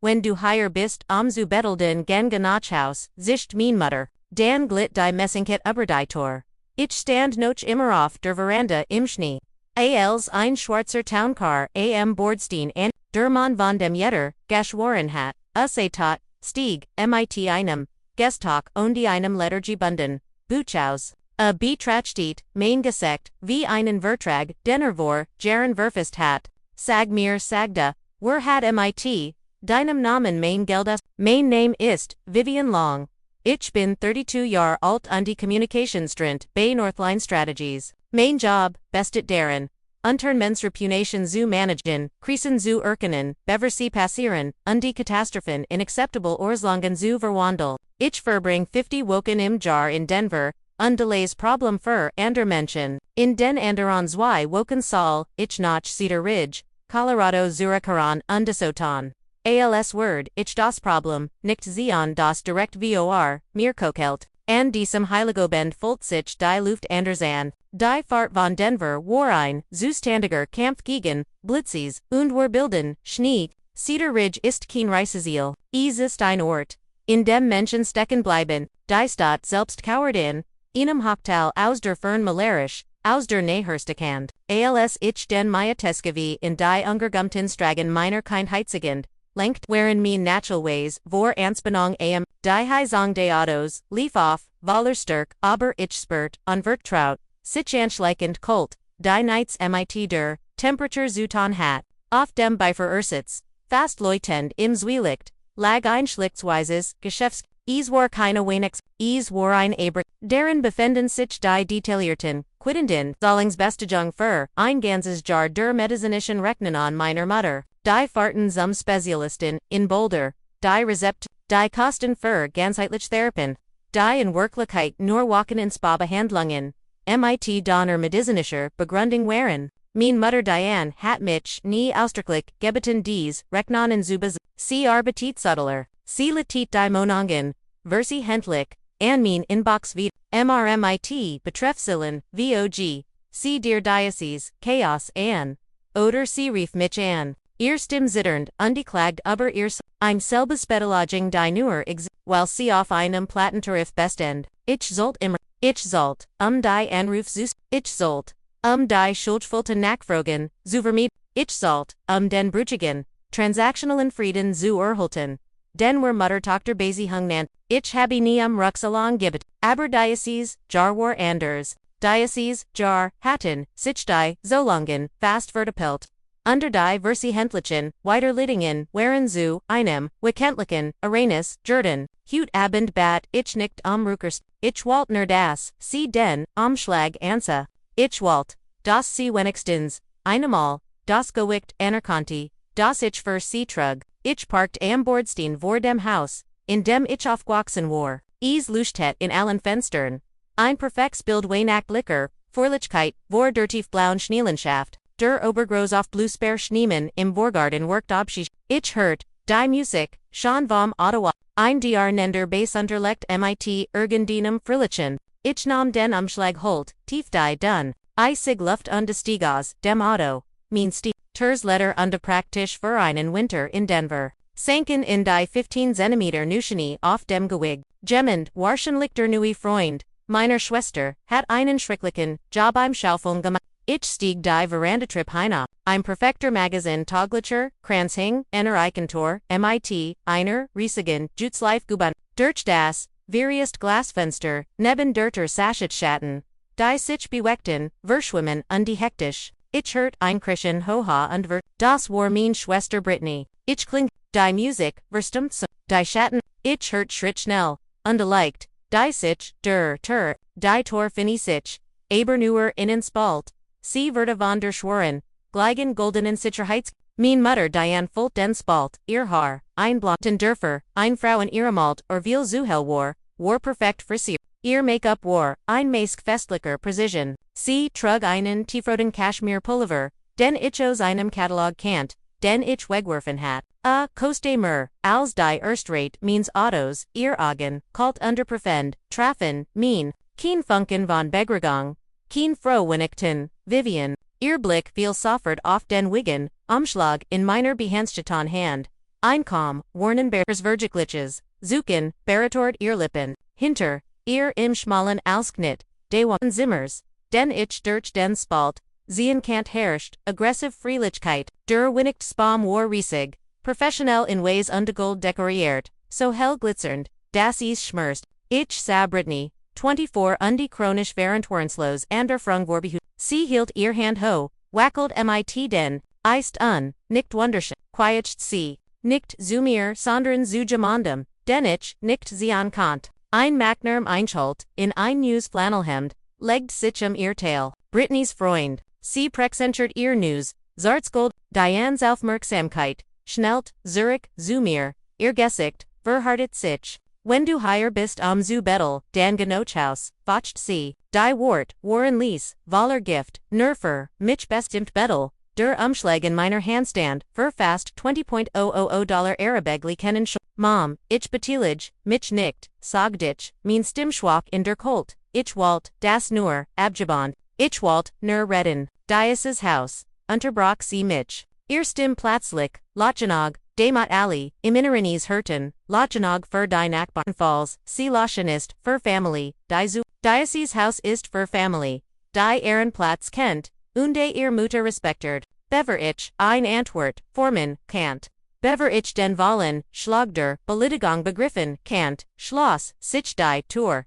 Wenn du hier bist, zu bettelden gen Nachhaus, zischt mein Mutter. Dan glit die Messinket über die Tor. Ich stand noch immer auf der Veranda im Schnee. Als ein schwarzer Towncar am Bordstein an der Mann von dem Jetter geschworen hat, tot, stieg, mit einem Gestag und einem Letter gebunden, Buchaus. Betrachtet, mein Gesekt, wie einen Vertrag, denner vor, Jaren verfasst hat. Sag mir sagda, wer hat mit, deinem Namen mein Geldas, mein Name ist, Vivien Long. Ich bin 32 Jahre alt und die Kommunikationsstudent bei Northline Strategies. Mein Job, bestet darin. Unternehmens Reputation zu managen, Krisen zu erkennen, Beversi passieren, und die Katastrophen in acceptable Orslangen zu verwandeln. Ich verbring 50 Wochen im Jahr in Denver, und delays Problem für ander Menschen. In den anderen 2 Wochen soll ich nach Cedar Ridge, Colorado zurückkehren und desotan. Als Word, ich das Problem, nicht sehen das direkt vor, mir kokelt, an diesem Heiligobend fühlt sich die Luft anders an. Die Fahrt von Denver war ein Zustandiger Kampf gegen Blitzes und wir bilden Schnee. Cedar Ridge ist kein Reiseziel, es ist ein Ort, in dem Menschen stecken bleiben, die Stadt selbst kauert in einem Hochtal aus der Fern malerisch, aus der Näherstehand. Als ich den Maiateskevi in die Ungergumten Stragen meiner Kindheitsigend, lenkt waren mein Naturalways vor Anspannung am, die Heisung des Autos, lief auf, Wallerstärk, aber ich spürt, unvertraut, sich anschleichend kult, die Nights mit der Temperatur Zutan hat, auf dem Beifahrersitzen, fast leutend im Zwielicht, lag ein schlichtweises Geschäfts, es war keine Wenex, es war ein Abrik, darin befänden sich die detaillierten, quittenden, Zahlingsbestätigung für ein ganzes Jahr der medizinischen Rechnungen meiner Mutter. Die Fahrten zum Spezialisten in Boulder, die Rezept, die Kosten für ganzheitliche Therapien, die in Wirklichkeit nur Wochen ins Behandlungen, mit donner medizinischer Begründung waren. Mein Mutter Diane hat mich nie ausdrücklich gebeten dies Rechnungen zu sie arbeitet subtler, sie litet die Monungen, versi händlich, an mein Inbox wie MRMIT betreffzillen, VOG, sie der Diocese, Chaos an, oder sie rief mich an. Ihr Stimm zitternd, unbeklagt über ihr ein selbstbettelaging die nur weil sie auf einem Plattentarif bestend. Ich sollt, die Anruf ich sollt, die Schuldfulten nachfragen, zu vermieden, ich sollt, den Brüchigen, transactionalen Frieden zu erhalten. Den wir Muttertochter Beziehung nennt, ich habe nie Ruxalong gibt, aber Diocese, jar war anders. Diocese, jar, hatten, sich die, solangen, fast vertepelt. Under die versi händlichen, weiter Littingen, waren zu, einem, Wikentlichen, Aranus, Jordan, Hut abend bat, ich nicht Rukers, ich walt nur das, sie den, Schlag ansa, ich walt, das sie wenigstens, einmal, das gewicht anerkannte, das ich für sie trug, ich parkt am Bordstein vor dem Haus, in dem ich aufgewachsen war, es leuchtet in allen Fenstern, ein perfektes Bild weihnacht Licker, Vorlichkeit, vor der tiefblauen Schneelandschaft. Der Obergroß auf Bluesbär Schneemann im Vorgarten workt abschied. Ich hört, die Musik, schon vom Ottawa, ein Nender Bass unterlegt mit irgendeinem Fröhlichen. Ich nahm den Umschlag holt, tief die dun. I sig Luft und Stiegos, dem Auto. Mein Ters Letter und praktisch für einen Winter in Denver. Sanken in die 15 cm Nuscheni auf dem Gewig. Gemmend, wahrscheinlich der neue Freund, meiner Schwester, hat einen schrecklichen Job im Schaufeln gemacht. Ich stieg die Verandatrip hinein, ein perfekter Magazin Taglicher, Kranzhing, einer Eichentor, mit, einer, riesigen, Jutzlife Guban, durch das, veriest Glasfenster, neben der Schatten, die sich beweckten, verschwimmen und die hektisch. Ich hört ein Krischen Hoha und das war mein Schwester Brittany. Ich kling, die Musik, verstummt so, die Schatten, ich hört Schritt schnell, und leicht, die sich, die Tor finny sich, aber nur innen spalt. Sie wurde von der Schworen, gleichen goldenen Sicherheits, mein Mutter Diane Fult den Spalt, ihr Haar, ein blonden Dörfer, ein Frau in ihrem Alt or viel Zuhel war perfekt frisiert. Ihr Make-up war, ein Mask festlicher Precision. Sie trug einen tiefroten Kaschmir-Pullover, den ich aus einem Katalog kannt, den ich wegwerfen hat. Koste mer, als die Erstrate means Autos, ihr Augen, kalt underprofend, trafen, mein, kein Funken von Begragung, kein Frohwinnigten, Vivien, ihr Blick viel soffert auf den Wigen, Umschlag in meiner Behandstetan Hand, Einkom, warnen bears Vergiglitches, Zucken, Baratord Earlippen, Hinter, Ear im Schmalen Ausknit, Dewan Zimmers, Den ich durch den Spalt, Zien Kant herrscht, aggressive Freilichkeit, der Winnicht Spam war riesig, professionell in Ways undegold dekoriert, so hell glitzernd, das ist schmerzt, ich sah Brittany, 24 Undi chronisch Verantwortungslos ander Frungvorbehu, sie hielt ihr Hand ho, wackelt mit den, Eist nicht wunderschön, quietscht sie, nicht zu mir, sondern zu jemandem, den ich nicht sehen Kant. Ein Macknerm Einschult, in ein News Flannelhemd, legt sich ihr Tail, Brittany's Freund, sie prexentert ihr News, Zartzgold, Diane's Aufmerksamkeit, schnellt, Zurück, zu mir, ihr Gesicht, verhartet sich. Wenn du hier bist zu Bettel, dan Genochhaus, focht sie, die Wort, Warren Lees, Voller Gift, Nerfer, mich bestimmt Bettel, der Umschlag in meiner Handstand, verfast $20,000 Arabegli kennen Mom, ich betilig, mich nicht, sag dich, mein Stimmschwach in der Kult, ich wollt, das nur, abgebond, ich wollt, nur reden, Dieses Haus, unterbrach sie mich. Ihr Stimm plötzlich, Lotjanog, Demat Ali, im Innerinis Hurten, Lotjanog für die Nachbarnfalls, sie Loschen ist, für Family, Dieses Haus ist für Family, die Ehrenplatz kennt, unde ihr Mutter respektert, bever ich, ein Antwort, Formen, Kant. Bever ich den Wollen, Schlagder, Belitigung begriffen, Kant, Schloss, sich die Tour.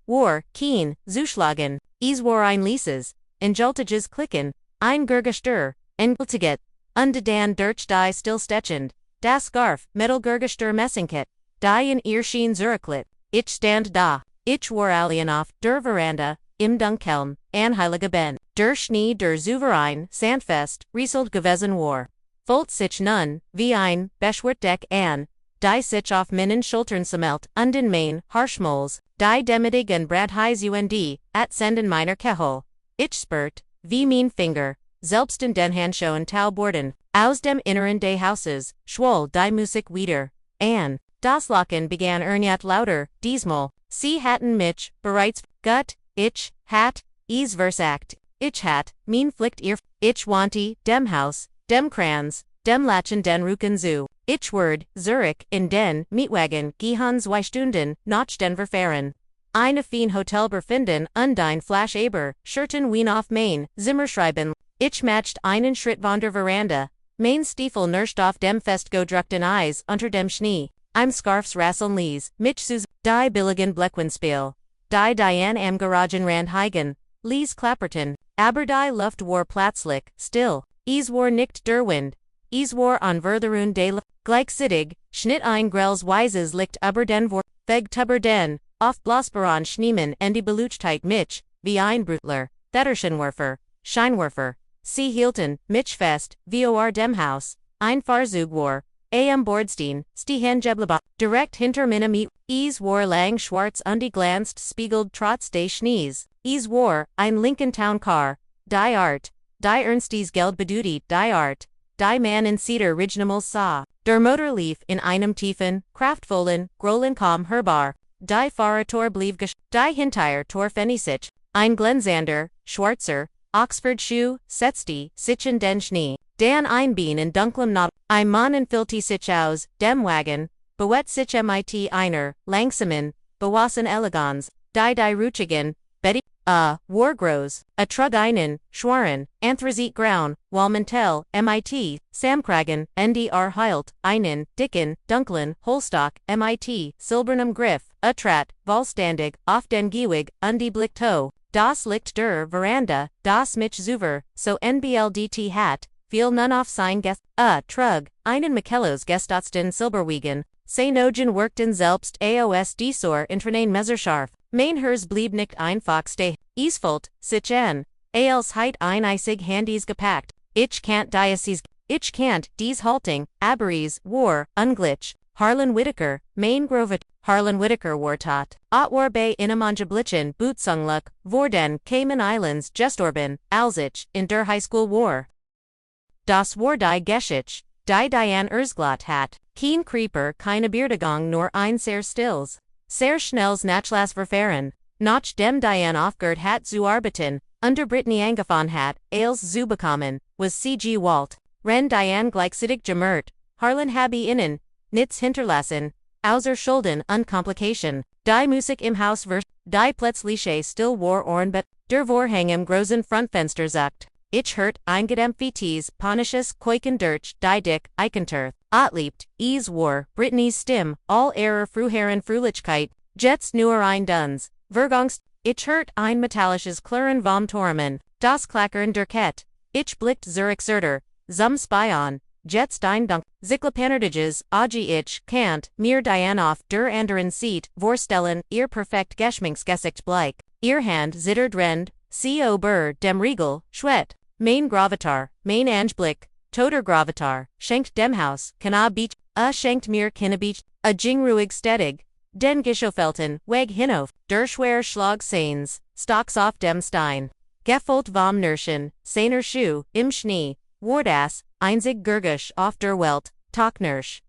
War, Keen, zuschlagen, war ein Lieses, Enjultiges klicken, ein Gergestur, Engultiget, unde dan durch die stillstechend, das Scarf, Mittelgergestur Messingkit, die in ihr Schien Zurücklit, ich stand da, ich war alien auf der Veranda, im Dunkeln, an Heilige Ben, der Schnee der Souverein, Sandfest, rieselt gewesen war. Volt sich nun, wie ein, Beschwertdeck an, die sich auf meinen Schultern sammelt, und in mein, Harschmols, die demütigen Bradheis at senden meiner Kehol. Ich spürt, wie mein Finger, selbst in den Handschuhen Tauborden, aus dem Inneren des Hauses, schwoll die Musik wieder, an, das Lachen begann lauter, diesmal, sie hatten mich, bereits, gut, ich, hat, versagt, ich hat, mein flickt ihr, ich wanti, dem Haus, dem Kranz, dem Lachen den Ruken zu, ich word, Zurich, in den, Mietwagen, gehans 2 Stunden, nach den Verfahren. Eine Fien Hotel befinden, undine Flash Aber, Schurten Wien auf Main, Zimmerschreiben, ich matcht einen Schritt von der Veranda, mein Stiefel nirscht auf dem festgedruckten Eis, unter dem Schnee, im Scarfs Rasseln Lies, mich sus, die billigen Bleckwinspiel, die Diane am Garagen Rand Heigen, Lies Clapperton, aber die Luft war plötzlich, still, war nicht der Wind, war an Verderun de gleichzeitig, schnitt ein grelles Weises Licht über den Vor, Tuber den, auf Blasbaran Schneemann en die Beluchtheit mich, wie ein Brutler, Thetterschenwerfer, Scheinwerfer, sie hielten, mich fest, vor dem Haus, ein Fahrzeug war, am Bordstein, Stihan Jeblaba, direkt hinter meinem war lang schwarz und glänzt spiegelt trotz des Schnees, war, ein Lincoln Town Car, die Art, die Ernstes Geld beduti, die Art, die man in Cedar Ridge sah, der Motor lief in einem tiefen, kraftvollen, Grohlenkamm hörbar, die Fahrertor blieb die Hintier Tor Fennisich, ein Glensander, Schwarzer, Oxford Schuh, setzte, sich in den Schnee, dan ein Bein in dunklem Not, ein Mann entfüllte sich aus, dem Wagen, bewet sich mit einer, langsamen, bewassen Elegans, die Rutschigen, Betty, war groß, trug einen, schwaren, Anthrazit Graun, Walmantel, mit, Samkragen, ndr heilt, einen, dicken, dunklen, Holstock, mit, silbernem Griff, trat, vollständig, auf den Giewig, die Blickt ho, das Licht der Veranda, das mich zuver, so nbldt hat, viel nun auf sein Gest, trug, einen Michellos Gestotsten Silberwiegen, se nogen workten selbst aos desor intranen Messerscharf, mein Hers blieb nicht einfach steh, Isfolt, sich an, als heit ein eisig Handys gepackt, ich can't dies halting, Aberies, war, unglitch, Harlan Whittaker, Main Grovet, Harlan Whittaker war tot, war bei Inamanjablitzen, Bootsungluck, Vorden, Cayman Islands, Gestorben, Alzich, in der High School war. Das war die Geschichte, die Diane Erzglot hat, kein Creeper, keine Beerdigung nur ein sehr stills. Sehr schnelles Nachlass verfahren, nach dem Diane aufgehört hat zu arbeiten, unter Brittany angefangen hat, als zu bekommen, was CG Walt, ren Diane gleichzeitig gemert, Harlan habe innen, nits hinterlassen, außer Schulden und Komplikation. Die Musik im Haus vers, die plötzliche still war Ohrenbett, der Vorhang im großen Frontfenster zuckt. Ich hört eingedämpftes, panisches Keuken durch, die dick, Eikenturth. Atliebt, war, Brittany's Stimme, all Error Fruherren Fröhlichkeit, Jets nur ein Duns, Vergangst, ich hört ein metallisches Klirren vom Tormen, das Klackern der Kette. Ich blickt Zurich Zerter, zum Spion, Jets dein Dunk, Ziklopanardiges, Agi ich, Kant, mir Diane auf der anderen Seat, Vorstellen, ihr perfekt Geschminksgesicht bleich, ihr Hand zittert rend, co Burr, dem Riegel, Schwett, mein Großvater, mein Angeblick, Toter Großvater, schenkt dem Haus, kana Beach, schenkt mir Kinnebeach, jingruig stedig, den Gischofelten, weg hinauf, der schwer Schlag Seins, stocks auf dem Stein. Gefolt vom Nirschen, seiner Schuh, im Schnee, Wardas, einzig Gurgusch auf der Welt, Talknirsch,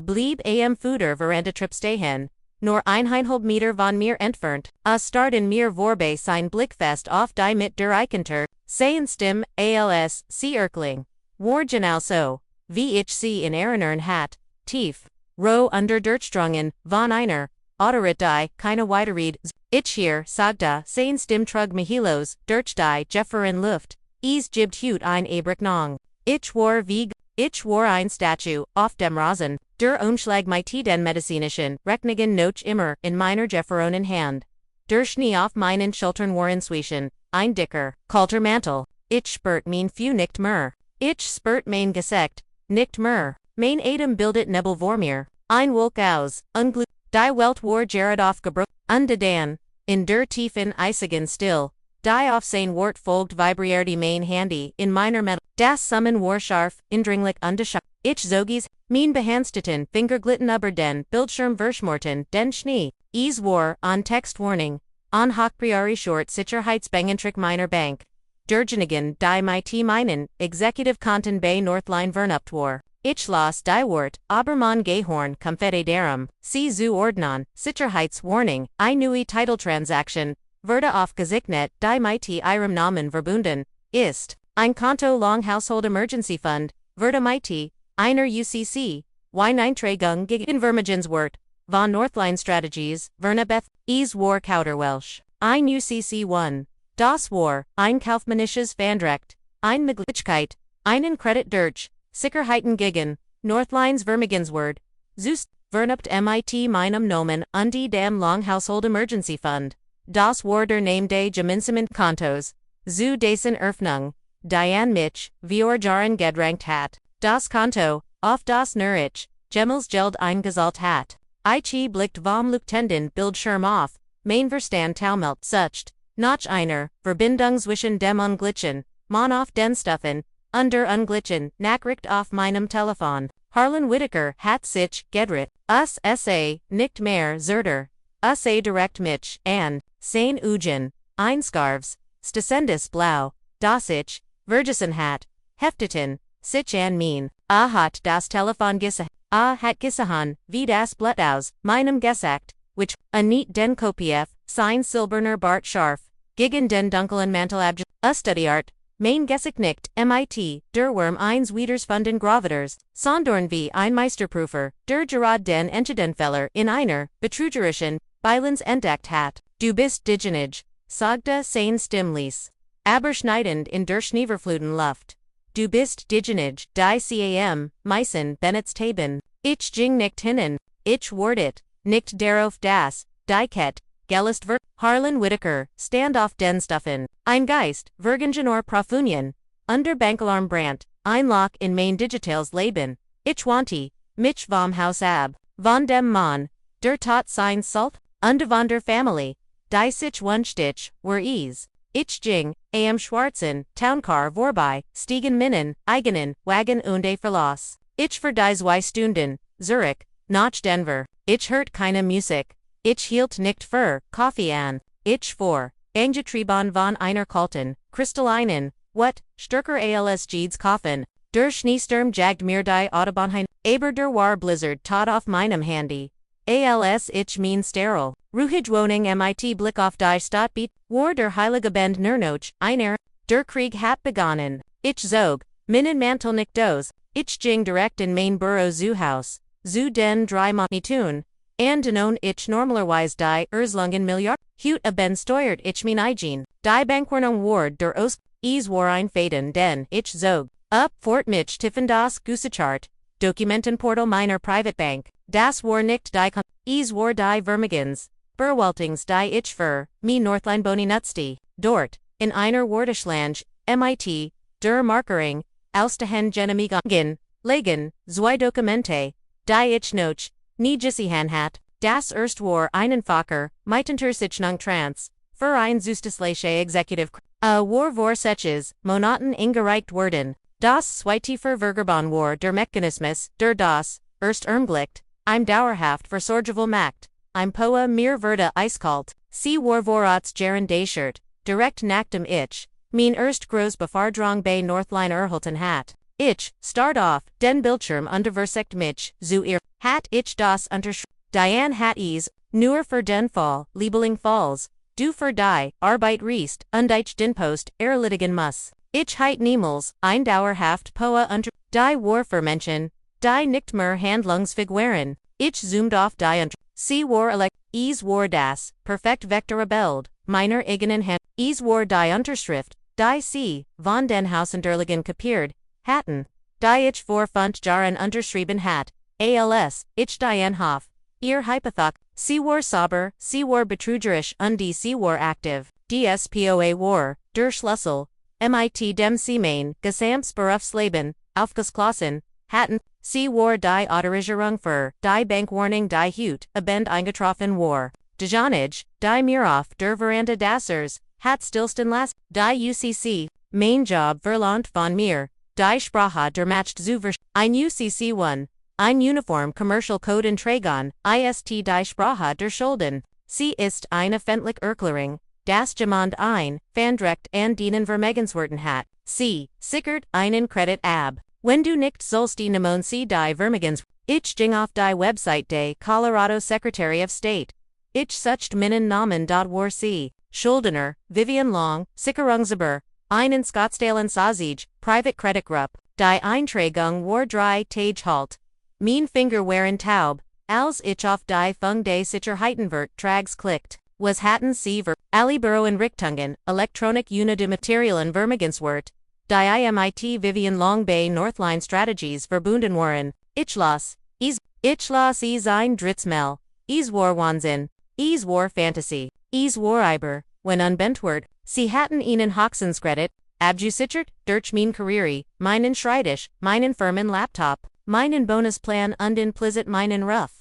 blieb am Fuder Verandatrip stehen, nur 1,5 Meter von mir entfernt, starten mir vorbei sein Blickfest auf die mit der Eikentur, seien Stimme, als, sie Erkling, war genau so, wie ich sie in Erinnerung hat, tief, roh under Dirtstrungen, von einer, Otterit die, keine Weiterried, ich hier, sagda, sein Stimme trug Mihilos, durch die, Jefferin Luft, gibt hut ein Abricknong. Ich war ein Statue, auf dem Rasen, der Umschlag mit den medizinischen, Recknigen noch immer, in meiner Jefferonen Hand. Der Schnee auf meinen Schultern war inzwischen, ein dicker, kalter Mantel. Ich spürt mein Few nicht mehr. Ich spürt mein Gesicht, nicht mehr. Mein Atem bildet Nebel vor mir. Ein Wolk aus, unglut, die Welt war gerad aufgebrochen, undedan, in der tiefen eisigen Still. Die auf sein Wort folgt vibrierte mein Handy, in meiner Metal. Das Summen war scharf, indringlich undeschaut. Ich zogis, mein behansteten Fingerglitten über den Bildschirm verschmorten, den Schnee. War, on Text Warning, on Hochpriori Short Sicherheitsbangentrick meiner Bank. Durchenigen, die mit meinen, Executive Konten bei Northline vernupt war. Ich las die Wort, Obermann Gehorn, Confederum, sie zu ordnen, Sicherheitswarning, I neue Titeltransaction, Werde aufgesegnet, die mit ihrem Namen verbunden, ist, ein Konto Long Household Emergency Fund, Werde mit, einer UCC, Weineintragung gegen Vermagenswort, von Northline Strategies, Vernabeth, war Kauderwelsch, ein UCC 1, das war, ein kaufmännisches Vandrecht, ein Möglichkeit, einen Credit durch, Sicherheiten gegen, Northlines Vermagenswort, Zust, Vernupt mit meinem Nomen, die dem Long Household Emergency Fund. Das war der Name des Gemeinsamen Kontos, zu dessen Eröffnung, Diane mich, Jaren gedrängt hat. Das Konto, auf das nur ich, Gemmels Geld eingezahlt hat. Ich blickt vom Leuchtenden Bildschirm auf, mein Verstand taumelt sucht, noch einer, Verbindung zwischen dem Unglitchen, man auf den Stuffen, under Unglitchen, Nachricht auf meinem Telefon. Harlan Whittaker hat sich gedreht, sa, nicht mehr Zerter, sa direkt mich, an, sein Eugen, Einscarves, Stacendis Blau, das ich, Vergessen hat, hefteten, sich an mein, hat das Telefon hat gesahen, wie das Blatt aus, meinem Gesagt, which, nicht den Kopiev, sein silberner Bart scharf, gegen den dunklen Mantel studiart, mein Gesicht nicht, mit, der Worm eins Wiedersfunden Graviters, sondern wie ein Meisterprüfer, der Gerard den Entschedenfeller in einer, betrügerischen, Beilens entdeckt hat. Du bist digenig, sagte sein Stimmlies. Aber schneidend in der Schneeverfluten Luft. Du bist digenig, die cam, meisen, Bennets Taben. Ich ging nicht hinnen, ich wartet, nicht darauf das, die Kette, Gellist wird, Harlan Whittaker, stand auf den Stuffen. Ein Geist, Vergengenor Profunien, under Bankalarm Brandt, ein Loch in mein digitales Leben. Ich wanti, mich vom Haus ab, von dem Mann, der tot sein Salt, und von der Familie. Die sich Wunstich, were ease. Ich ging, am Schwarzen, Townkar vorbei, stiegen Minnen, eigenen, Wagen und Verlass. Ich für die 2 Stunden, Zurich, nach Denver. Ich hört keine Musik. Ich hielt nicht für Kaffee an. Ich vor, angetrieben von einer kalten, kristallinen, stärker als Jeeds Koffen. Der Schneesturm jagt mir die Autobahn hin. Aber der war Blizzard tot auf meinem Handy. Als ich mein steril. Ruhig Wohnung mit Blick auf die Stadtbeat, war der heilige Bend nur noch, einer, der Krieg hat begonnen. Ich zog, meinen Mantel nicht aus, Ich ging direkt in mein Büro zu Haus, zu den drei Minuten, and non ich normalerweise die Erslungen Milliard, Hut ben steuert ich mein eigen, die Bankwernung Ward der Ost, war ein Faden den ich zog, up Fort Mich Tiffen das Gusachart, Dokumentenportal meiner Privatbank, das war nicht die war die Vermigens, Berwaltings die ich für, me Northline Boni Nutzti, dort, in einer Wartischlange, MIT, der Markering, Ausstehen Genemigen, Legen, zwei Dokumente, die ich noch, nie gesihan hat, das erst war einen Facher, Mitentersichtnung trans, für ein Justizliche Executive, war Vorsätzes, Monaten ingereicht worden, das zweite Verwergerbahn war der Mechanismus, der das, erst ermglicht, im dauerhaft Versorgeval macht, im Poa mir Verde eiskalt, sie war Vorats Jaren Dayshert, direkt nach dem ich, mein erst groß Befahrdrung bei Northline erhalten hat. Ich, start off, den Bildschirm unterversekt mich, zu ihr, hat ich das unterschrieben. Diane hat es, nur für den Fall, Liebeling Falls, du für die, Arbeit riest, ich den Post, erledigen muss. Ich heit niemals, ein dauerhaft Poa unter, die war für Menschen, die nicht mehr Handlungsfiguren. Ich zoomed auf die unter, sie war war das, perfekt vector Bild, meiner eigenen Hand, war die Unterschrift, die sie, von den Hausunterliegen kopiert, hatten, die ich vor 5 Jahren unterschrieben hat, als, ich Diane Hoff, ihr Hypothek, sie war sauber, sie war betrügerisch und sie war aktiv, DSPOA war, der Schlüssel, mit dem Seemain, Gesamtberufsleben, aufgeschlossen, hatten, sie war die Autorisierung für, die Bankwarnung die Hut, abend eingetroffen war, Dejanage, die mir auf der Veranda dassers, hat stillsten last, die UCC, mein Job verlangt von mir, die Sprache der Macht zu ein UCC 1, ein Uniform Commercial Code Entregon, ist die Sprache der Schulden, sie ist eine öffentliche Erklärung, das jemand ein, Fandrecht an dienen Vermögenswerten hat, sie, sickert einen Credit ab. Wenn du nicht sollst die Nemon sie die Vermögens, ich ging auf die Website des Colorado Secretary of State. Ich sucht meinen Namen dort war sie, Schuldener, Vivien Long, Sicherungsgeber, einen Scottsdale Sausage, Private Credit Group, die Eintragung war 3 Tage halt. Mein Finger waren taub, als ich auf die Fung des Sicherheitenwert Trags klickt, was hatten sie ver, alle Büroen Richtungen, Elektronik Una de Materialen Vermögenswert, die mit Vivien Long bei Northline Strategies verbunden waren, ich las es ein Dritzmel, es war Wahnsinn, es war Fantasy, es war Iber, wenn unbentwert, sie hatten ihnen Hoxenskredit, abgesichert, durch mein Karriere, meinen Schreibtisch, meinen Firmen Laptop, meinen Bonusplan und implicit meinen Ruf.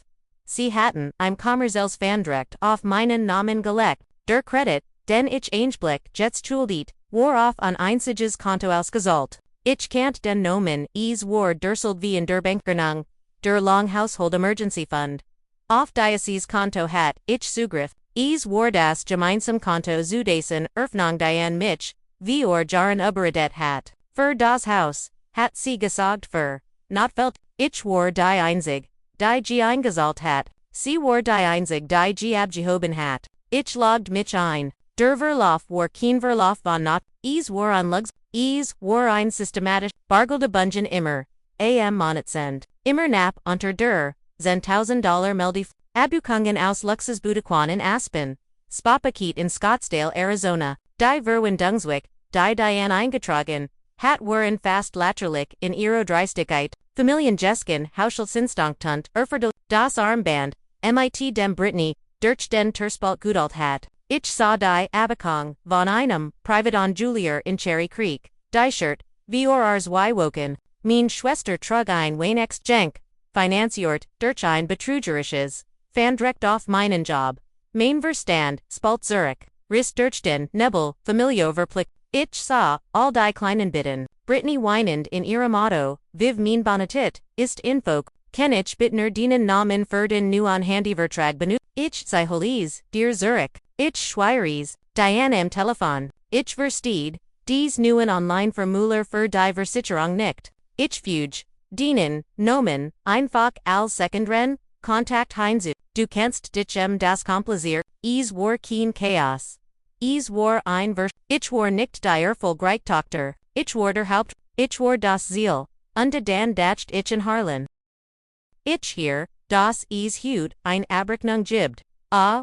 Sie hatten, im Kommerzels Fandrecht auf meinen Namen gelegt, der Credit, den ich einblick jetzt schuldet, war auf ein einziges Konto ausgezahlt. Ich kannt den Nomen, es war der wie in der Bankernung, der Longhousehold Emergency Fund. Auf Diocese Konto hat ich Zugriff, es war das gemeinsam Konto zu dessen Erfnung Diane mich, vor Jahren überredet hat. Für das Haus, hat sie gesagt für, not felt, ich war die einzig, die eingezahlt hat, sie war die einzig die abgehoben hat. Ich logged mich ein. Der Verlauf war kein Verlauf von not, es war unlugs, es war ein systematisch, bargelte Bungen immer, Monatsend, immer nap unter der, $10,000 Meldie, Abukungen aus Luxusbudequan in Aspen, Spapaket in Scottsdale, Arizona, die Verwin Dungswick, die Diane eingetragen, hat waren fast laterlich in ihrer Dreistigkeit, Familien Jesken, Hauschelsinstanktund, Erferde, das Armband, mit dem Brittany, durch den Terspalt Gudalt hat. Ich sah die Abakong, von einem, Private on Julier in Cherry Creek, die Shirt, ars woken, mein Schwester trug ein Weinex Jenk, Finanziert, durch ein betrügerisches, Fandrecht auf meinen Job, mein Verstand, Spalt Zurich, Riss durch den Nebel, Familio verplicht, ich sah, all die kleinen Bitten, Brittany weinend in ihrem Auto, Viv mein Bonetit, ist Infok, kenn ich bittner dienen Namen für den nu an Handyvertrag benut, ich sei Holis, dir Zurich. Ich Schweires, Diane am Telefon, ich versteed, dies neuen Online-Formular für die Versicherung nicht. Ich fuge, dienen, Nomen, einfach als Sekundren, Kontakt Heinzu, du kennst dich das Komplizier, es war kein Chaos. Es war ein ich war nicht die Erfolgreichtochter, ich war der Haupt, ich war das Ziel, unter Dan dacht ich in Harlan. Ich hier, das is Hut, ein Abrechnung gibt,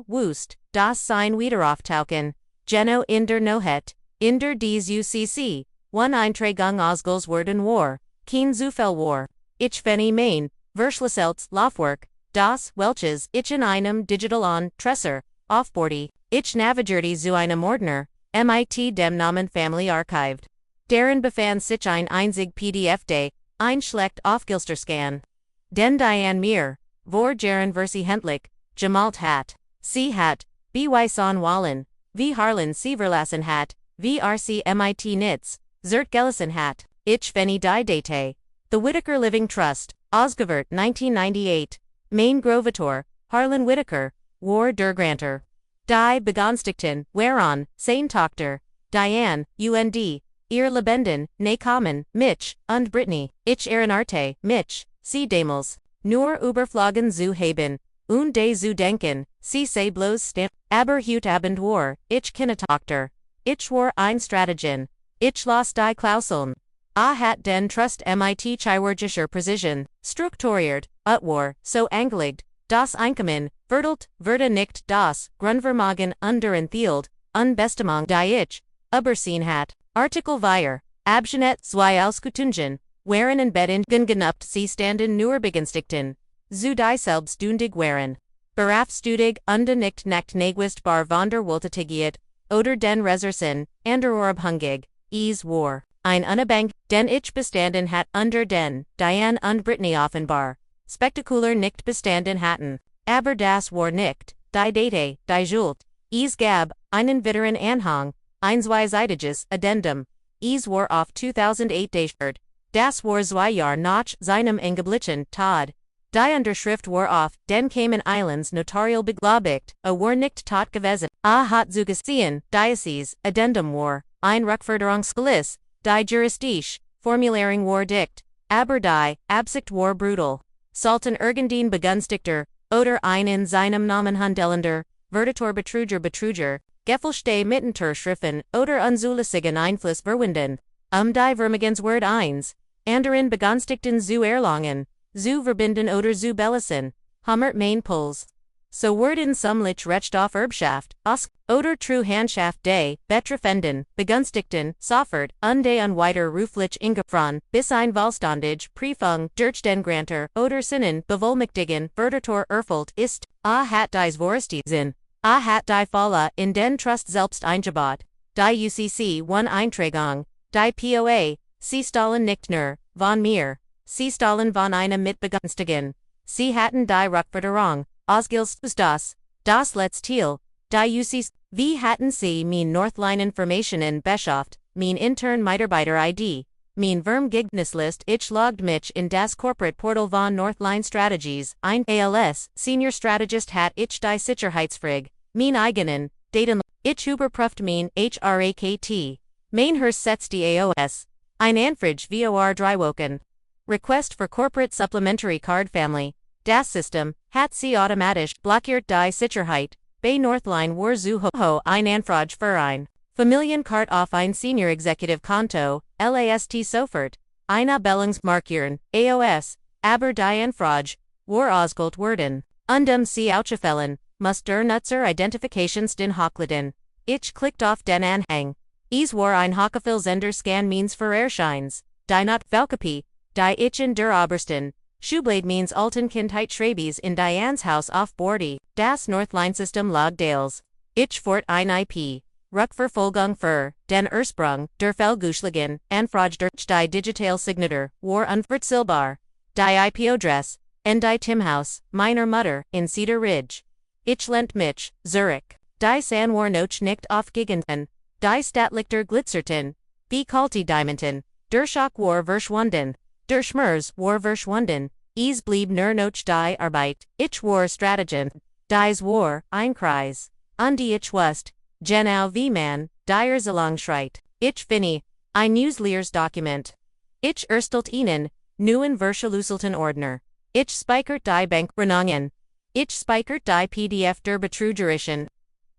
wust, das sein Wiederauftauchen, Geno in der Nohet, in der dies UCC, one Einträgung Ausgulls Worden war, kein Zufall war, ich feni mein, Verschlosseltes Laufwerk, das welches ich in einem Digital on Tresser, Offboardy, ich navigerte zu einem Ordner, mit dem Namen Family archived. Darin befand sich ein einzig PDF day, ein schlecht aufgelster Den Diane mir, vor Jaren versi händlich, gemalt hat, sie hat, by son wallen, wie Harlan sie verlassen hat, wie RC mit nits, zert gelassen hat, ich feni die Date. The Whittaker Living Trust, Ausgewert 1998, Main Großvater, Harlan Whittaker, war der Granter. Die Begünstigten, whereon, sein Tochter, Diane, UND, ihr Lebenden, Nachkommen, mich, und Brittany, ich Arte, mich, sie damals, nur überflogen zu haben, und de zu denken, sie sei bloß stamp, aber hut abend war, ich keine Tochter, ich war ein Strategen, ich las die Klauseln. Hat den Trust mit chirurgischer Präzision, strukturiert, war, so angelegt, das Einkommen, wurde nicht das Grundvermögen unterenthielt, Unbestimmung die ich, übersehen hat. Artikel 4, Abschnitt 2 Ausgutungen, waren in Bedingungen genupt sie standen nur Begünstigten, zu die selbstständig waren. Berafstudig und nicht nacht negwistbar von der Wohltätigkeit, oder den Resersen, anderorabhängig, war. Ein Unabhängig, den ich bestanden hat unter den, Diane und Brittany offenbar, spektakular nicht bestanden hatten, aber das war nicht, die Date, die Schuld, gab, einen weiteren Anhang, ein zweiseitiges Addendum, war auf 2008 datiert, das war 2 Jahr nach seinem angeblichen Tod, die Unterschrift war auf den Cayman Islands notarial beglaubigt, war nicht tot gewesen, hat zugesehen, Diocese, Addendum war, ein Rückforderungsgesetz, die juristisch, Formulierung war dicht, aber die Absicht war brutal. Sollten irgendein Begünstigter, oder ein in seinem Namen handelnder, Verdator Betrüger, Gefälschte Mittenterschriften oder unzulässigen Einfluss verwenden, die Vermögenswert 1, anderen Begünstigten zu erlangen, zu verbinden oder zu belassen, Hummert Main Puls. So werden somlich Recht auf Erbschaft, oder Treuhandschaft de, Betreffenden, Begünstigten, Soffert, und de weiter Ruflich ingefroren, bis ein Vollständig, Prüfung, durch den Granter, oder Sinnen, Bevollmächtigen, Verdator erfüllt ist, hat dies Vorstin, hat die Falle in den Trust selbst eingebaut, die UCC one Einträgung, die POA, sie stahlen nicht nur, von mir, sie stahlen von einem Mitbegünstigen, sie hatten die Rückforderung, Ausgilst das letzte, die UCC, wie hatten sie mein Northline Informationen beschafft, mein intern Mitarbeiter ID, mein Vermögenslist ich logged mich in das Corporate Portal von Northline Strategies, ein ALS, Senior Strategist hat ich die Sicherheitsfrage, mein eigenen, Daten, ich überprüft mein HRAKT, mein Setz die AOS, ein Anfrage vor Dreiwochen. Request for Corporate Supplementary Card Family, das System, hat sie automatisch blockiert die Sicherheit, bei Northline war zu ho ein Anfrage für ein Familienkart auf ein Senior Executive Konto, LAST sofort, eine Bellungsmarkieren, AOS, aber die Anfrage, war ausgeholt worden, sie aufgefallen, muss der Nutzer Identifikationsden hochladen, ich klickt auf den Anhang, war ein Hochgefühl Scan means für Erscheins, die not Velkopie, die ich in der Obersten, Schublade means alten Kindheit Schrabies in Diane's Haus auf Bordy, das Northline System log Dales. Ich fort ein IP. Rückverfolgung für den Ursprung der Fehlgeschlagen, Anfrage durch die Digital Signatur, war unverzählbar. Die IP-Adress, in die Timhaus, meiner Mutter, in Cedar Ridge. Ich lent mich, Zurich. Die San war noch nicht aufgegangen. Die Stadtlichter glitzerten. Wie kalte Diamanten. Der Schock war verschwunden. Der Schmerz war verschwunden. Blieb nur noch die Arbeit. Ich war Strategen. Dies war ein Kreis. Und ich wusste, genau wie man, die Zerlang schreit. Ich finde, ein Newslearsdokument. Ich erstellt Ihnen, neuen verschlüsselten Ordner. Ich speichert die Bankrechnungen. Ich speichert die PDF der Betrügerischen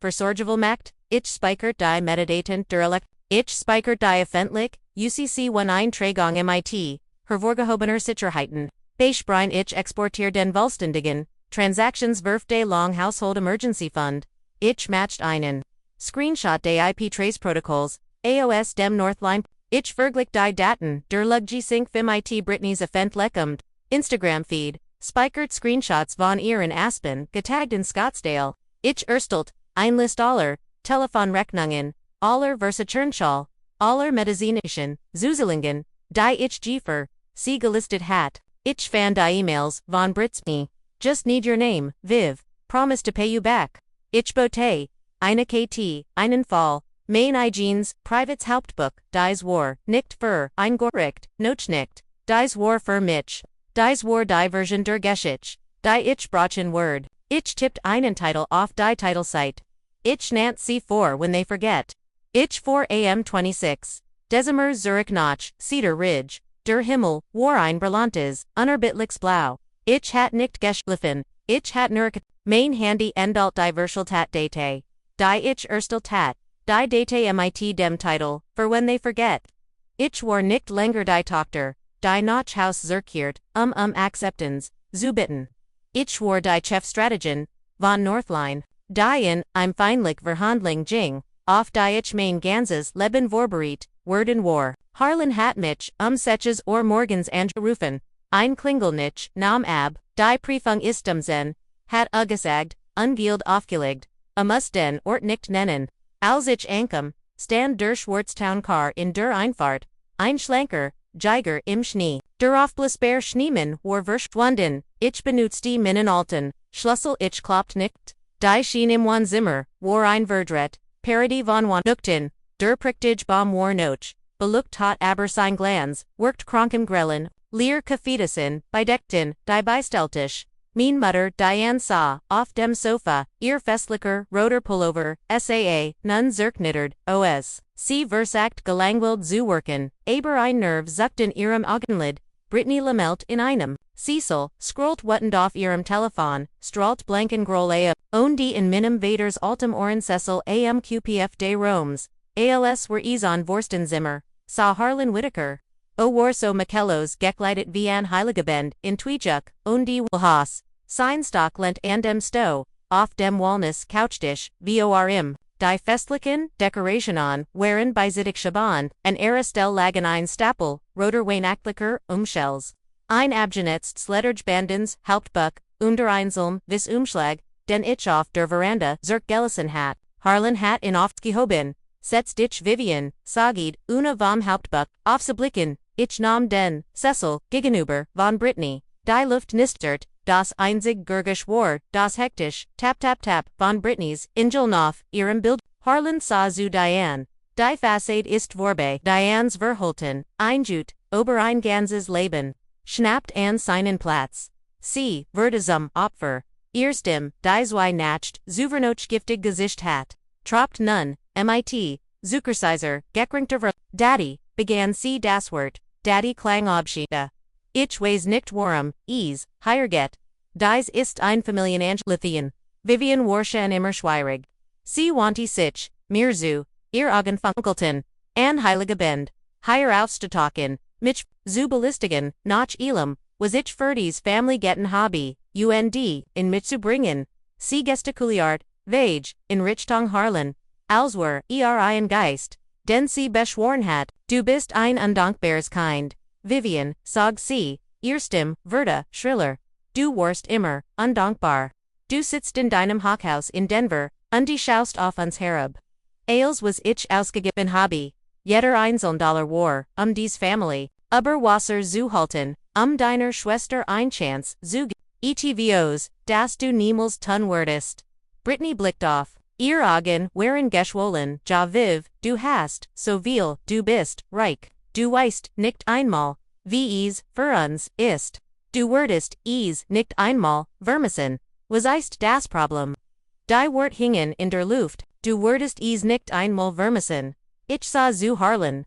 Versorgungsmacht. Ich speichert die Metadaten der Ich speichert die öffentlich, UCC one Einträgung mit, hervorgehobener Sicherheiten, Beischbrein ich exportier den Wohlständigen, Transactions Wirfday Long Household Emergency Fund, ich matched einen. Screenshot der IP Trace Protocols, AOS dem Northline, ich verglich die Daten, der Lugg Sync Fim IT Britney's Effent Leckumd, Instagram Feed, Spikert Screenshots von ihren Aspen, getaggt in Scottsdale, ich erstelt, Einlist aller, Telefonrechnungen, aller Versachernschall, aller Medizination, Zuzelingen, die ich Giefer, sie gelistet hat, ich fan die E-Mails, von Britsme, just need your name, Viv, promise to pay you back, ich bote, eine KT, einen Fall, mein Jeans, Privates Hauptbuch, dies War, nicht für, ein Gericht, noch nicht, dies War für mich, dies War die Version der Geschichte, die ich brauchen Word, ich tippt einen Titel auf die Titelseite, ich nant sie vor when they forget, ich 4 am 26, Desimer Zurich Notch, Cedar Ridge, der Himmel, war ein brillantes, unerbittliches Blau, ich hat nicht geschliffen, ich hat nur mein Handy endalt die Verschalt Date, die ich erstelt hat, die Date mit dem Titel, for when they forget. Ich war nicht länger die Tochter, die nach Haus zurückkehrt, Acceptance, zu bitten. Ich war die Chefstrategin, von Northline, die in, feindlich Verhandling ging, auf die ich mein ganzes Leben vorbereitet, worden war. Harlan hat mich, Setches or morgens angerufen, ein Klingelnich, Namen ab, die Prüfung ist Zen, hat gesagt, ungild aufgelegt, muss den Ort nicht nennen, als ich ankam, stand der Schwarztown Car in der Einfahrt, ein schlanker, Geiger im Schnee, der Aufblasbare Schneemann war verschwunden, ich benutzte meinen alten, Schlüssel ich klappt nicht, die Schien im Wohnzimmer, war ein Verdret, Parody von Wanukten, der Pricktige Baum war noch, belucht hat aber sein Glanz, worked krankem Grellen, leer Kaffeetassen, bedeckten, die Beisteltisch, mein Mutter, Diane sah, auf dem Sofa, ihr festlicher, roter Pullover, SAA, nun zerknittert, OS. Sie versagt gelangweilt zu worken, aber ein Nerv zuckt in ihrem Augenlid, Brittany lamelt in einem. Cecil, scrollt wuttend auf ihrem Telefon, strahlt blankengroll und die in meinem Vaders altem Ohren Cecil am QPF de Roms, als were on Vorstenzimmer, sah Harlan Whittaker. O war so Michelos gekleidet wie an Heiligebend, in Tweejuk, und die Wilhas, Seinstock lent an dem Sto, auf dem Walnuss Couchtisch, vorm, die festlichen Dekorationen waren bei Zittig Shaban, an Aristell lagen ein Stapel, roter Weihnachtlicher, Umschells. Ein Abgenetzt Sleddergebandens, Hauptbuch, der Einzeln, vis Umschlag, den ich auf der Veranda zurückgelassen hat, Harlan hat in aufgehoben, setzt ich Vivien, sagid, una vom Hauptbuch, aufzublicken, ich nahm den, Cecil, gegenüber, von Brittany, die Luft nistert, das einzig Gurgisch war, das hektisch, tap tap tap, von Brittany's, Ingel auf, ihrem Bild, Harlan sah zu Diane, die Fassade ist vorbei, Diane's Verhalten, einjut, ober ein ganzes Leben, schnappt an seinen Platz, sie, wurde zum Opfer, ihr Stimm, die zwei nacht, zuvernoch giftig Gesicht hat, troppt nun, mit, Zuckersizer, gekrinkter Daddy, begann sie das Wort, Daddy klang Abschiede. Ich weiß nicht warum, Hierget. Dies ist ein Familienangelitheon. Vivien war schon immer schwierig. Sie wandte sich, mir zu, ihr Augen funkelten, an Heiligebend, hier aufzutalken, mich, zu belustigen, nach Elam, was ich für dies Family getten Hobby, in mich zu bringen. Sie gestikuliert, vage, in Richtung Harlan, als wär ein Geist, den sie beschworen hat, du bist ein undankbares Kind. Vivien, sag sie, ihr Stimm, wurde, schriller. Du warst immer, undankbar. Du sitzt in deinem Hochhaus in Denver, und die schaust auf uns herab. Als was ich ausgegeben habe, jeder $1 war, dies Family, aber Wasser zu halten, deiner Schwester ein Chance, zu etvos, dass du niemals tun würdest. Brittany blickt auf. Ihr Augen waren geschwollen, ja Viv, du hast, so viel, du bist, reich, du weißt, nicht einmal, wie es, für uns, ist. Du würdest, es, nicht einmal, vermissen, was ist das Problem? Die Wort hingen in der Luft, du würdest es nicht einmal vermissen. Ich sah zu Harlan,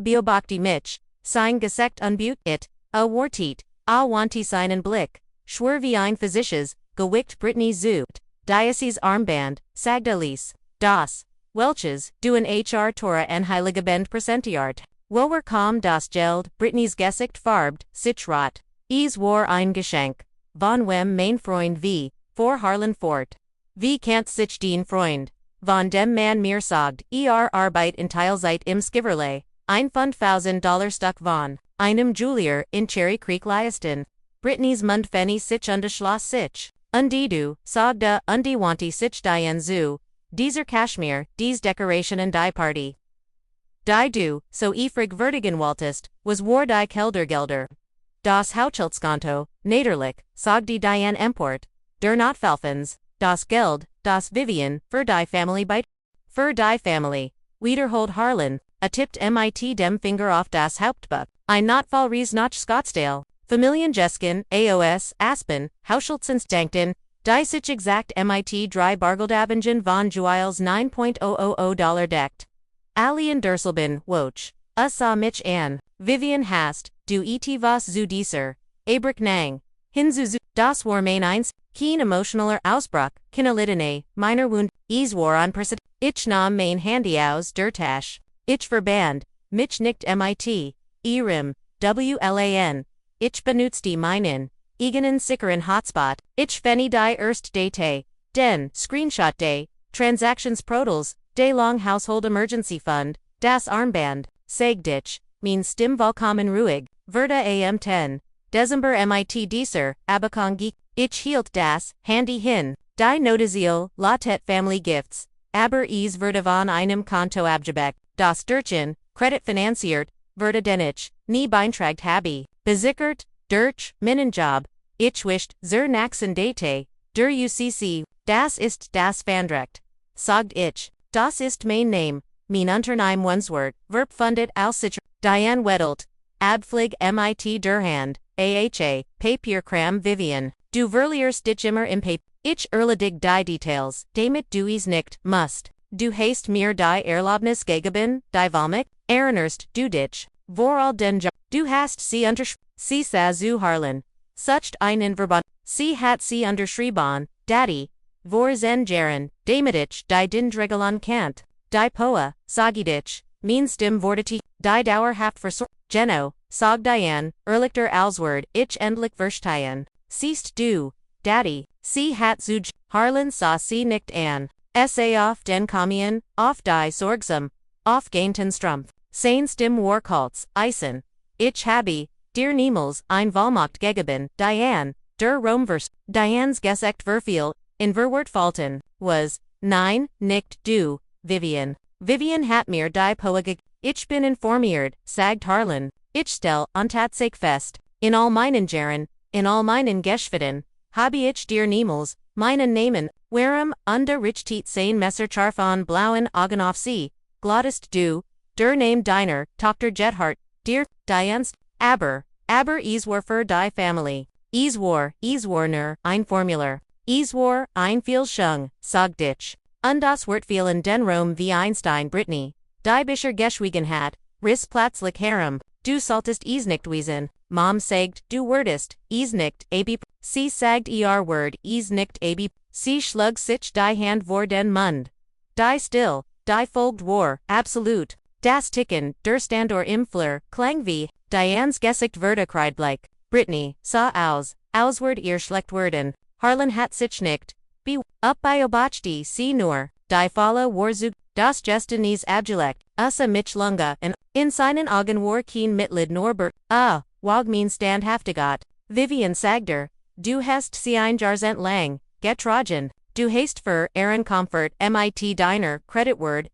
beobachte mich, sein Gesicht unbeut, wartet, wandte seinen Blick, schwör wie ein physisches, gewickt Brittany zu. Diocese Armband, Sagdalis, Das, Welches, du in HR Tora en Heiligebend presentiart. Woher kam das Geld, Britney's Gesicht farbt, sich rot. Es war ein Geschenk. Von wem mein Freund wie, vor Harlan fort. Wie kannt sich den Freund? Von dem man mir sagt, Arbeit in Teilzeit im Skiverley. $1,000 Stück von einem Julier in Cherry Creek Leiston. Britney's Mund Fenny sich und Schloss sich. Du, sagte die wanti sich dien zu. Dieser Kashmir, dies Decoration and die Party. Die du, so ifrig vertigen wolltest, was war die Keldergelder. Das Hautschildskonto, Naderlich, sag die Diane Emport, der Notfalfens, das Geld, das Vivien, für die Family bite. Für die Family, Wiederhold Harlan, tippt mit dem Finger auf das Hauptbuch, ein Notfall ries nach Scottsdale, Familienjesken, AOS, Aspen, Hausschildsens Dankten, die sich exakt mit drei Bargeldabingen von Juiles $9,000 deckt. Alien Durselben, Woch, sa mich an, Vivien hast, du was zu dieser, Abrich Nang, hinzu das war mein eins, kein emotionaler Ausbruch, kinolidene, meiner Wund, es war unprecedented, ich nahm mein Handy aus der Tasche, ich verband, mich nicht mit, ihrem, WLAN, ich benutzte meinen, eigenen sicheren Hotspot, ich fenny die erst Date, den, Screenshot day, Transactions Prodels, Day Long Household Emergency Fund, das Armband, Segditch, mein Stimm vollkommen ruhig, Verda am 10, Dezember mit dieser, Abakon Geek, ich hielt das, Handy hin, die Notizio, Lautet Family Gifts, aber es Verda von einem Konto abgebeck, das Durchen, Credit finanziert, Verda denich, nie beantragt habe, besichert, durch, Minenjob, ich wischt, zur nächsten Date, der UCC, das ist das Fandrecht, sagt ich. Das ist mein Name, mein Unternehmen Wenswort, Verb fundet als sich, Diane Wedelt, Abflig mit der Hand, AHA, Papierkram Vivien, du verlierst dich immer im Papier, ich erledig die Details, damit du es nicht, musst, du hast mir die Erlaubnis gegeben, die Vollmacht, erinnerst du dich, voral den Job, du hast sie sie sa zu Harlan, sucht einen Verband, sie hat sie unterschrieben, Daddy, vor zen Jaren, Damitich, die Dindregelon Kant, die Poa, Sagidich, mein Stim Vortiti, die Dauerhaft Versor, Geno, Sog Diane, Erlichter Alsword, ich endlich verstehen, siehst du, Daddy, sie hat zuj, Harlan sa sie nicht an, auf den Kommen, auf die Sorgsam, auf Gainten Strumpf, sein Stim Warkults, Eisen, ich habe, dir niemals, ein Vollmacht gegeben, Diane, der Romvers, Diane's Gesicht verfiel, in Verwort Falten, was, nein, nicht du, Vivien. Vivien hat mir die Poa ich bin informiert, sagt Harlan, ich stell, sich fest, in all meinen Jaren, in all meinen Geschwitten, habe ich dir niemals, meinen Namen, warum, Richtet sein Messer scharf an blauen Augen auf sie, glaubst du, der Name deiner, Tochter Jethart, dir, Dianst, aber es war für die Family, es war nur, ein Formular. Es war ein Fehlschung, sagt ich. Und das Wortfehlen den Rom wie Einstein Britney. Die Bischer geschwiegen hat, riss plötzlich herum, du solltest es nicht wissen. Mom sagt, du wurdest, es nicht, ab. Sie sagt word, es nicht ab. Sie schlug sich die Hand vor den Mund. Die still, die folgt war, absolut. Das Ticken, der Standor im Flur, klang wie, Diane's Gesicht wurde kreidbleich. Britney, sah ausward ihr schlecht werden. Harlan hat sich nicht, be, up by obachti sie nur, die Falle war zu, das Gestinies abgelegt, mich lunga, und, in seinen Augen war kein Mitleid Norbert, wag mein standhaftigot, Vivien sagder, du hast sie ein Jahrzehnte lang, getragen, du hast für ihren Comfort mit deiner Creditword,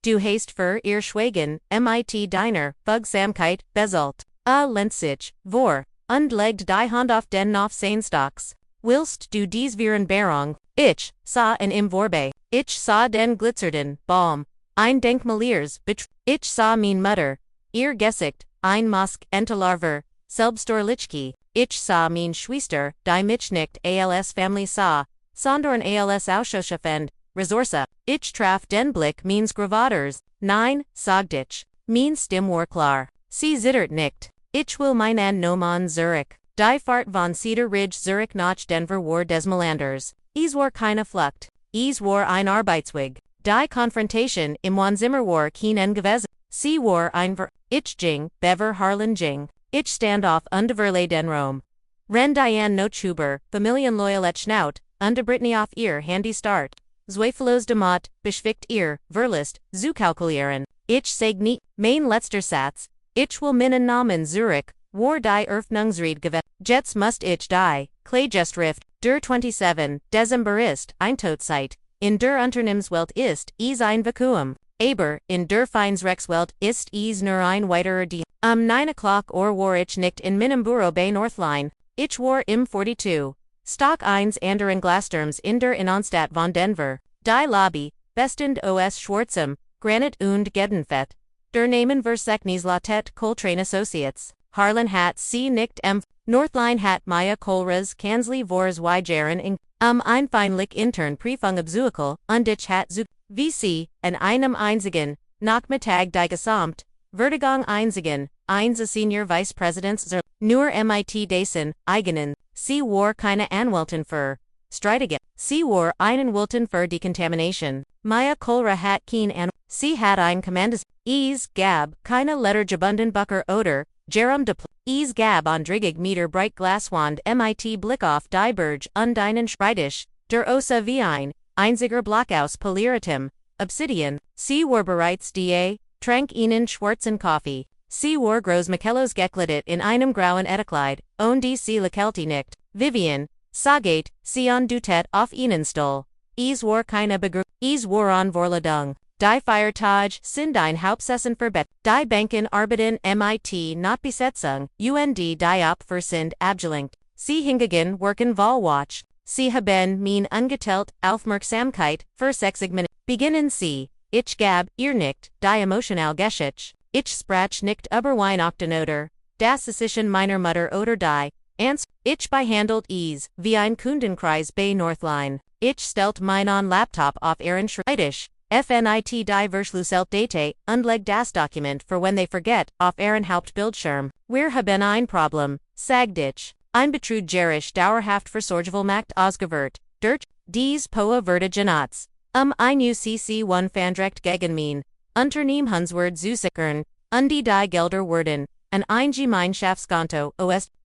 du hast für ihr Schweigen mit deiner Bugsamkeit bezahlt, lenzig, vor, und legt die Hand auf den auf sein Stocks. Willst du dies Währung, ich, sah en im Vorbe, ich sah den glitzernden, Baum, ein Denkmaliers, ich sah mein Mutter, ihr Gesicht, ein Mask Entelarver, Selbstorlichki, ich sah mein Schwester, die mich nicht als Family sah, sondern als Ausschusschaffend, Resource, ich traf den Blick meines Großvaters, nein, sagt ich, mein Stimm war klar, sie zittert nicht, ich will meinen Nomen Zurich. Die Fahrt von Cedar Ridge Zurich nach Denver war des Melanders. Es war keine Flucht. Es war ein Arbeitsweg. Die Konfrontation im Wohnzimmer war kein gewesen. Sie war ein ich ging, bever Harlan ging, ich stand auf Unterverlay den Rome. Ren Diane no Huber, Familien loyalet schnaut, Brittany auf ihr Handy Start. Zweifellos de Mott, beschwickt ihr, Verlist, zu kalkulieren. Ich sag nie, mein letzter Satz. Ich will meinen Namen Zurich, war die Eröffnungsrede gewählt. Jets must ich die, Kleingestrift, der 27, Dezember ist, ein Todzeit. In der Unternehmenswelt ist, ein Vakuum. Aber, in der Feinsrechtswelt ist nur ein weiterer die. 9 o'clock war ich nicht in meinem Büro bei Northline. Ich war im 42. Stock 1 anderen Glassturms in der Innenstadt von Denver. Die Lobby, bestend os Schwarzem, Granit und Gedenfett. Der Namen Versechnis Latet Coltrane Associates. Harlan hat sie nicht Northline hat Maya Kohlras Kansley Vors Wijaren in einfeinlich intern Prüfung abzuikel und ich hat zu VC an einem einzigen Nachmittag die gesamt Vertigung einzigen eins Senior Vice Presidents nur MIT Dasen eigenen sie war keine Anwältin für Streitige sie war einen Wilton für Decontamination Maya Kohlra hat keen an sie hat ein Kommandes gab keine Lettergebunden Bucker oder Jerem de gab andrigig Meter Bright Glasswand MIT Blickoff die Berge undeinen Schreitisch, der Osa Vivien, einziger Blockaus Poliratim, Obsidian, sie war bereits da, trank ihnen schwarzen Kaffee, sie war groß Michellos gekleidet in einem grauen Etikleid, und die sie Lakelti nicht, Vivien, Sagate, Sion Dutet auf ihnen stol, war keine war an Vorladung. Die Feiertage sind ein Hauptsessen für Bet. Die Banken arbeiten MIT not Besetzung, UND die Opfer sind abgelenkt. Sie hingegen worken Wahlwatch. Sie haben mein ungeteilt Aufmerksamkeit für 60 Minuten. Beginnen Sie. Ich gab ihr nicht die emotional Geschichte. Ich sprach nicht über Weihnachten oder das Zwischen meiner Mutter oder die. Ich behandelt wie ein Kundenkreis bei Northline. Ich stellt meinen Laptop auf ihren Schreibtisch. FNIT die Verschlusselt Date, leg das Dokument für when they forget, auf ihren Hauptbildschirm. Wir haben ein Problem, sagt ich. Ein Betrügerisch dauerhaft Versorgungsmacht ausgewirrt, dies Poa Verta Genats. Ein UCC1 Fandrecht gegen mein. Unternehmenswert zu sichern, die Gelder werden, an ein Gemeinschaftskonto,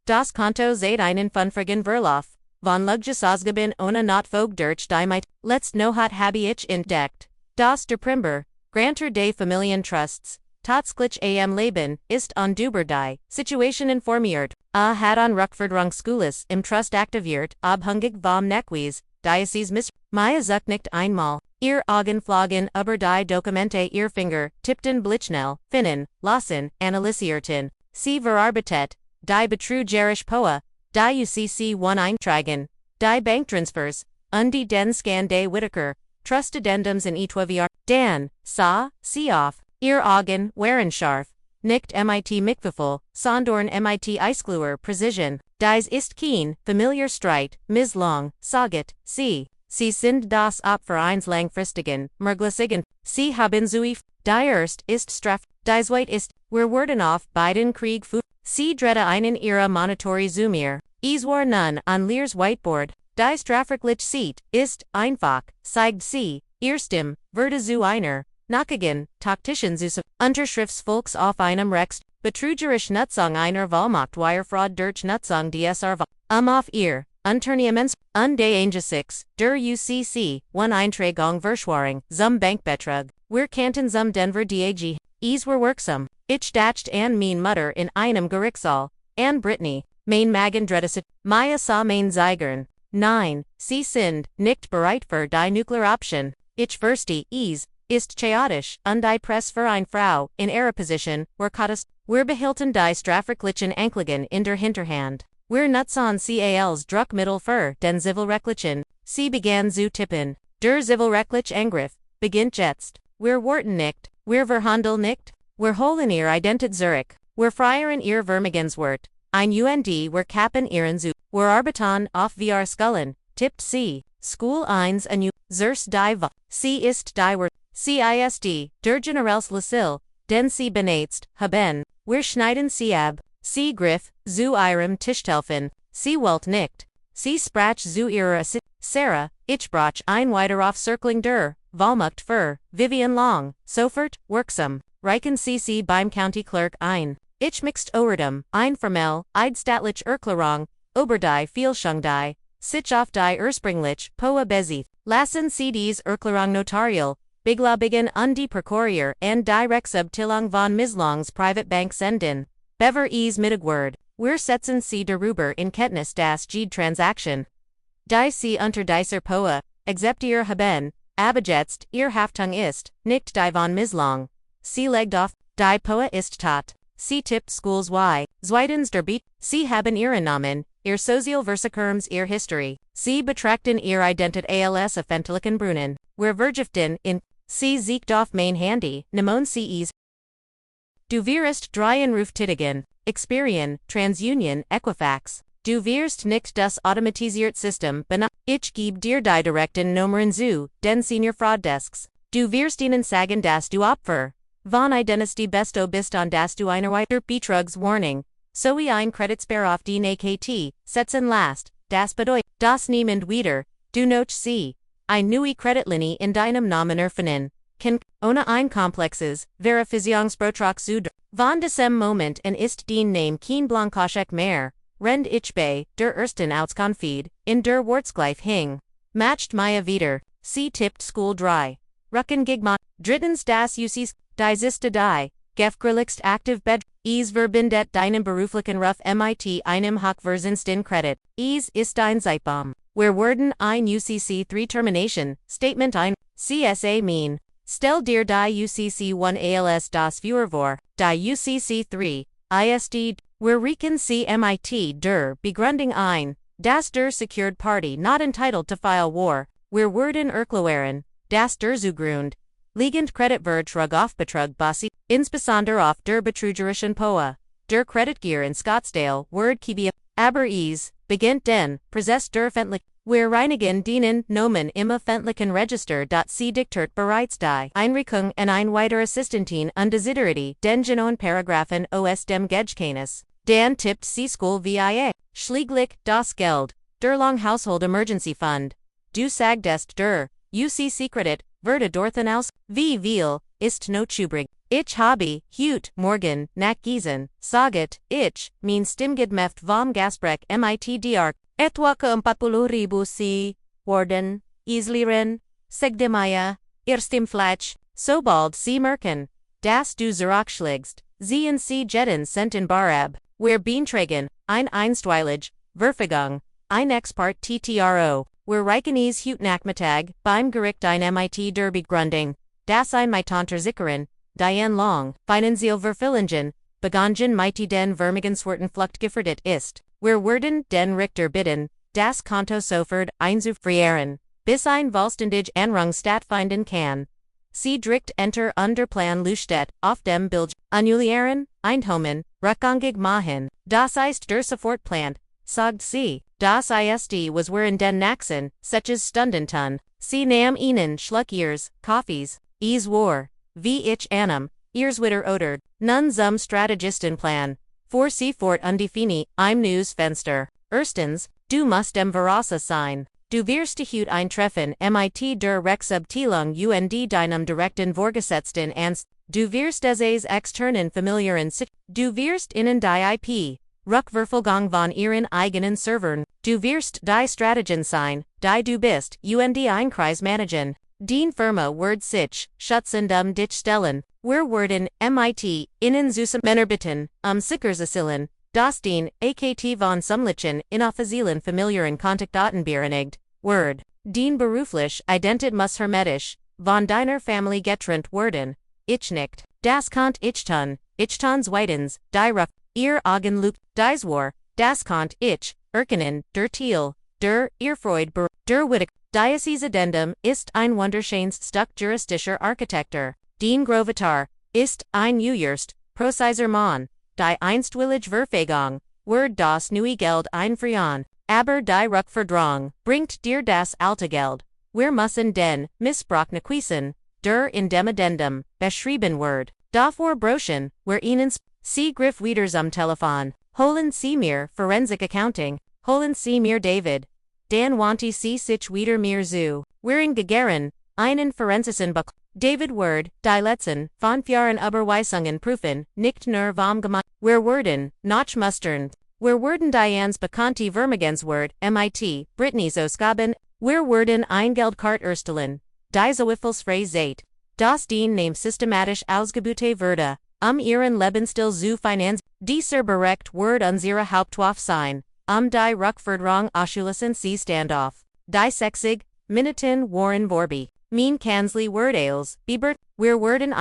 das Konto seit einen Funfrigen Verlauf. Von Luggesausgaben ohne Notfog durch die Might, letzt no hat habe ich entdeckt. Das der Primber, Granter de Familien Trusts, Tatsklich am Leben, ist on Duber die, Situation informiert, hat on Rückverdrangsschulus im Trust aktiviert, abhängig vom Neckwies, Diocese Miss, Maya sucht nicht einmal, ihr Augen flogen über die Dokumente ihr Finger, tippten blitzschnell, finnen, lassen, analysierten, sie verarbeitet, die betrügerisch Poa, die UCC1 Eintragen, die Banktransfers, die den Scan de Whittaker, Trust Addendums in etwa VR. Dan, sie auf, ihr Augen, waren scharf. Nicht MIT Mikvifel, sondern MIT Eiskluer Precision. Dies ist keen, familiar Streit, Long, Saget, sie sind das Opfer eines langfristigen, merglässigen, sie haben zuif, die erst ist straff, die zweit ist, wir werden auf beiden Krieg fu, sie drette einen ihrer Monitori Zoomier, war nun an Lears Whiteboard. Die strafrechtliche Seat ist einfach, zeigt sie, erstem, Werde zu einer, Nachgehen, taktischen Sus, Unterschriftsvolks auf einem Rext, betrügerisch Nutzung einer Vollmacht Wirefraud durch Nutzung DSR auf ihr, Unternehmens, de 6, der UCC, one Eintragung Verschwörung, zum Bankbetrug, wir kannten zum Denver DAG, were wirksam, ich dacht an mein Mutter in einem Gerichtssaal, an Brittany, mein Magen dredesit, Maya sah mein Zeigern. Nein, sie sind nicht bereit für die Nuklearoption. Ich verstehe ist chaotisch und die Press für eine Frau in ihrer Position, wir behielten die strafrechtlichen Anklägen in der Hinterhand. Wir nutzen CALs Druckmittel für den zivilrechtlichen. Sie begann zu tippen. Der zivilrechtliche Angriff beginnt jetzt. Wir warten nicht, wir verhandeln nicht, wir holen ihr Identität zurück, wir freieren ihr Vermögenswert. Ein UND wir kappen ihren zu, wir arbeiten auf VR Skullen, tippt sie, School 1 an Zers die sie ist die CISD, der Generals Lucille, den sie benetzt, haben, wir schneiden sie ab, sie griff, zu ihrem Tischtelfen, sie wollt nicht, sie sprach zu ihrer Sarah, ich brach ein weiter auf Circling der, Vollmacht für, Vivien Long, sofort, wirksam, Reichen CC beim County Clerk ein. Ich mixed Overdum, ein Formell, Eidstaatlich Erklärung, Oberdei Fehlschung sich auf die Ursprünglich, Poa Bezith, Lassen CDs Erklärung Notarial, Biglabigen und die Precorier and die Rechtsabteilung von Mislongs Privatbank senden. Bever Mittagword, wir setzen Sie darüber in Kenntnis das Ged Transaction. Die Sie unter dieser Poa, except ihr haben, abgesetzt, ihr Haftung ist, nicht die von Mislong. Sie legt auf, die Poa ist tot. Sie tippt schools y, zweitens der Beat, Sie haben ihren Namen, ihr Sozialversicherungs ihr History, Sie betrachten ihr Identität als öffentlichen Brunnen, wir Wirtschaften in, Sie siegt auf mein Handy, Nemon CEs. Du wirst dreien Ruftätigen, Experian, TransUnion, Equifax. Du wirst nicht das automatisiert System ich gebe dir die direkten Nummern zu, den Senior Fraud Desks. Du wirst ihnen sagen, dass du Opfer von eines die Besto bist und dass du einer weiter Betrugs Warning. Sowie ein Kreditsperr auf den AKT, setzen last, das bedeutet, das niemand wieder, du noch sie. Ein neue Kreditlinie in deinem Namen erfinden. Ohne ein komplexes, Verifizierungsprotrag zu von diesem Moment an ist den Name kein Blankoschek mehr. Rend ich bei der ersten Auskonfid, in der Wortsgleich hing. Matcht Maya wieder, sie tippt School dry. Rucken Gigma, drittens das Usis, die Siste die, gefgrilligst aktiv bed, verbindet deinen beruflichen Ruf mit einem Hochverzinsten Credit, ist ein Zeitbaum. Wir werden ein UCC3 Termination, Statement ein, CSA mean. Stell dir die UCC1 als das Führervor, die UCC3, ISD, wir reken CMIT der Begründung ein, dass der Secured Party not entitled to file war, wir werden erklären, dass der Zugrund, liegend Kreditvertrag auf Betrug basiert, insbesondere auf der betrügerischen Poa, der Kreditgier in Scottsdale, Word Kibia, aber beginnt den, Prozess der öffentlich, wir reinigen den Nomen im öffentlichen Register. Sie diktiert bereits die Einrichtung en ein weiter Assistentin undesiderity, den genauen Paragraphen aus dem Gedächtnis. Dan tippt sie School via, schließlich das Geld, der Long Household Emergency Fund. Du sagtest der, UCC Credit, wurde dorthin aus, wie viel, ist not übrig. Ich habe, heute, morgen, nachgewiesen, saget, ich, mein Stimmgedmeft vom Gasbrek mit DR, etwa ke 40.000 sie, worden, Isliren, Segdemaya, Erstimflatsch, sobald sie merken, dass du zurückschlägst, sie in sie jetten sind in Barab, wir beantragen, ein einstweilig, Verfügung, ein Export TTRO, wir reichen es heute Nachmittag, beim Gericht ein mit der Begründung, das ein Meitanter Sickeren, Diane Long, Finanziell Verfillingen, begangen mit den Vermögenswerten Flucht gefährdet ist. Wir werden den Richter bitten, das Konto sofort einzufrieren, bis ein vollständig Anrung stattfinden kann. Sie drückt Enter under Plan Lustedt, auf dem Bild, annullieren, einhomen, rückgängig machen, das ist der Sofortplan, sagt sie, das ist was wir in den Naxen, solches Stundentun, sie nahm ihnen Schluck ihres, Coffees, war, wie ich annam, ihrs Witter oder, nun zum Strategistenplan. For sie fort undefini, im Newsfenster. Erstens, du musst dem Verasa sein. Du wirst heute eintreffen mit der Rechtsabteilung und deinem direkten Vorgesetzten ernst. Du wirst es externen familiären Du wirst ihnen die IP. Rückverfolgung von ihren eigenen Servern. Du wirst die Strategien sein, die du bist, und ein Kreis managen. Den Firma wird sich, schutzendem dich stellen. Wir werden, mit, innen zusam Männer bitten, Sicherheitssillen, das den, AKT von Sumlichen, inoffiziellen familiären Kontaktdaten bereinigt, Word, den beruflich, Identität muss hermetisch, von deiner Familie getrennt werden, ich nicht, das konnte ich tun, zweitens, die Ruck, ihr Augenloop, dies war, das konnte ich, erkennen, der Thiel, der, ihr Freud, der Wittig, Diocese Addendum, ist ein wunderschönes Stück juristischer Architektur. Den Großvater, ist ein Uerst, Prozesser Mann, die einstwillige Verfügung, wird das neue Geld einfrieren, aber die Rückverdrang, bringt dir das alte Geld. Wir müssen den Missbrauch nachweisen, der in dem Addendum, beschrieben wird. Davor brochen, wir ihnen sie griff wieder zum Telefon, holen sie mir Forensic Accounting, holen sie mir David. Dan wanti sie sich wieder mir zu, wearing gegehren, einen Forensischen Buck. David Word, die letzten, von Jahren Überweisungen prüfen, nicht nur vom Gemein. Wir werden, noch mustern. Wir werden Diane's bekannte Vermögenswert, MIT, Britney's Ausgaben. Wir werden Eingeldkart erstellen. Diese Wiffelsfrei das den Name systematisch ausgebute würde, ihren Lebensstil zu finanz. Dieser Bericht wird unsere Hauptwaffe sein, die Rückforderung ausschließen sie Standoff. Die 60 Minuten waren vorbei. Mein Kanzley Word Ales, Bieber, wir werden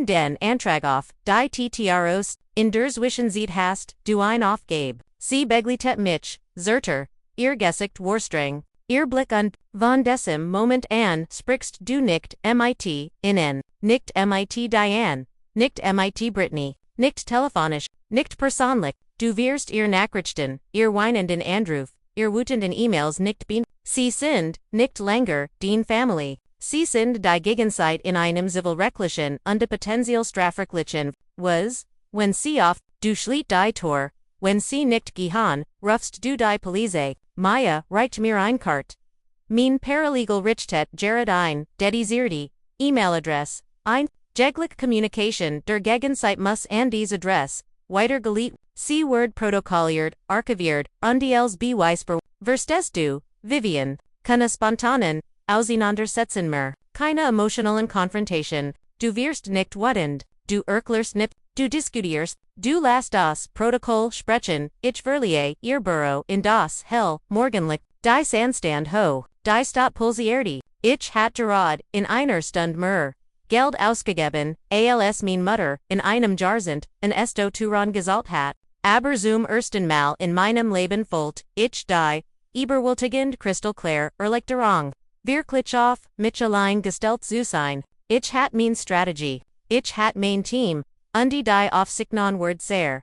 den Antrag auf, die TTROs, in der Zwischenzeit hast, du ein Aufgabe. Sie beglietet mich, Zerter, ihr Gesicht Warstreng, ihr Blick und, von diesem Moment an, sprichst du nicht MIT, innen, nicht MIT Diane, nicht MIT Britney, nicht telefonisch, nicht persönlich, du wirst ihr Nachrichten, ihr weinenden Anruf, ihr wütenden E-Mails nicht bin. Sie sind, nicht länger, den Family. Sie sind die Gegenseite in einem zivilrechtlichen und potenziell strafrechtlichen, was, wenn sie auf, du schliet die Tor, wenn sie nicht gehen, rufst du die Polizei, Maya, reicht mir ein Kart. Mein Paralegal richtet Jared ein, dedizierte, E-Mail-Adress, ein, jegliche Communication der Gegenseite muss an diese Adress, weitergeleitet, sie wird protokolliert, archiviert, und als Beweis verstehst du, Vivien, keine spontanen, Auseinandersetzungen mehr, keine emotionalen Konfrontation, du wirst nicht wütend, du erklärst nicht, du diskutierst, du lässt das Protokoll sprechen, ich verliere ihr Büro in das hell, Morgenlicht, die Sandstand ho, die Stadt pulsierte, ich hat gerade, in einer Stund mehr, Geld ausgegeben, als mein Mutter, in einem Jahrzehnt, in esto Turan gezahlt hat, aber zum ersten Mal in meinem Leben fühlt, ich die, überwältigend kristallklar, Erleichterung. Wirklich auf, mich allein gestellt zu sein. Ich hat mein Strategie. Ich hat mein Team. Und die Aufsichten word sehr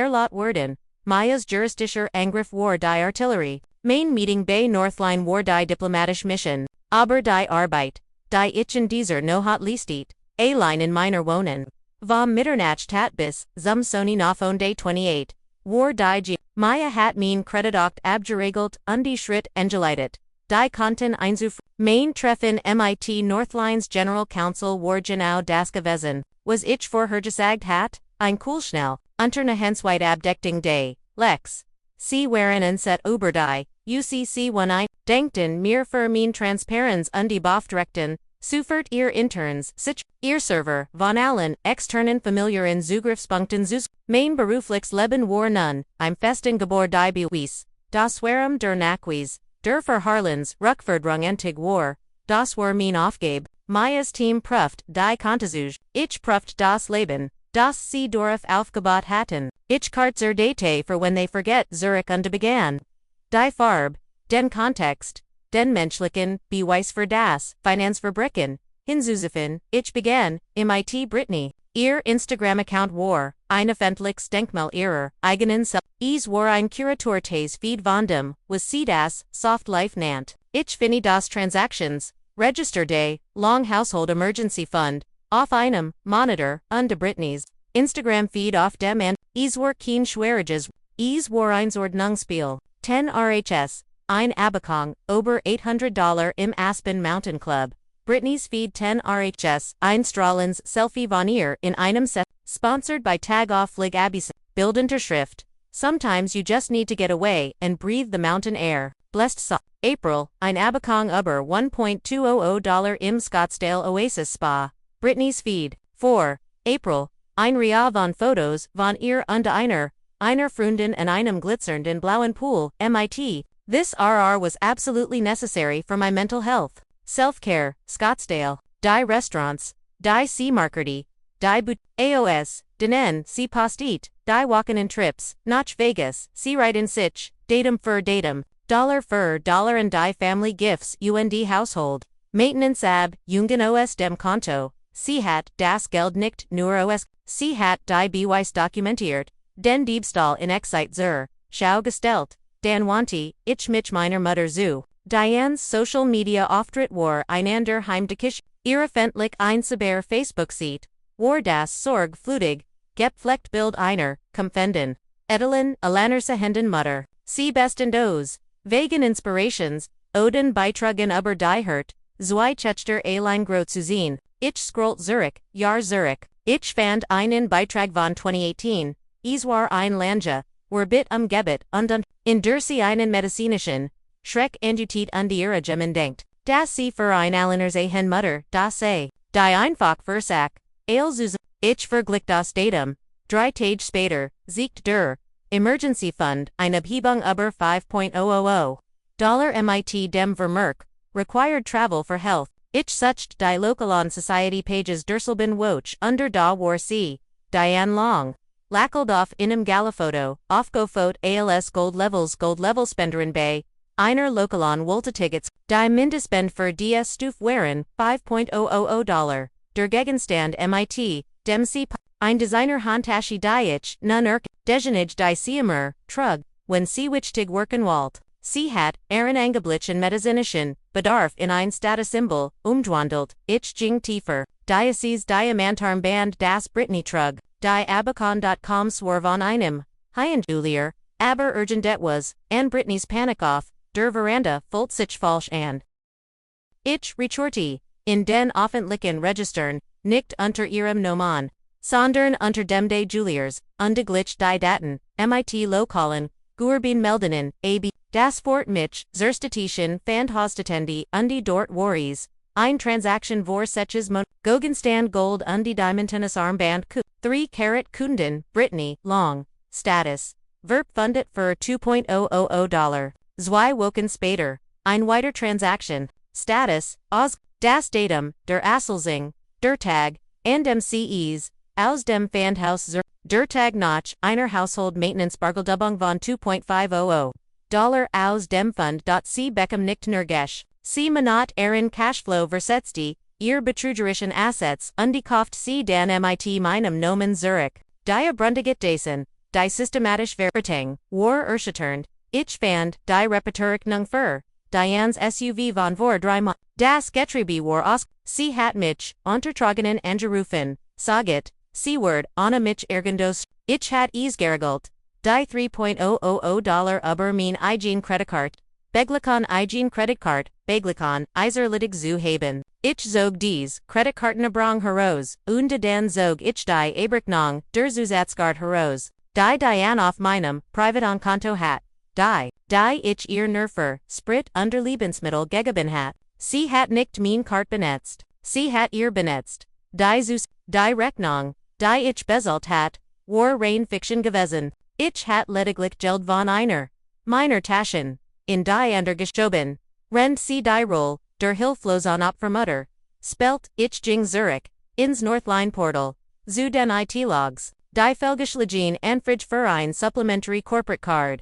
laut werden. Maya's juristischer Angriff war die Artillerie. Mein Meeting bei Northline war die diplomatische Mission. Aber die Arbeit, die ich in dieser no hat leistet, allein in meiner Wohnen. Vom Mitternacht hat bis, zum Sony Nafon Day 28. War die Maya hat mein Kreditocht abgeregelt und die Schritt eingeleitet. Die konnten einzuf. Mein Treffen MIT Northlines General Counsel war genau das gewesen, was ich vorher gesagt hat, ein Coolschnell, unter ne Hensweit Abdichtung Day, Lex. Sie waren unset über die, UCC one denkten mir für mein Transparenz und die Beauftragten, sofort ihr Interns, sich, ihr Server, von allen, externen familiären Zugriffspunkten zus. Mein berufliches Leben war nun, im festen Gebor die Beweis, das Warem der Nachweis, der Verharlens, Rückforderung entig war, das war mein Aufgabe, Maya's Team prüft die Kontesuge, ich prüft das Leben, das sie darauf aufgebaut hatten, ich kart zur Date für wenn they forget Zurich und begann. Die Farbe, den Kontext, den menschlichen, Beweis für das, Finanzverbrechen, hinzuzufügen, ich begann, MIT Britney, ihr Instagram-Account war, ein öffentliches Denkmal ihrer, eigenen Es war ein Kuratortes Feed von dem, was sie das, Soft Life nannt. Ich finde das Transactions, Register Day, Long Household Emergency Fund, auf einem, Monitor, und de Britney's, Instagram Feed auf dem and, es war kein Schwieriges, es war ein Ordnungsspiel, 10 RHS, ein Abekong, über $800 im Aspen Mountain Club. Britney's Feed 10 RHS, ein Strahlens Selfie von ihr in einem Set, sponsored by Tag Off Lig Abis, bildende Schrift. Sometimes you just need to get away and breathe the mountain air. Blessed April, ein Abekong über $1.200 im Scottsdale Oasis Spa. Britney's Feed. 4. April, ein Ria von Fotos von ihr und einer Freundin in einem glitzernden blauen Pool, MIT. This RR was absolutely necessary for my mental health. Self-care, Scottsdale, die Restaurants, die Seamarkety, die AOS, denen sie postit, die Walken Trips, nach Vegas, sie reiten sich, datum für datum, dollar für dollar and die Family Gifts und Household, Maintenance ab, Jungen aus dem Konto, sie hat das Geld nicht nur aus, sie hat die Beweis dokumentiert, den Diebstahl in Excite zur Schau gestellt, dan wanti, ich mich meiner Mutter zu. Diane's Social Media Auftritt war einander heimtückisch, ihr öffentlich einsetzbar Facebook-Seite, war das Sorg flutig, gepflegt Bild einer, Kompfenden, Edelin, alleinerziehenden Mutter, sie besten Dos, wegen Inspirations, Oden Beiträgen über die Hurt, Zwei Töchter allein groß zu sehen. Ich scrollt Zurück, Jahr Zurück. Ich fand einen Beitrag von 2018. Es war ein Lange, bit Gebet und in der sie einen medizinischen Schreck entität und ihre Gemen denkt. Das sie für ein Alleinerziehen Mutter, das sei. Die einfach Versack. Zusammen. Ich verglich das Datum. 3 Tage später, siegt der Emergency Fund eine Abhebung über 5.000 Dollar mit dem Vermerk, required travel for health. Ich sucht die Lokalon Society Pages Durselben Woch under da war sie, Diane Long. Lackeld auf inem Galafoto, aufgefot als Gold Level Spenderen bei, einer Lokalon Woltetickets, die Mindestspend für die Stuf waren, 5.000 Dollar. Der Gegenstand mit, dem sie ein Designer Handtasche die ich, nun Dejanage die sie trug, wenn sie wichtig worken wollt. Sie hat, ihren angeblichen medizinischen Bedarf in ein Statussymbol, umgewandelt, ich ging tiefer, Diocese Diamantarmband das Brittany trug, die Abacon.com swore von einem, Julier, aber urgent was, an Brittany's Panic off, der Veranda, fullt sich falsch and. Ich retorte, in den öffentlichen Registern, nicht unter ihrem Nomen, sondern unter dem de Juliers, undeglich die Daten, mit lokalen, Gurbin Meldenen, ab. Das Fort mich, Zerstatischen, Fandhostetendi, undi dort Waries, ein Transaction vor Seches Mon, Gogenstand Gold undi Diamantinus Armband Ku, 3 Carat Kunden, Brittany, Long, Status, Verb fundet für 2.000 Dollar, Zwei Wochen später, ein weiter Transaction, Status, Aus, das Datum, der Asselzing, der Tag, and MCEs, aus dem Pfandhaus der Tag nach einer Household Maintenance Bargeldubung von 2.500 Dollar aus dem Fund. Sie Beckham nicht nergesch. Sie Manat Erin Cashflow versetzte, ihr betrügerischen Assets, undekauft sie dan mit meinem Nomen Zurück. Die Brundiget Dasen, die systematisch Verretting, war erschütternd, ich fand, die Repetierung für, Diane's SUV von vor 3 Monaten. Das Getriebe war aus, sie hat mich, untertragenen angerufen, sagt, sie word, Anna mich irgendos, ich hat es geregelt. Die 3.000 Dollar über mein eigen Kreditkarte, Beglikon eigen Kreditkarte, Beglikon, eiserlitig zu haben. Ich zog dies, Kreditkartenabbrang heraus, und dann zog ich die Abrechnung, der Zusatzkarte heraus, die Diane auf meinem, Privatonkonto hat, die ich ihr Nerfer, Sprit unter Lebensmittel gegeben hat. Sie hat nicht mein Kart benetzt, sie hat ihr benetzt. Die Rechnung, die ich bezahlt hat, war rein Fiction gewesen. Ich hat lediglich Geld von meiner Taschen, in die Undergeschoben, rend sie die Roll, der Hilflosen Opfermutter, spelt, ich ging Zurück, ins Northline Portal, zu den IT-Logs, die Felgeschlagen Anfrage für ein Supplementary Corporate Card,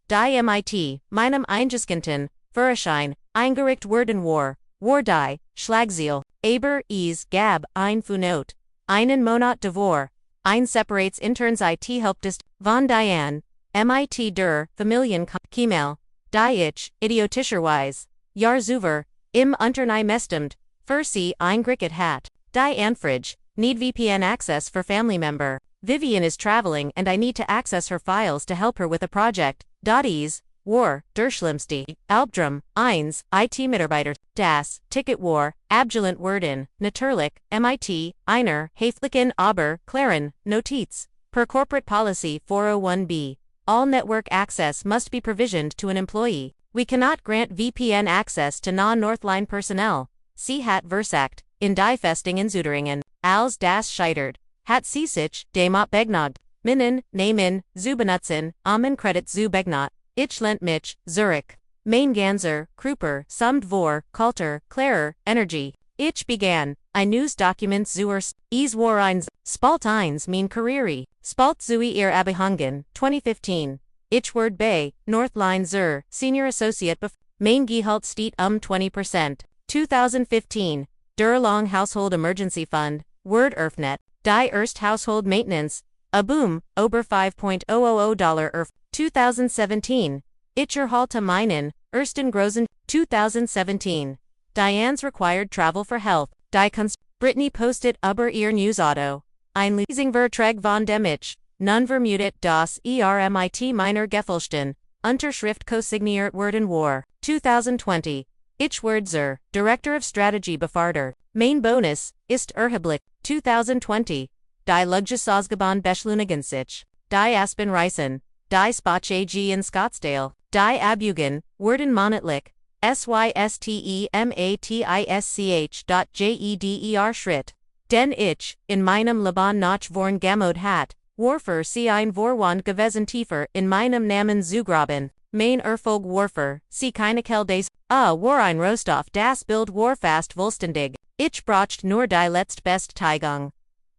die mit, meinem Eingeskinten, Führerschein, eingericht worden war die, Schlagziel, aber gab ein Funot, einen Monat davor, ein separates interns IT helptest, von Diane, mit der Familienkiemel, die ich, idiotischerweise, Jahr zuver, im Unternei mestimmt, für sie eingerichtet hat, die Anfrage, need VPN access for family member, Vivien is traveling and I need to access her files to help her with a project, Dotties, war, der schlimmste, Albdrum, eins, IT-Mitarbeiter, das, Ticket war, abgelehnt worden, natürlich, mit, einer, Häflichen aber, Claren, Notiz, per corporate policy 401b, all network access must be provisioned to an employee. We cannot grant VPN access to non-Northline personnel. Sie hat versagt, in die Festung in Zuderingen, als das scheitert, hat sie sich, demot begnagt, Namen, zu benutzen, Credit zu begnot. Ich lent mich, Zurück. Mein ganzer, Kruper, summed vor, Kultur, Klarer, Energy. Ich begann, ein News Document zur es war eins, Spalt eins mein Karriere, Spalt zu ihr Abhängen, 2015. Ich word bei, Northline zur, Senior Associate mein Gehalt steht 20%. 2015, der Long Household Emergency Fund, word Erfnet, die Erst Household Maintenance, a boom, over 5.000 Dollar 2017. Ich erhalte meinen, ersten großen, 2017. Diane's required travel for health, die Kunst, Brittany postet über ihr Newsauto. Ein Leasingvertrag von dem ich, nun vermutet das mit meiner Gefälschten, Unterschrift consigniert worden war, 2020. Ich Wurzer, Director of Strategy Befarter. Main Bonus, ist Erheblich, 2020. Die Luggesausgebahn Beschleunigensicht. Die Aspen Reisen. Die Spach AG in Scottsdale. Die Abugen, Werden Monatlich. Systematisch.jeder Schritt. Den ich, in meinem Leben noch vorn Gamod hat, Warfer sie ein Vorwand gewesen tiefer in meinem Namen zugraben. Mein Erfolg Warfer, sie keine Keldes, war ein Rostoff das Bild war fast vollständig. Ich bracht nur die letztbest Teigung.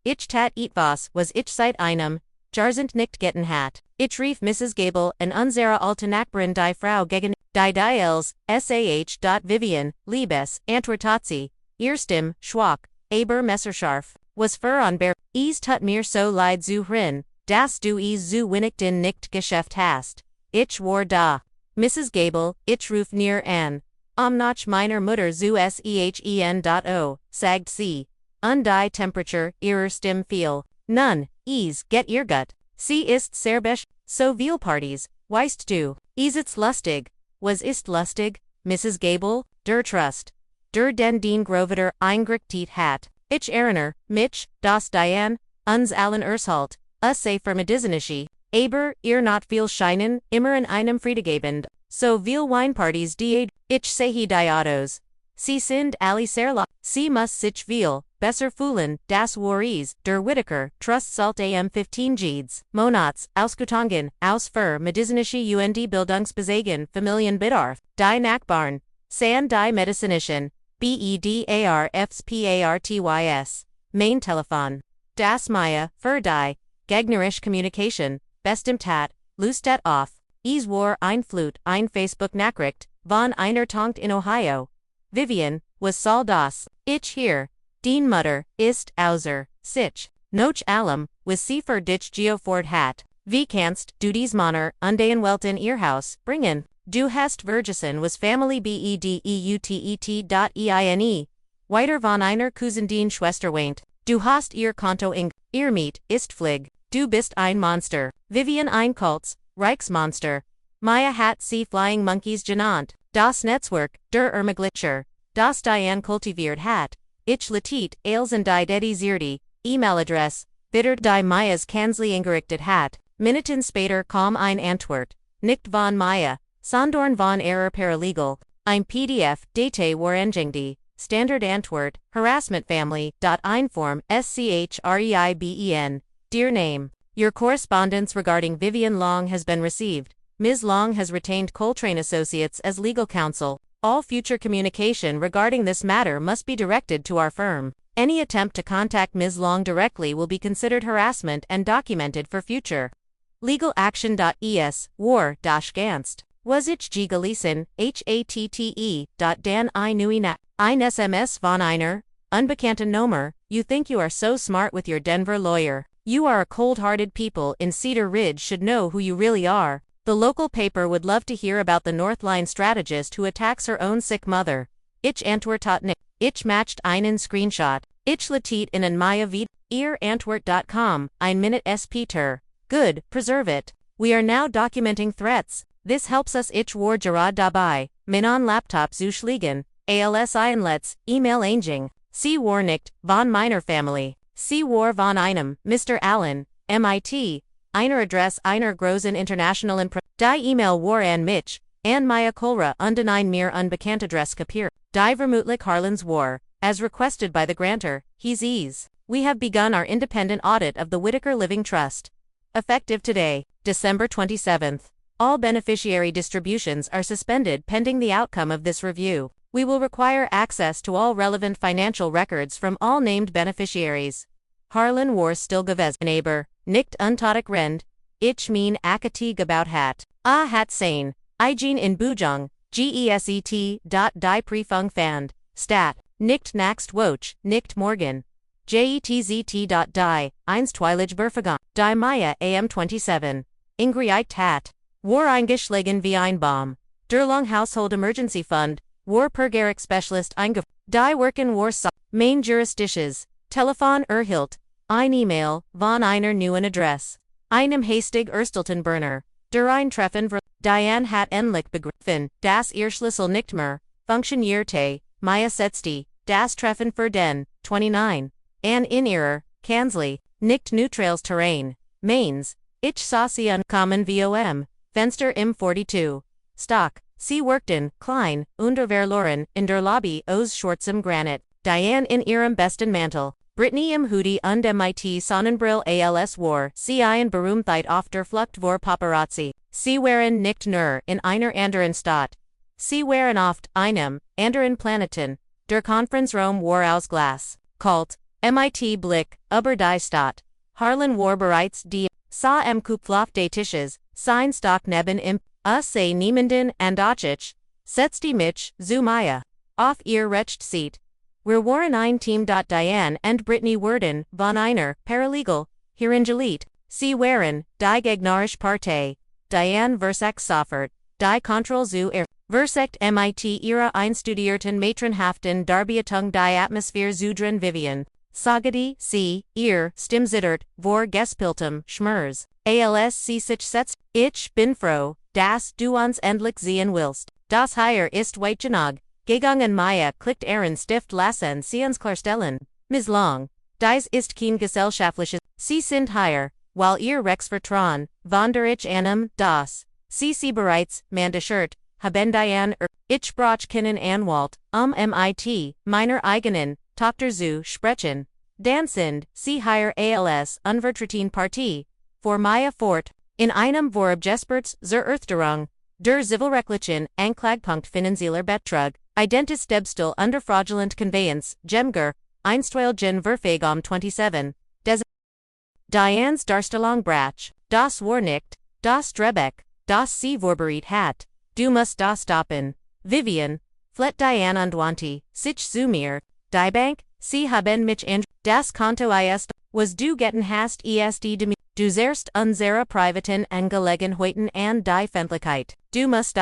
Ich tat etwas, was ich seit einem, Jahrzehnt nicht getan hat. Ich rief Mrs. Gable und unsere alte Nachbarin die Frau gegen die Diels, Vivien, Liebes, antwortet sie, ihr Stimme, schwach, aber messerscharf, was für ein Bär, es tut mir so leid zu hören, dass du es zu Winnigton nicht geschafft hast. Ich war da. Mrs. Gable, ich ruf near an. Noch meiner Mutter zu sehen. Sagt sie. Und die Temperatur ihrer Stimme fiel. Nun, get ihr gut. Sie ist sehr so viel Partys, weißt du. Ist's lustig. Was ist lustig, Mrs. Gable? Der Trust. Der den Großvater eingerichtet hat. Ich erinnere mich, dass Diane, uns allen Ershalt, sei vermedizinische, aber ihr not viel scheinen, immer in einem Friedegebend, so viel Weinpartys die ich sehe die Autos. Sie sind alle sehr sie muss sich viel, besser fühlen, das war es, der Whittaker, Trust Salt am 15 Geds, Monats, Ausgetangen, aus für medizinische und Bildungsbesagen, Familienbedarf, die Nachbarn, San die medizinischen, BEDARFSPARTYS, Main Telefon, das Maya, für die, gegnerisch Communication, bestimmt Lustet auf, es war ein Flut, ein Facebook-Nachricht, von einer Tonkt in Ohio. Vivien, was soll das, ich hier, den Mutter, ist außer, sich, noch allem, was sie für dich geofford hat, wie kannst du dies Manner, undein Welt in ihr Haus, bringen, du hast Vergessen was Family bedeutet.eine, weiter von einer Cousindin Schwester weint, du hast ihr Konto ihr Miet, ist flig, du bist ein Monster, Vivien ein Kults, Reichsmonster, Maya hat sie Flying Monkeys genannt, das Netzwerk, der Ermaglischer, das Diane kultiviert hat, ich letit, als und die dedizierti, E-Mail-Adress, bitter die Mayas Kanzli eingerichtet hat, Minuten später kam ein Antwort, nicht von Maya, sondern von ihrer Paralegal, ein PDF, Date war engengdi, Standard Antwort, Harassment Family, Einform, SCHREIBEN, Dear Name, your correspondence regarding Vivien Long has been received. Ms. Long has retained Coltrane Associates as legal counsel. All future communication regarding this matter must be directed to our firm. Any attempt to contact Ms. Long directly will be considered harassment and documented for future legal action. Es, war, ganzes. Was ich gelesen, HATTE. Dan I Nuina. Ein SMS von einer, unbekannten Nummer. You think you are so smart with your Denver lawyer. You are a cold-hearted people in Cedar Ridge should know who you really are. The local paper would love to hear about the Northline strategist who attacks her own sick mother. Ich antwortet nicht. Ich matched einen Screenshot. Ich letit in Maya Vida. Antwort.com. Ein Minute Peter. Good, preserve it. We are now documenting threats. This helps us. Ich war gerade dabei, meinen Laptop zu schließen. Als Einletz, E-Mail Anging. Sie war nicht, von meiner Familie. Sie war von einem, Mr. Allen, MIT. Einer Adress einer großen international Die E-Mail war an mich, an Maya Kolra und ein mir unbekannt Adress kapiert. Die vermutlich Harlan's war, as requested by the grantor, his ease. We have begun our independent audit of the Whittaker Living Trust. Effective today, December 27th. All beneficiary distributions are suspended pending the outcome of this review. We will require access to all relevant financial records from all named beneficiaries. Harlan war still gewesen, aber, nicht untätig rend, ich mein akati gebaut hat. Hat sein, Eigen in Bujung, geset. Die Prüfung fand, stat, nicht naxt woch, nicht morgen. Jetzt. Die, einstweilig Berfagon. Die Maya am 27. Ingrieit hat. War eingeschlagen wie ein Baum. Der Household Emergency Fund, war per Garrick Specialist Die Worken war Main Juristisches, Telefon erhielt, ein E-Mail, von einer neuen Adress. Einem hastig Erstelten Burner, der Eintreffen Diane hat endlich begriffen, dass ihr Schlüssel nicht mehr funktionierte, Maya setzte, das Treffen für den, 29. An in ihrer, Kanzlei, nicht neutrales Terrain, Mainz, ich sah sie ankommen vom Fenster im 42. Stock, sie workten, klein, unter verloren, in der Lobby aus schwarzem Granit, Diane in ihrem besten Mantel, Brittany im Hoodie und mit Sonnenbrille als war, sie ein Berühmtheit auf der Flucht vor Paparazzi, sie waren nicht nur in einer anderen Stadt, sie waren oft einem anderen Planeten, der Konferenzraum war aus Glas, kalt, mit Blick, über die Stadt, Harlan war bereits die, sah im Kupflof des Tisches, sein Stock neben ihm, sei niemanden andachich, setzte mich, zu Maya, auf ihr recht Seat. Wir waren ein Team. Diane and Brittany werden, von einer, Paralegal, Herangeliet, sie waren, die gegnerische Partei, Diane versagt sofort, die Kontrolle zu versagt mit ihrer einstudierten Matronhaften Darbietung die Atmosphäre zu drin Vivien, sagte sie, ihr Stimm zittert, vor Gespiltem, Schmerz, als sie sich setzt, ich bin froh, dass du uns endlich sehen willst, das hier ist weit genug. Gegangen Maya klickt Aaron Stift lassen sie uns klarstellen. Misslang. Dies ist kein gesellschaftliches. Sie sind hier, weil ihr Rex vertrauen, von der ich einem, das. Sie bereits, Mandashert, haben Diane ich brauch keinen Anwalt, mit, meiner eigenen, Tochter zu sprechen. Dan sind, sie hier als, unvertreten Partie, vor Maya fort, in einem Vorabgesperts zur Erörterung, der zivilrechtlichen Anklagepunkt finanzieller Betrug. Identitätsdiebstahl under fraudulent conveyance, Gemger, einstweiligen Verfegom 27, des Diane's Darstellung brach, das war nicht, das Drebeck, das sie vorbereitet hat, du musst das stoppen. Vivien, flet Diane undwanti, sich zu mir, die Bank, sie haben mich das Konto ist, was du getten hast est de mir, du zerst unsere privaten Angelegenheiten an die Fendlichkeit, du musst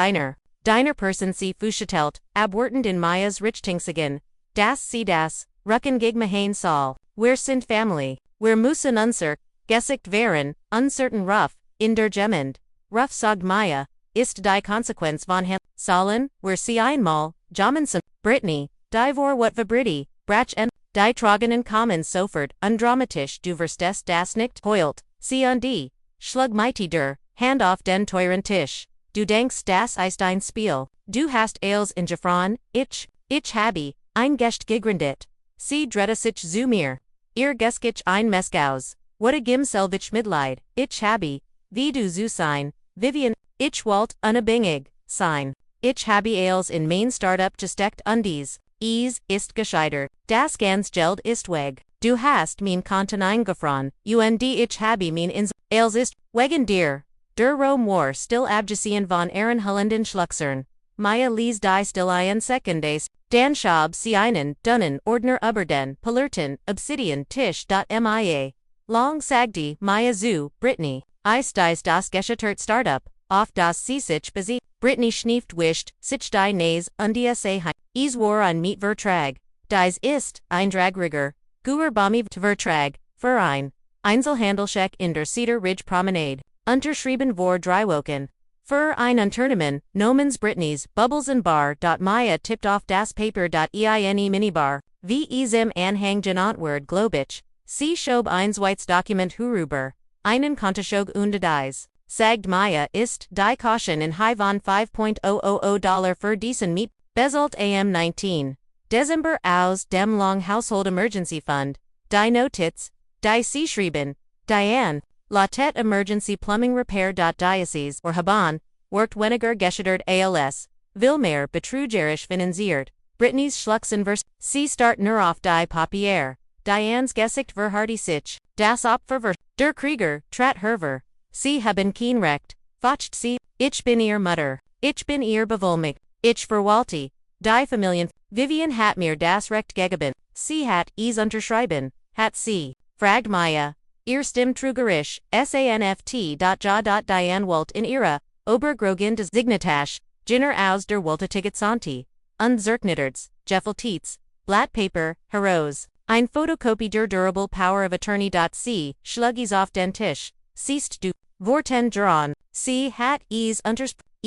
Deiner Person sie fuschetelt, abwertend in Maya's Richtungsigen, das sie das, Rucken gegen Mahain Saal, wir sind Family, wir müssen unser, Gesicht wären, uncertain rough, in der Gemend, rough sagt Maya, ist die Konsequenz von Ham, Salen, wir sie einmal, Jomanson, Brittany, die vor wat vibriti, brach en, die trogenen kommen sofort, undramatisch du verstehst das nicht, heult, sie und die, schlug mighty der, hand auf den teuren Tisch. Du denkst das ist ein Spiel, du hast alles in Gefron, ich habe, ein Gest gegründet. Sie drehte sich zu mir. Ihr Geskich ein Mescaus. What a Gimselvich Mitleid, ich habe, wie du zu sein, Vivien, ich wollt unabhängig sein. Ich habe alles in mein Startup gesteckt undies, ist gescheitert, das ganz Geld ist weg. Du hast mein Konten eingefroren, und ich habe mein alles ist, wegen dir. Der Rome war still abgesehen von Aaron Hullenden Schlucksern. Maya lies die still ein Sekundes, Dan Schab sie einen, Dunnen, Ordner Uberden, Palerten, Obsidian, Tisch. Mia. Long sagdi, Maya zu, Brittany, ist dies das gescheitert Startup, auf das sie sich besie. Brittany schnieft wischt, sich die Nays, undia say hi. War ein Mietvertrag. Dies ist, ein Dragrigger, Guer Bami Vertrag, für ein Einzelhandelscheck in der Cedar Ridge Promenade. Unterschrieben vor Dreiwochen. Für ein Unternehmen, Nomens Brittany's, Bubbles and Bar. Maya tipped off das Paper. Eine Minibar, wie im Anhang genannt Globich, sie schob ein Zweites Dokument herüber, einen Kontoschog und dies, sagt Maya ist, die Caution in high von $5,000 für diesen Miet, bezahlt am 19. Dezember aus dem Long Household Emergency Fund, die Notiz, die sie schrieben, Diane, Lautet Emergency Plumbing Repair. Diocese or Haban, worked weniger gescheitert als, Vilmer betrügerisch finanziert, Brittany's Schlucksenvers, sie start nur auf die Papier, Diane's Gesicht verhardy sich, das Opfer der Krieger, trat herver, sie haben kein Recht, focht sie, ich bin ihr Mutter, ich bin ihr Bevollmächtig, ich verwalte, die Familien, Vivien hat mir das Recht gegeben, sie hat es unterschreiben, hat sie, fragt Maya. Ihr Stimm trügerisch, sanft. Ja. Diane wollt in ihrer, Obergrogen des Signatasch, Ginner aus der Woltetigetsanti, Unzerknitterts, Jeffeltiets, Blattpaper, Heroes, ein Photocopy der Durable Power of Attorney. Sie, Schluggies auf den Tisch, siehst du, Vorten dran, sie hat es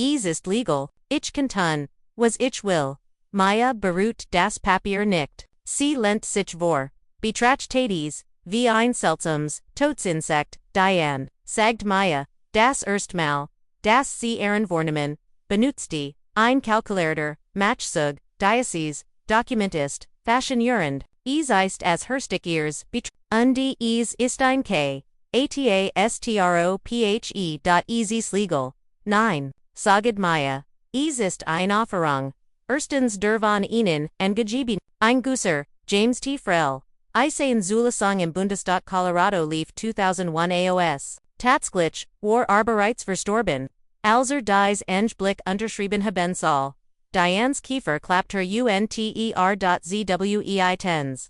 ist legal, ich kann tun, was ich will, Maya beruht das Papier nicht. Sie lent sich vor. Betrachtates, wie ein seltsames Todesinsekt, Diane, sagt Maya, das erstmal, das sie vornehmen, benutzte, ein Kalkulator, Matchzug, Diocese, Dokument ist, faszinierend, es ist as Herstick ears, und es ist ein K. ATASTROPHE. Legal. 9. Saged Maya. Es ist ein Offerung. Erstens der von Ihnen, und gegeben, ein Gusser, James T. Frell. Eine Zulassung im Bundesstaat Colorado lief 2001 AOS. Tatsächlich, war bereits verstorben. Alser dies Blick unterschrieben haben soll. Diane's Kiefer klappt her unter.zwei tens.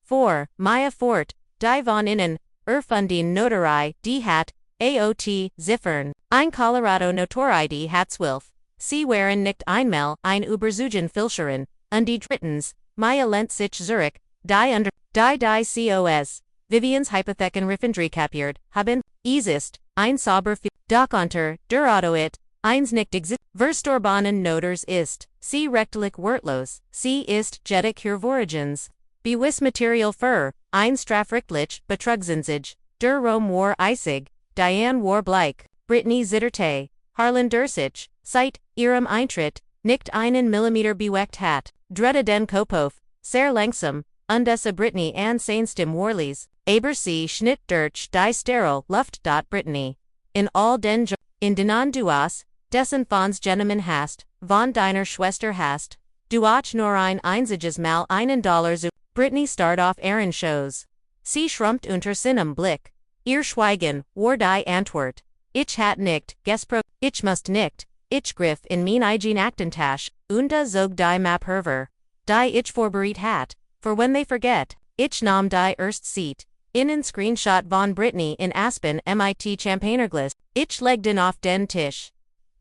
4. Maya fort, die von Innen, erfundene Notarei, die hat, AOT, Ziffern, ein Colorado Notorei die Hatzwilf, sie waren nicht einmal ein Überzeugen Filscherin, und die drittens, Maya lent sich Zurück, die COS, Viviens Hypotheken Riffendry kapiert, haben, es ist, ein sauber Doch unter, der Auto eins nicht exist, verstorbanen Noters ist, sie rechtlich wertlos, sie ist jedig hier Vorgens. Bewis Material für, ein strafrechtlich, Betrugsinsig, der Rom war eisig, Diane war bleich, Brittany zitterte, Harlan Dursich, seit, ihrem Eintritt, nicht einen Millimeter bewegt hat, drette den Kopf, sehr langsam, undessa Brittany an seinstem Warleys, aber sie schnitt durch die steril Luft. Brittany. In all den in denan duas, dessen Fons Genemen hast, von deiner Schwester hast, du auch nur ein einziges Mal einen Dollar zu. Brittany start off Aaron shows. Sie schrumpft unter seinem Blick. Ihr Schweigen, war die Antwort. Ich hat nicht, gespro, ich must nicht, ich griff in mein eigen Aktentasche, und zog die Map herver. Die ich vorbereitet hat, for when they forget, ich nahm die erst Seat. In Screenshot von Brittany in Aspen MIT Champagnerglas, ich legden auf den Tisch.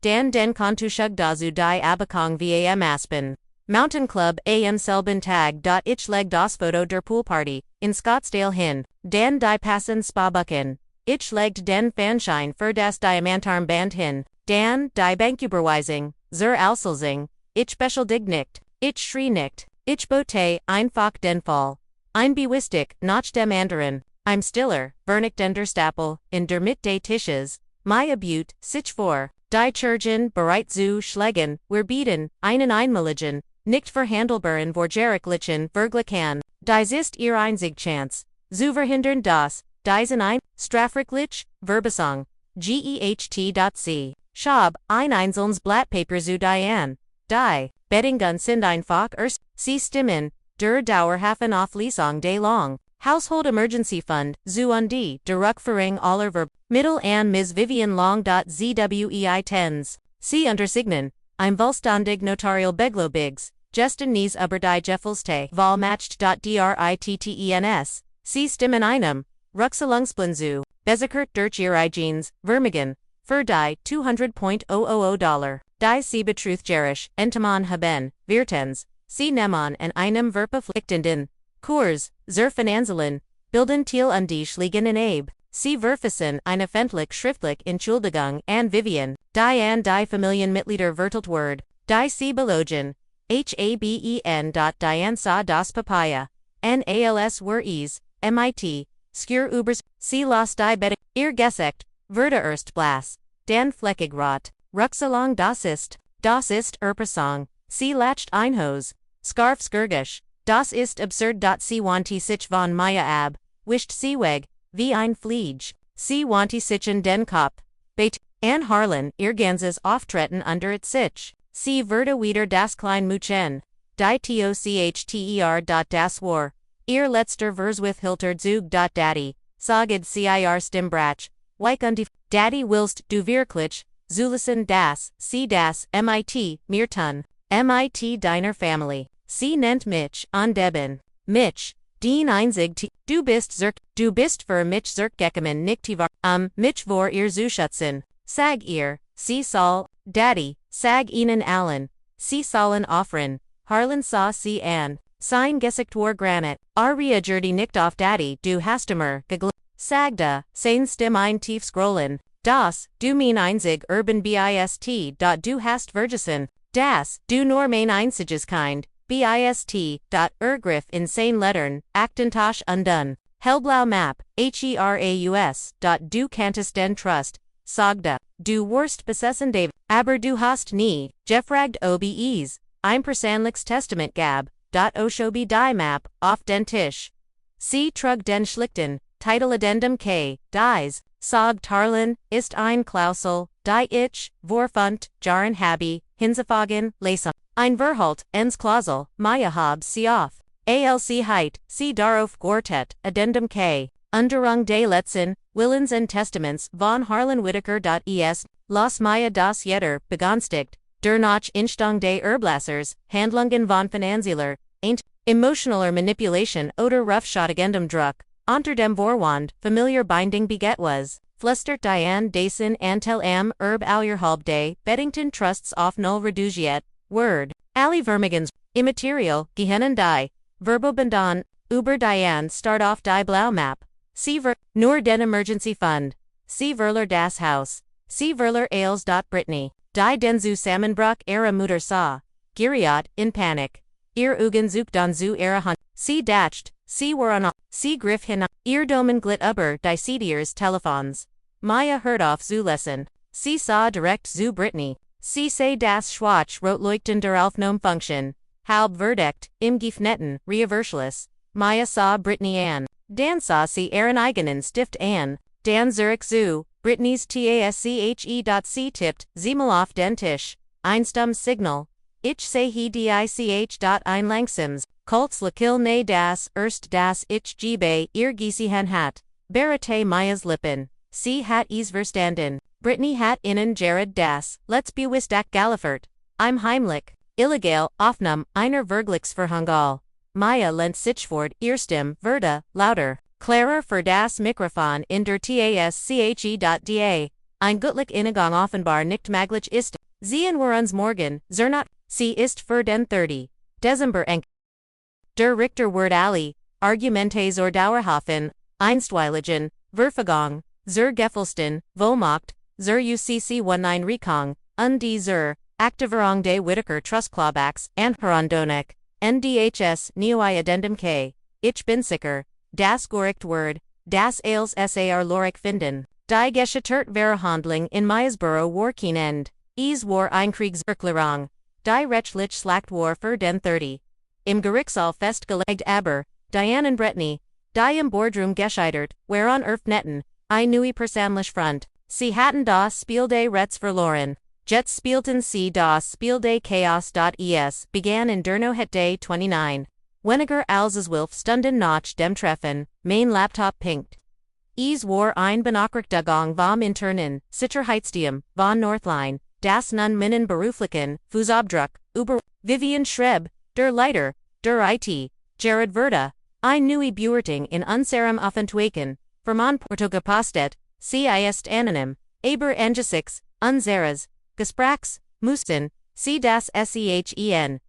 Dan den Kontushug dazu die Abakong vam Aspen. Mountain Club am selben Tag. Ich leg das Foto der Poolparty, in Scottsdale hin, dan die passen Spabucken. Ich legte den Fanschein für das Diamantarmband hin, dan die Banküberweisung, zur Auslösung, ich beschuldigt, ich schrie nicht, ich bote einfach den Fall. Ein Bewistig, nach dem anderen, I'm stiller, vernick den der Stapel, in der Mitte Tisches, Maya Butte, sich vor, die Chirurgen bereit zu schlagen, wir bieten, einen Einmaligen, nicht verhandelbaren Vorgerichtlichen Verglichen, dies ist ihr einzig Chance, zu verhindern das, diesen ein, strafrechtlich, Verbesung, geht.c. Schab, ein einzelnes Blattpapier zu Diane, die, Bedingungen sind einfach erst, sie stimmen, der Dauerhafen Auflösung day long, Household Emergency Fund, zu und die, der Rückführung aller Mittel an Ms. Vivien Long. Zwei tens. Sie untersignen, ein vollständig Notarial Beglobigs, Gesten nies über die Geffelste, Wahlmatcht. Drittens, sie stimmen einem, Ruxelungsblinzu, Besikert durch ihr Eigenes, Vermigen, für die $200,000, die sie betruthgerisch, Entemann haben, Viertens, sie nehmen an einem verpflichtenden Kurs, zur Finanzelen, bilden Thiel und die Schlägen in Abe, sie verfassen eine öffentlich schriftlich Entschuldigung an Vivien, die an die Familienmitglieder verteilt wird, die sie belogen, haben. Diane sah das Papaya, NALS were es, MIT, Skür Ubers, sie las die Beding, ihr Gesächt, wurde erst blass, dan fleckig rot, Ruxelong das ist Erpressung, sie lacht einhose, Scarfskirgisch, das ist absurd. Sie wanti sich von Maya ab, wischt sie weg, wie ein Fliege, sie wanti sich in den Kopf, bet, an Harlan, ihr ganzes Auftreten unter it sich, sie wurde wieder das klein Muchen, die Tochter. Das war, ihr letzter Verswith Hilter Zug. Daddy, saged CIR Stimbrach, weich und Daddy willst du wirklich, Zulassen das, sie das, MIT, Mirtun, MIT deiner Family. Sie nennt mich, Deben. Mich, den einzig du bist für mich zurückgekommen nicht war, mich vor ihr zu schützen. Sag ihr, sie soll, Daddy, sag ihnen allen, sie sollen offern, Harlan sah sie an, sein Gesicht war Granit, reagierte nicht auf Daddy, du hast immer, sagte, sein Stimme ein tief scrollen, das, du mein einzig urban bist. Du hast vergessen, Das, du nur mein einziges Kind, bist, Ergriff insane Lettern, Aktentasche undone. Hellblau Map, heraus, du kannst den Trust, Sagda, du Wurst besessen David, aber du hast nie, gefragt obes, ein Persönliches Testament gab, Oshobi die Map, auf den Tisch. Sie trug den schlichten, Titel Addendum K, dies, Sog Tarlin, ist ein Klausel, die ich, vorfund, Jaren Habi, hinzufügen, lesen. Ein Verhalt, ens Klausel, Maya hab sie auf. ALC Heit, sie darauf Quartet, Addendum K. Unterung des Letzten, Willens und Testaments von Harlan Whittaker. Es, Los Maya das Jetter, begünstigt, der nach Instung des Erblassers, Handlungen von Finanzieller, ain't, emotionaler Manipulation oder Roughshot Druck, unter dem Vorwand, familiar Binding beget was, flüstert Diane Dason Antel am Halb day, Beddington Trusts auf Null Redugiet, Word, Ali Vermigens, Immaterial, Gehennen die, Verbobandon, Uber Diane Start off die Blau Map, Sie nur den Emergency Fund, Sie Verler das Haus, Sie Verler Ales. Brittany, die den Zusammenbruch ihrer Mutter sah, Geriot, in Panic, ihr Ugensuch don zu ihrer Hand, Sie dacht, Sie waren Sie griff hin, ihr Domen glit über die Sediers Telefons, Maya hört auf zu lesen, Sie sah direkt zu Brittany, Sie say das Schwach rot leuchten der Aufnahme Function, halb verdeckt, im Gefnetten, reverschless, Maya sah Brittany an, Dan sah sie ihren eigenen Stift an, Dan Zurich zu, Brittany's tasche. Tippt, sie mal auf den Tisch, einstum Signal, ich say he dich. Ein langsames, Kults lakil ne das ich gebe ihr Giesihen hat, Barate Maya's Lippen, sie hat es verstanden, Brittany hat innen Jared das, let's bewistak Gallifert, I'm heimlich, illegal, Aufnahme einer Vergleichsverhandlung. Maya lent Sichford, ihr Stimme, Verda, lauter, klarer für das Mikrofon in der tasche. Da, ein Gutlich Innegang offenbar nicht maglich ist, sie in uns morgen, not, sie ist für den 30. Dezember enk. Der Richter Word Ali, Argumentes or Dauerhofen, Einstweiligen, Verfügung, zur Gefälstin, Vollmacht, zur UCC 19 Rekong, die zur Aktivierung des Whittaker Trustclawbacks, Anherandonek, NDHS Neoi Addendum K, ich bin sicher, das Gericht Word, das Ales Sar Lorik finden, die Geschichte Verhandlung in Meisborough war kein End, es war ein Kriegserklärung, die rechtlich Slacht war für den 30. Im Gerichtssaal festgelegt aber, Diane und Brittany, die im Boardroom gescheitert, whereon Netten, ein neue persönlich Front, sie hatten das Spiel des Rets verloren. Jets spielten sie das Spiel des Chaos. Es begann in der Hätte 29. Weniger als 12 Stunden nach dem Treffen, mein Laptop pinkt. Es war ein Benachrichtigung vom internen Sicherheitsdienst von Northline, das nun meinen beruflichen Fußabdruck über Vivien schrieb, der Leiter, der IT, Jared Verda, ein neue Beurteilung in unserem Aufentweken, Verman Porto gepostet, sie ist anonym, aber angesichts unseres Gesprächs, mussten, sie das Sehen.as,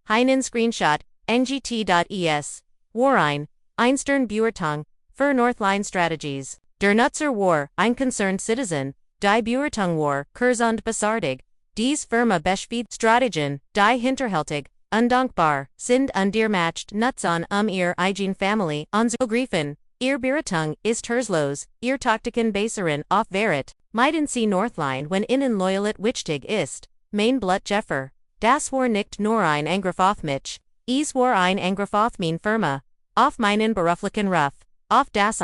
einen Screenshot, ngt.es, war Einstern Beurteilung, für Northline Strategies, der Nutzer war, ein concerned citizen, die Beurteilung war, kurzund besartig, dies Firma beschwied Strategien, die hinterhältig, undankbar, sind undirmatcht Nutzern ihr eigen Family anzugreifen, ihr Beurteilung ist herzlos, ihr Taktiken besseren auf Verrat. Meiden Sie Northline wenn innen Loyalit wichtig ist, mein Blut Jeffer, das war nicht nur ein Angriff auf mich, es war ein Angriff auf mein Firma, auf meinen beruflichen Ruf, auf das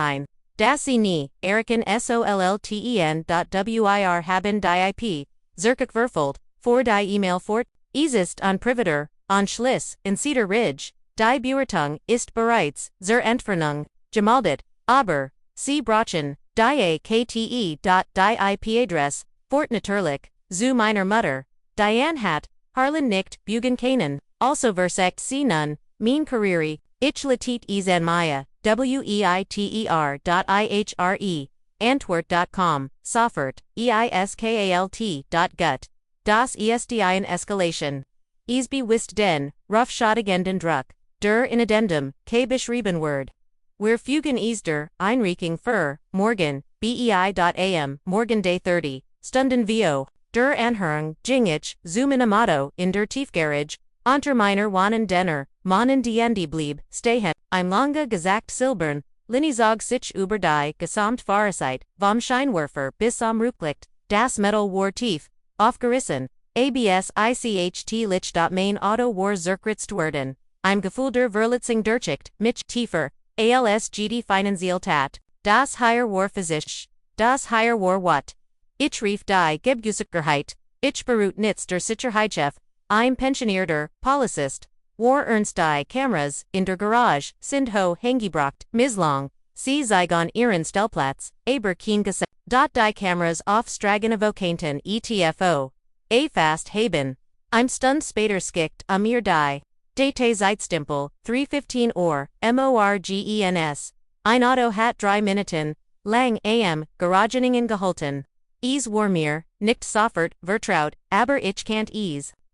sie nie, erken sollten. Wir haben die IP, zirkig verfolgt, vor die E-Mail fort, es ist ein privater, Anschluss, in Cedar Ridge, die Beurteilung ist bereits, zur Entfernung, gemeldet, aber, sie brauchen, die KTE. Die IP-Adress, Fort natürlich, zu meiner Mutter, Diane hat, Harlan nicht, Bugen Kanan, also versekt sie nun, mein Karriere, ich latit es an Maya, weiter. Antwort.com, Soffert, eiskalt. Das ESDI in Escalation. Es bewusst den, roughshotagenden Druck, der in Addendum, K beschrieben Word. Wir fügen es der, Einreichung für, morgen, bei.am, morgen day 30, Stunden vo, der Anhörung, Jingich, zum Inamato, in der Tiefgarage, unter meiner Wohnen denner, Mannen die blieb, stehen, im lange gesagt silbern, Linisog sich über die gesamt Fahrenzeit, vom Scheinwerfer bis am Rücklicht, das Metal war tief, aufgerissen, abs icht lich. Mein Auto war zerkritzt worden, im Gefühl der Verletzung durchsicht, mich tiefer, als gd finanziell tat, das higher war physisch, das higher war what? Ich rief die Gebüsicherheit, ich beruht nitz der Sicherheitschef, im pensionierter, Polizist, war ernst die Kameras, in der Garage, sind ho hängebracht, mislang, sie Zygon ihren Stellplatz, aber kein gesagt, die Kameras auf Stragen Vokanten etfo, a fast haben, im Stund später skickt, mir die, Date Zeitstempel, 3:15 morgens, ein Auto hat 3 Minuten, lang am, Garageningen gehalten. War mir, nicht sofort, vertraut, aber ich kannt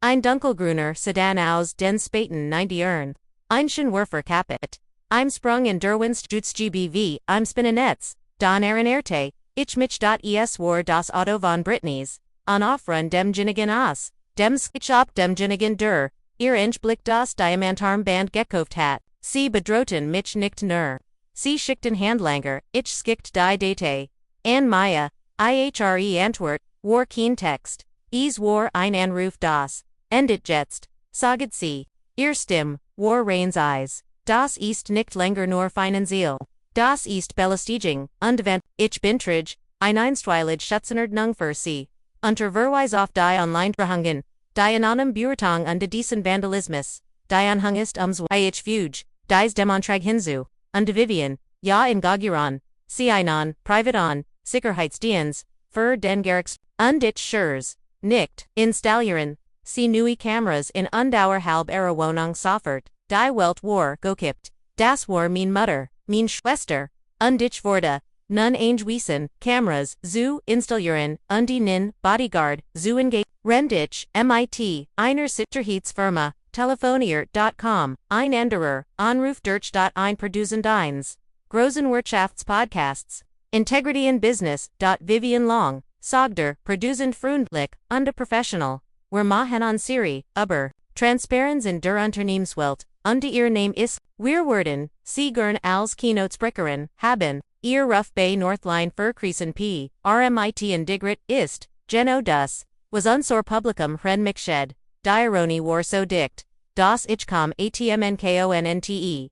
ein dunkelgrüner Sedan aus den späten 90ern. Ein Scheinwerfer kapit. Im Sprung in Derwinst GBV, im Spinnennetz, don erlebte, ich mich es war das Auto von Britneys, an Aufrun dem Ginnigan aus, dem Skitchop dem Ginnigan der, ihr Blick das Diamantarmband gekauft hat, sie bedrohten mich nicht nur. Sie schickten Handlanger, ich skickt die Date. An Maya, ihre Antwort, war kein Text. War ein Anruf das. Endet jetzt, sagt sie. Ihr Stimm, war Rains Eyes. Das ist nicht länger nur finanziell. Das ist belästiging, und ich bin trage, ein einstweilig Schutzenordnung für sie. Unter Verweis auf die Online-Verhungen, die anonym Beurteilung und diesen Vandalismus, die Anhang ist ich fuge, dies Demontrag hinzu, und Vivien, ja in Gagiran, sie einen, Privaton, Sicherheitsdienst, für den Gerechtigkeit, und ich schurs, nicht, installieren, sie neue Kameras in undauer halb ihrer Wohnung sofort, die Welt war gekippt, das war mein Mutter, mein Schwester, und ich wurde, nun eingewiesen, Kameras, zu installieren, und die nin, Bodyguard, zu engage, rendich, mit, einer Sicherheitsfirma, telefonier.com, ein anderer, Anruf durch. Ein Produzendienst, Großen Wirtschaftspodcasts, Integrity in Business. Vivien Long, Sogder, Produzend freundlich, und professional, wir machen an Siri, aber, Transparenz in der Unternehmenswelt, und ihr Name ist, wir werden, sie gern als Keynote-Sprecherin, haben, ihr Ruf bei Northline verkriesen p, RMIT indigrit ist, Geno das, was unsor Publikum ren mixed, Diaroni war so dicht, das ich kam atmnkonte,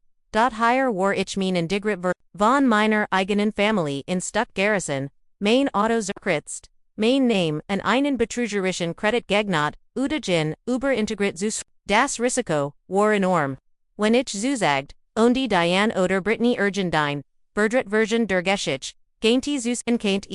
higher war ich mein indigrit von meiner eigenen Familie in Stuck Garrison, mein Auto zerkritzt, mein Name an einen betrügerischen Kredit gegnat, Udagin, Integrit zus, das Risiko, war enorm. Wenn ich zusagt, und die Diane oder Brittany Urgendine, Verdret Version der Geschichte, gainti zus en kaint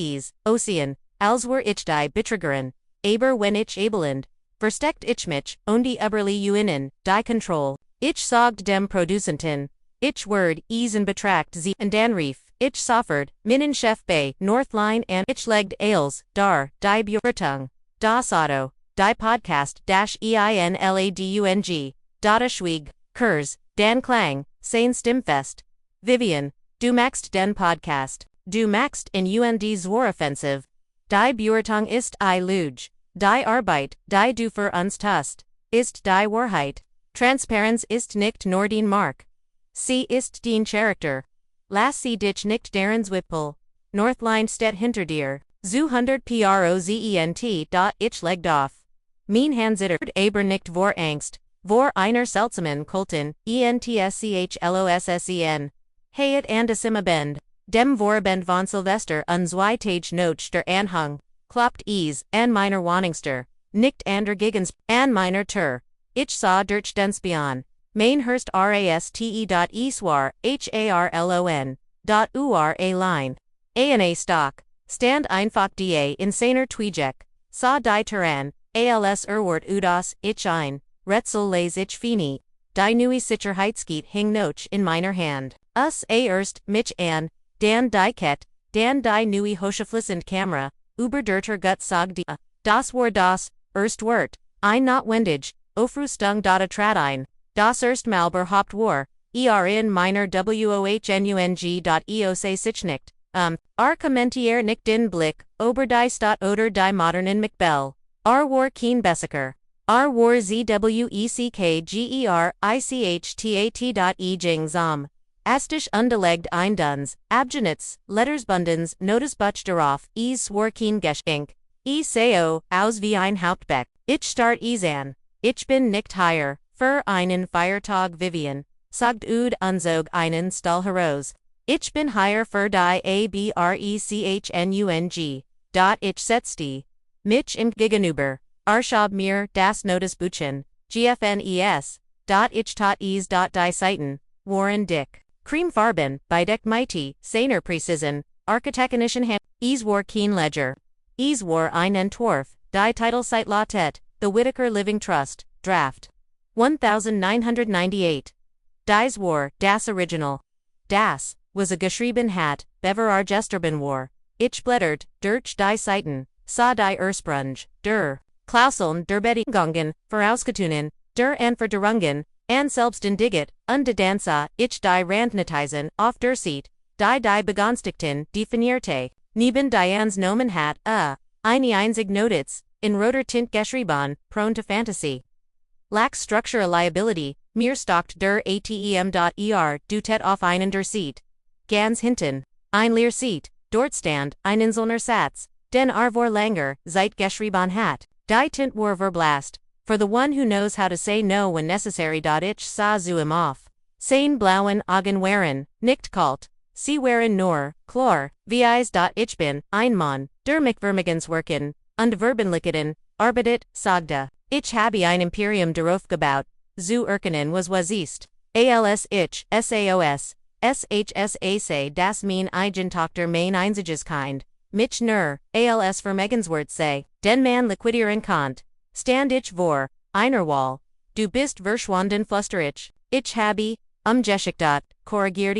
Ocean, als war ich die Betrügerin, aber wenn ich abelend, versteckt ich mich, und die Überli uinen, die Control, ich sagt dem Produzenten, ich word, in Betracht sie, und dann rief, ich sofort, Minen Chef bei Northline and ich legd Ales, dar, die Beurtung, das Auto, die Podcast, einladung, Data Schwieg, Kurs, Dan Klang, Sein Stimmfest. Vivien, du magst den Podcast, du magst in Zwar offensiv. Die Beurtung ist Luge, die Arbeit, die du für uns tust, ist die Wahrheit. Transparenz ist nicht nur den Mark. Sie ist den Charakter. Lass sie dich nicht deren Zwippel. Northline steht hinter dir. Zu 100 Prozent. Ich legd auf. Mein Hansittert aber nicht vor Angst, vor einer seltsamen Kulten, entschlossen. Hayat andesima bend. Dem Vorabend von Silvester und zwei Tage noch der Anhang. Kloppt an meiner Wohnungstür. Nicht ander Gigens, an meiner Tür. Ich sah durch den Spion. Mein Hurst raste.eswar, harlon. Ura line. Ana stock. Stand einfach da in seiner Tweejek. Sa die Turan, als Erwart udas, ich ein. Retzel les ich fini. Die neue Sicherheitsgeet hing noch in meiner Hand. Erst, mich an, dan die Ket, dan die neue Hocheflissend Kamera, über der Gut sag die, das war das, erst Wort, ein notwendig, Aufrüstung data trat ein, das erst mal überhaupt war, in meiner wohnung.eoc sich nicht, kommentier nicht den Blick, ober die Stadt oder die modernen McBell. R war keen Bessiker. R war zweckgereichtat. Jing zam. Astisch undelegd einduns, abgenitz, lettersbundens, notisbuch darauf, swar keen geschenk. Sao, aus wie ein Hauptbeck. Ich start an. Ich bin nicht hier, für einen Feiertag Vivien. Sagt unzog einen Stahl heraus. Ich bin hier für die Abrechnung. Ich setze mich im Gegenüber. Arschab mir das Notisbuchen. GFNES. Ich tat die Seiten. Warren Dick. Creamfarben, beideckt mighty, seiner präzisen, architektonischen Hand. War keen Ledger. War ein Entwurf, die Titelsite Lautet, The Whitaker Living Trust, Draft. 1998. Dies war, das Original. Das, was a geschrieben hat, bever gesterben war. Ich blättert, durch die Seiten, sah die Ursprung, der Klauseln der Bedingungen, vorausgetunen, der Anforderungen, an selbsten Digit, de Danza, ich die Randnotizen, auf der Seite, die Begonstigten, definierte, neben Dianes Nomen hat, eine einzig Notiz, in roter Tint geschrieben, prone to fantasy. Lacks structural liability, mir stockt der Atem.er, du tet auf einen der Seat. Ganz hinten, ein leer Seat, dort stand, ein Inselner Satz, den Arvor Langer, seit geschrieben hat, die Tint war verblasst. For the one who knows how to say no when necessary. Ich sah zu ihm auf. Sein blauen Augen waren, nicht kalt. Sie waren nur, klar, Vies. Ich bin, ein Mann, der mich vermögenswerken, und verbenlichten, arbeitet, sagte. Ich habe ein Imperium darauf gebaut, zu erkennen was ist. Als ich, Saos, shsac das mein Eigentochter mein einziges Kind, mich nur, als vermögenswert sei, den man liquidieren konnte. Stand ich vor, einer Wall, du bist verschwunden flüsterich, ich habe, Geschichte, korrigiert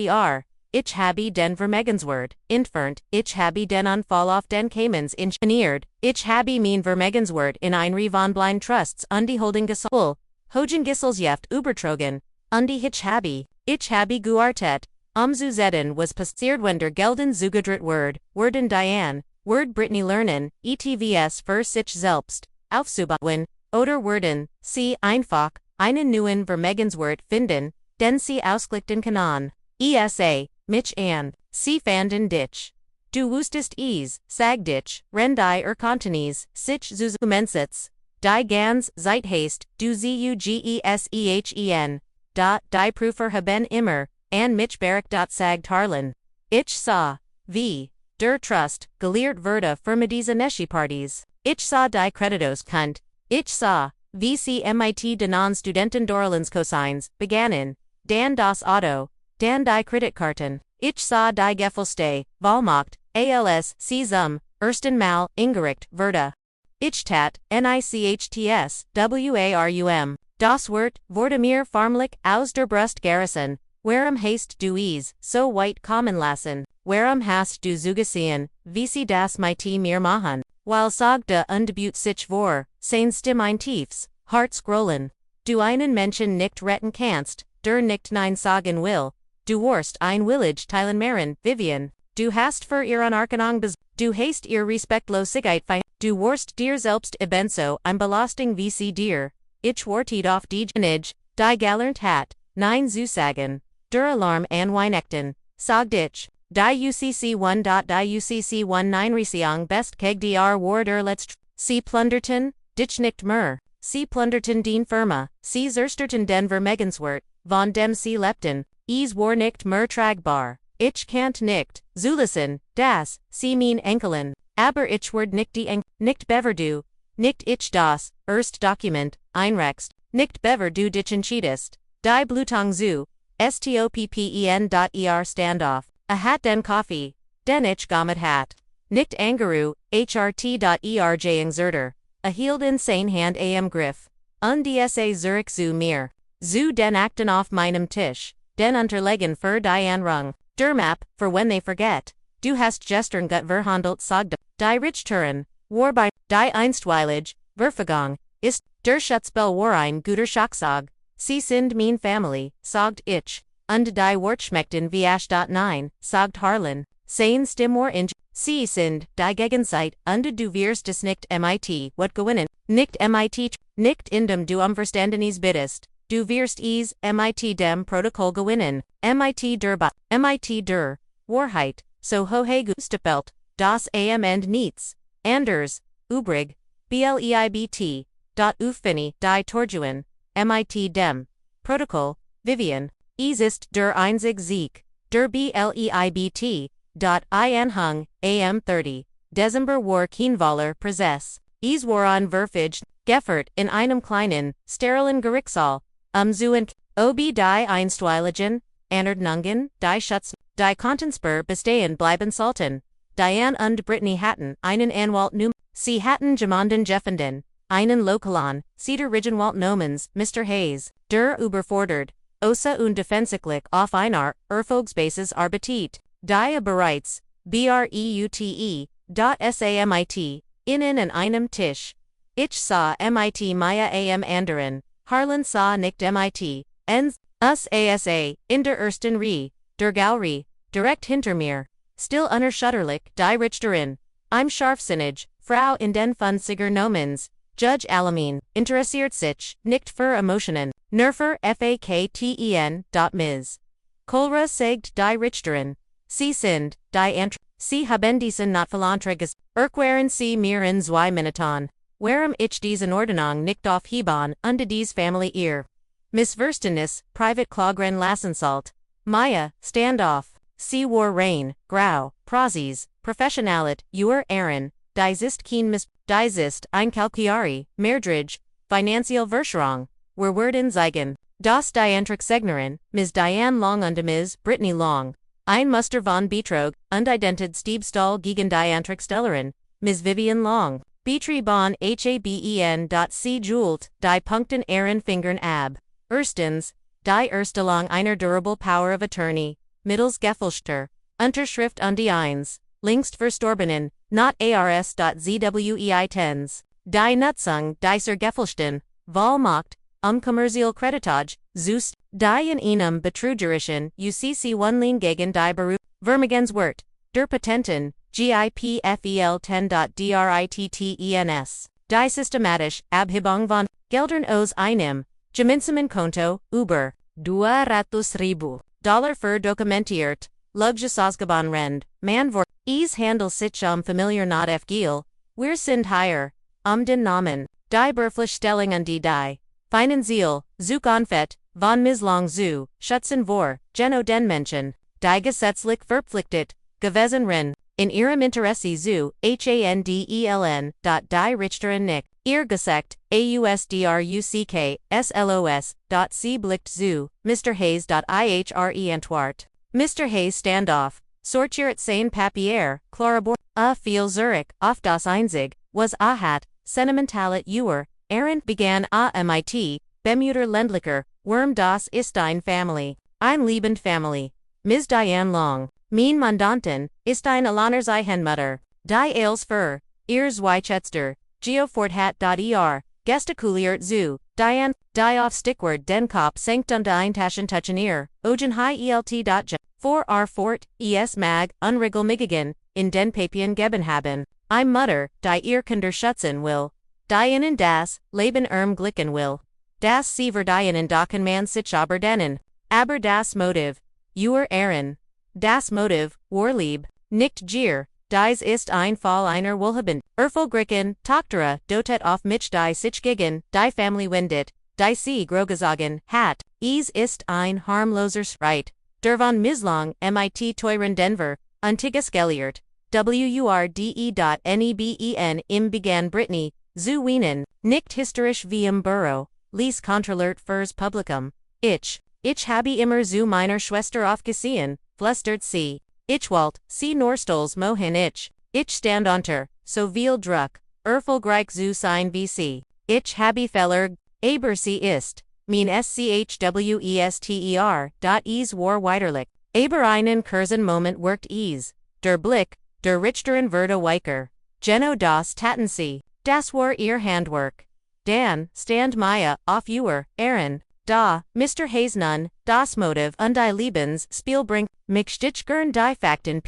ich habe den Vermögenswert, entfernt, ich habe den Anfall auf den Caymans ingeniert, ich habe mein Vermögenswert in ein von blind Trusts die Holding gesoll, Hogen Gesellschaft übertragen, die ich habe gewartet, zu sehen was passiert wenn der Gelden zugedreht werden Diane, Britney lernen, etvs für sich selbst. Aufzubauen, oder werden, sie einfach, einen neuen Vermögenswert finden, den sie ausklicken kann. Mich an, sie fanden dich. Du wusstest sag dich, die Kontinis, sich zuzumensetz, die ganz Zeit heißt, du zugesen, die Prüfer haben immer, an mich barrack. Sagt Harlan. Ich sah, wie, der Trust, gelehrt wurde für diese Neschi-Partys. Ich sah die Creditos kunt. Ich sah, wie sie mit den Studenten Dorlens Cosines begannen, dann das Auto, dann die Kreditkarten. Ich sah die Geffelste, Vollmacht, als sie zum ersten Mal ingericht wurde. Ich tat, nichts, warum, das wurde mir förmlich aus der Brust gerissen, warum hast du so weit kommen lassen, warum hast du zugesehen, wie sie das mit mir machen? While sagte undebut sich vor, sein Stimme ein tiefs, Hart scrollen. Du einen Menschen nicht retten kannst, der nicht nein sagen will, du warst ein Willage teilen Maren, Vivien, du hast für ihren Anerkennung du hast ihr Respektlosigkeit du warst dir selbst ebenso ein Belastung wie sie dir, ich wartet auf die Genige, die gelernt hat, nein zu sagen, der Alarm an Weihnachten, sagt ich. Die UCC1. Die UCC19 Resiang best keg dr war der letzt. Sie plunderten, dich nicht mehr. Sie plunderten den Firma, sie zerstörten den Vermögenswert, von dem sie lebten, war nicht mehr tragbar. Ich kannt nicht, zulassen, das, sie mein Enkelin, aber ich werd nicht die nicht bever du, nicht ich das, erst Dokument, einrext, nicht bever du dich entschiedest. Die Blutung zu, stoppen.er standoff. A hat den Coffee, den ich gamet hat. Nicht Angeru, hrt.erjing zerter. A hield in sein Hand am Griff. Dsa Zurich zu mir. Zu den Akten auf meinem Tisch. Den Unterlegen für die Anrung. Der Map, for when they forget. Du hast gestern gut verhandelt sagte. Die Richtüren, war bei, die Einstweilig, Verfügung, ist, der Schutzbell war ein guter Schachzug. Sie sind mein Family, sagt ich. Und die Wort schmeckten wie Ash. 9, sagt Harlan. Sein Stimme war Sie sind, die Gegenseite, und du wirst es nicht mit, what gewinnen, nicht mit, nicht indem du Verstandenis bittest, du wirst es, mit dem Protokoll gewinnen, mit der Wahrheit, so hohe gestapelt, das and nichts, anders, übrig, bleibt, aufini, die Torjuin, mit dem Protokoll, Vivien, es ist der einzig Sieg, der bleibt, Einhang, am 30, Dezember war Kienvaler Präsess, es waren verfiged, Geffert in einem kleinen, sterilen Gerichtssaal, Zuend, ob die Einstweiligen, Anordnungen, die Schutz, die Kontensper bestehen bleiben sollten, Diane und Brittany hatten einen Anwalt sie hatten jemanden gefunden, einen Lokalon, Cedar Regenwald Nomens, Mr. Hayes, der überfordert, außer und defensichtlich auf einer Erfolgsbasis arbeitet. Die bereits, breute, samit, innen an einem Tisch. Ich sah mit Maya am anderen, Harlan sah nicht mit, ens, us asa, in der ersten Reihe, der Galerie, direkt hinter mir, still unerschütterlich, die Richterin, I'm scharfsinnig, Frau in den Funziger Nomens, Judge Alamin, interessiert sich, nicht für Emotionen, nerfer fakten, Ms. Kolra sagt die Richterin, Sie sind, Sie haben diesen Notfallanträges, waren Sie mir in 2 Minuten, warum ich diesen Ordnung nicht aufheben, und dies Family ihr. Missverständnis, Private Klagren lassen sollt. Maya, stand off, Sie war rein, grau, Prozis, Professionalit, Ehren, dies ist dies ist ein Kalkiari, Mehrdrige, Financial Verschwörung, werden zeigen, das die Segnerin, Ms. Diane Long und Ms. Brittany Long. Ein Muster von Betrog, und Identitätsdiebstahl gegen die Stellerin, Ms. Vivien Long. Betrieben haben. Sie jult, die Punkten ihren Fingern ab. Erstens, die Erstellung einer Durable Power of Attorney, mittels Gefälschter, Unterschrift und die Eins, längst Verstorbenen, not ars.zwei tens. Die Nutzung dieser Gefälschten, Vollmacht, kommerziell Kreditage, Zust, die in einem betrügerischen, UCC-1 gegen die Vermögenswert, der Patenten, GIPFEL 10.drittens, die systematisch, Abhebung von Geldern aus einem, gemeinsamen Konto, über 200.000 Dollar für dokumentiert, Luxusausgaben rend, man vor, es handelt sich familiar not FGL, wir sind hier, den Namen, die Berufsstellungen die Finanziell, Zukunft, von Mislang zu, schützen vor, Geno den Menschen, die gesetzlich verpflichtet, gewesen ren, in ihrem Interesse zu, handeln, die Richterin nicht, ihr Gesagt, ausdruck, slos, sie blickt zu, Mr. Hayes. Ihre Antwort. Mr. Hayes stand off, sortiert sein Papier, Clarabor, viel Zurich, auf das Einzig, was hat, sentimentalet Errant begann mit, Bemutter Ländlicher, das ist ein Family, ein Lebend Family. Ms. Diane Long, mein Mandanten, ist ein Alleinerziehende, die als für, ihr Zweischätzter, geoforthat.er, gestikuliert zu, Diane, die auf Stickwort den Kopf senkt und Eintaschen touchen ihr, ogen high elt. For fort, es mag, unregelmäßigen, in den Papien geben haben, ein Mutter, die ihr Kinder schützen will. Die in das Leben glicken will. Das sie verdienen docken man sich aber denen. Aber das Motiv, Ehren. Das Motiv, Warlieb, nicht Gier, dies ist ein Fall einer Wohlhabend. Erfolgreichen, Tochter, dotet auf mich die sich gegen, die Family windet, die sie grogesagen, hat, es ist ein harmloser Streit. Der von Mislang, mit teuren Denver, Antigas geliert, wurde.neben im begann Brittany, zu weinen, nicht historisch wie im Büro, lies kontrolliert fürs Publikum. Ich habe immer zu meiner Schwester aufgesehen, flüstert sie. Ich wollte, sie Norstols mohin ich stand unter, so viel Druck, erfolgreich zu sein wie sie. Ich habe Fehler, aber sie ist, mein schwester, es war weiterlich, aber einen kurzen Moment wirkt es, der Blick, der Richterin wurde weicher. Geno das taten sie. Das war ihr Handwerk. Dan, stand Maya, auf Ehren, da, Mr. Hayes nun, das Motiv und die Lebensspiel bringt, mich stich gern die Fakten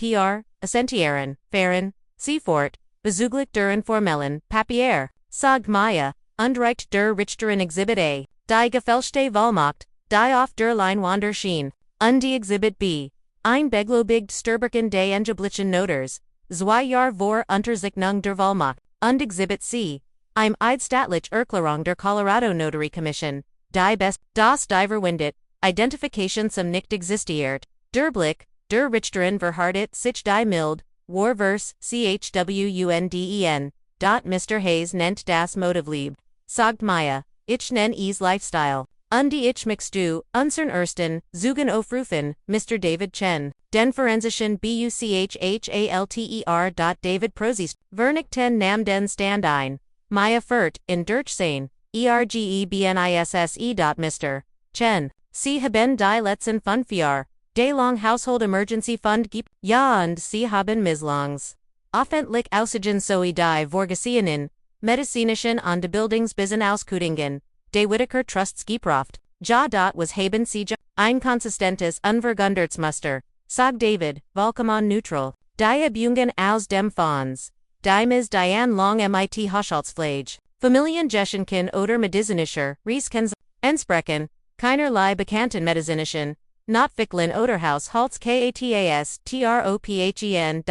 Assentieren, Feren, Seafort, Bezuglich der Formellen, Papier, sagt Maya, Undreicht der Richteren Exhibit A, die Gefälschte Vollmacht, die auf der Leinwander schien, und die Exhibit B, ein beglobigt Sturberken des Engeblichen Noters, 2 Jahr vor Unterzeichnung der Vollmacht, und Exhibit C, im Eidstaatliche Erklärung der Colorado Notary Commission, die Best, das Diverwindet, Identification zum nicht existiert, der Blick, der Richteren verhartet sich die Mild, Warvers, CHWUNDEN, Mr. Hayes nennt das Motivleben, sagt Maya, ich nenn es Lifestyle, und die ich mich du, unsern ersten, Zugen aufrufen, Mr. David Chen, den forensischen BUCHHALTER. David Prozist, Vernichten Nam den Stand ein, Maya Furt, in Durchsehen, ERGEBNISSE. Mr. Chen, Sie haben die letzten 5 Jahre, de long Household Emergency Fund gibt, ja und Sie haben misslongs. Offentlich Aussigen sowie die Vorgesehenen, medizinischen und Bildungsbildungsausködingen, de Whittaker Trusts geproft, ja was haben Sie ein konsistentes Unvergundertsmuster, sagt David, vollkommen neutral, die Übungen aus dem Fonds, die Ms. Diane Long mit Haushaltsflage, Familiengeschenken oder medizinischer, Rieskens, Entsprechen, keinerlei bekannten medizinischen, Notficklen oder Haushalts KATAS TROPHEN.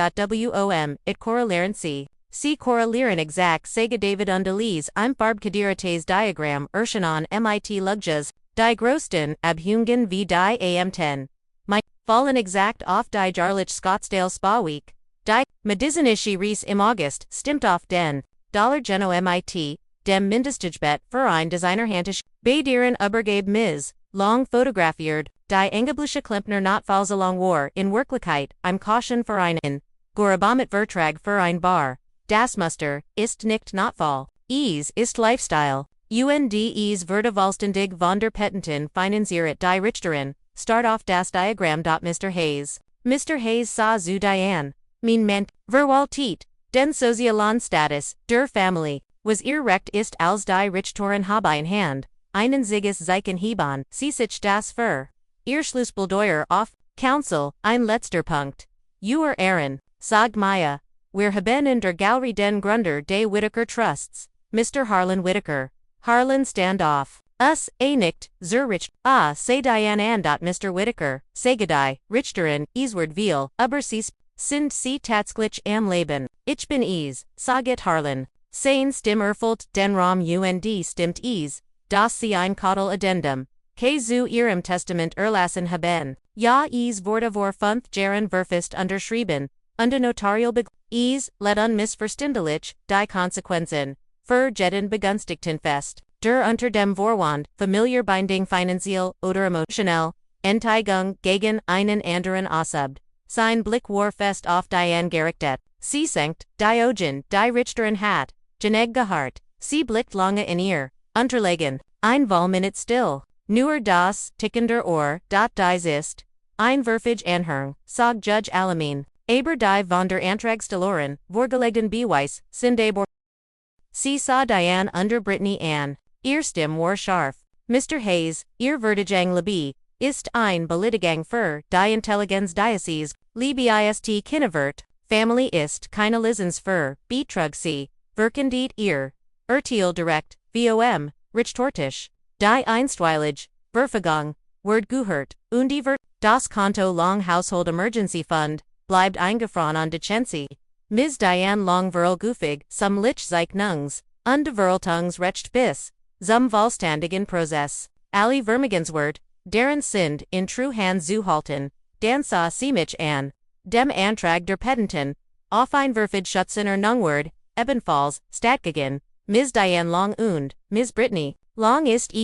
It korrelieren Sie korrelieren exakt sage David und Elise im Farbkadirates Diagramm Erschanon mit Lugjas, die größten Abhungen wie die AM10. Fallen exakt auf die Jarlich Scottsdale Spa Week. Die medizinische Ries im August stimmt auf den Dollar Geno mit dem Mindestgebet für ein Designerhandisch bei deren Übergabe Ms. Long fotografiert, die engebliche Klempner Notfalls along war in Wirklichkeit, im Caution für einen Gorabamit Vertrag für ein Bar. Das Muster ist nicht Notfall. Es ist Lifestyle. UNDEs Vertivalständig von der Petenten finanziert die Richteren. Start off das Diagramm. Mr. Hayes. Mr. Hayes sah zu Diane. Mein Ment, verwaltet, den sozialen Status der Familie, was ihr recht ist als die Richtoren haben Hand. Einen Ziges Zeichen heben, sie sich das für. Ihr Schlussbeldeuer auf, Council, ein letzter Punkt. Uer Aaron, sagt Maya. Wir haben in der Galerie den Gründer des Whittaker Trusts, Mr. Harlan Whittaker. Harlan stand off. Us, nicht, Zurich, say Diane and. Mr. Whittaker, Sagadai, Richteren, Easward Veal, aber sind sie tatsächlich am Leben. Ich bin saget Harlan. Sein Stimm erfüllt den Raum und stimmt das sie ein Kodel Addendum. Zu ihrem Testament erlassen haben. Ja wurde vor 5 Jahren verfasst unterschrieben, unter Notarial let unmissverständlich, die Konsequenzen, für jeden Begünstigten fest, der unter dem Vorwand, familiar Binding finanziell oder emotionell, Enteigung gegen einen anderen ausübt. Sein Blick war fest auf Diane gerichtet. Sie senkt, Diogen, die Richteren hat, Geneg gehart, sie blickt lange in ihr, unterlegen, ein Wahlminute still, nur das tickender Ohr, dies ist, ein Verfig Anhörung, sagt Judge Alamin, aber die von der Antragstellerin, vorgelegten Beweis, sind aber. Sie sah Diane under Brittany an, ihr Stimm war scharf, Mr. Hayes, ihr Vertigung Libby, ist ein Belitigung für die Intelligenz Diocese, Libby ist Kinnevert, Family ist keine Lisens für, Betrug sie, Verkendiet ihr, Urteil direkt, vom, Richtortisch, die Einstweilige, Verfügung, Word gehört, und die das Konto Long Household Emergency Fund, bleibt eingefroren an Decency. Ms. Diane Long Verl Gufig, some Lich Zeichnungs, und de Verltungs recht bis, zum Vollständigen Prozess, Ali Vermigenswort, deren sind in true Hand zuhalten, dan sa Siemich an, dem Antrag der Pedenten, auf ein Verfid Schutzener Nungword, ebenfalls, Statgegen, Ms. Diane Long und, Ms. Brittany, Long ist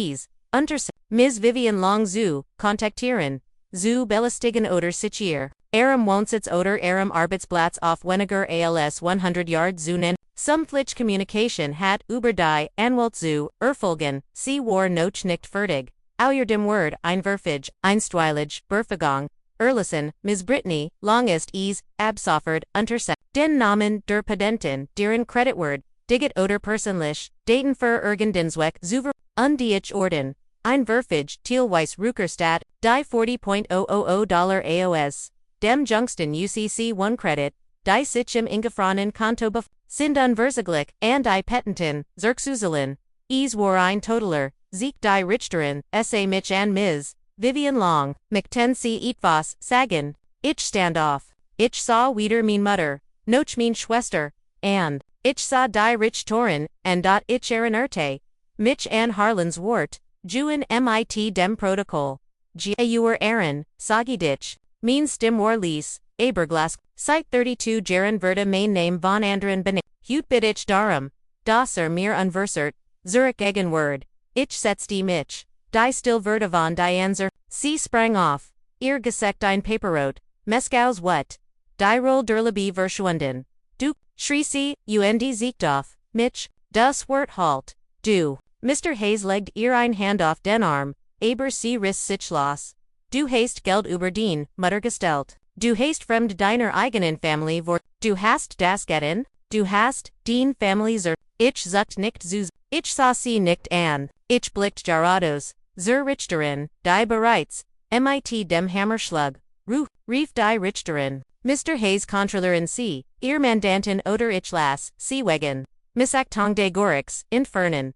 unter Ms. Vivien Long zu, kontaktieren, zu belästigen oder sichier, Wohnsitz oder Arbeitsplatz auf weniger als 100 Yard zu nennen, some Flitch Communication hat über die Anwalt zu, erfolgen, sie war noch nicht fertig, auer dem Word, ein Verfig, einstweilig, Berfügung, Erlassen, Ms. Brittany, Long ist absoffert, unter den Namen der Pedenten, deren Creditword, Diget oder persönlich, Daten für irgendensweg, Zuver, undiech Orden, ein Verfig, Teilweis Ruckerstadt, die $40,000 AOS. dem Jungsten UCC 1 Credit, die Sitchem ingefroren Konto bef, sind unverzüglich, and die Petenten, zurückzuzeln. War ein Totaler, Sieg die Richterin, sa mich an Ms. Vivien Long, McTen sie etwas, sagen. Ich stand auf. Ich sah wieder mein Mutter, noch mein Schwester, and ich sah die Richterin, and dot ich erinnerte mich an Harlan's Wort, Juen mit dem Protokoll. Gauer Aaron, sagi dich, mein Stim war Lies, Aberglas, Site 32 Jaren Verda mein Name von anderen Benin, Hut bit ich darum, das mir unversert, Zurück gegen Word, ich setzte mich, die still Verda von die Anser, sie sprang auf, ihr Gesekt ein Paperrot, Mescaus what, die Roll derlebe verschwunden, du, schrie sie, und siegt auf, mich, das Wort halt, du, Mr. Hayes legged ihr ein Hand auf den Arm, aber sie riss sich los. Du hast Geld über den Mutter gestellt. Du hast fremd deiner eigenen Familie vor. Du hast das Getten. Du hast den Family zur. Ich zuckt nicht zu. Ich sah sie nicht an. Ich blickt gerados. Zur Richterin, die bereits, mit dem Hammerschlag, rief die Richterin. Mr. Hayes Controllerin sie, ihr Mandantin oder ich las, sie wegen. Missachtung des Gorix, infernen.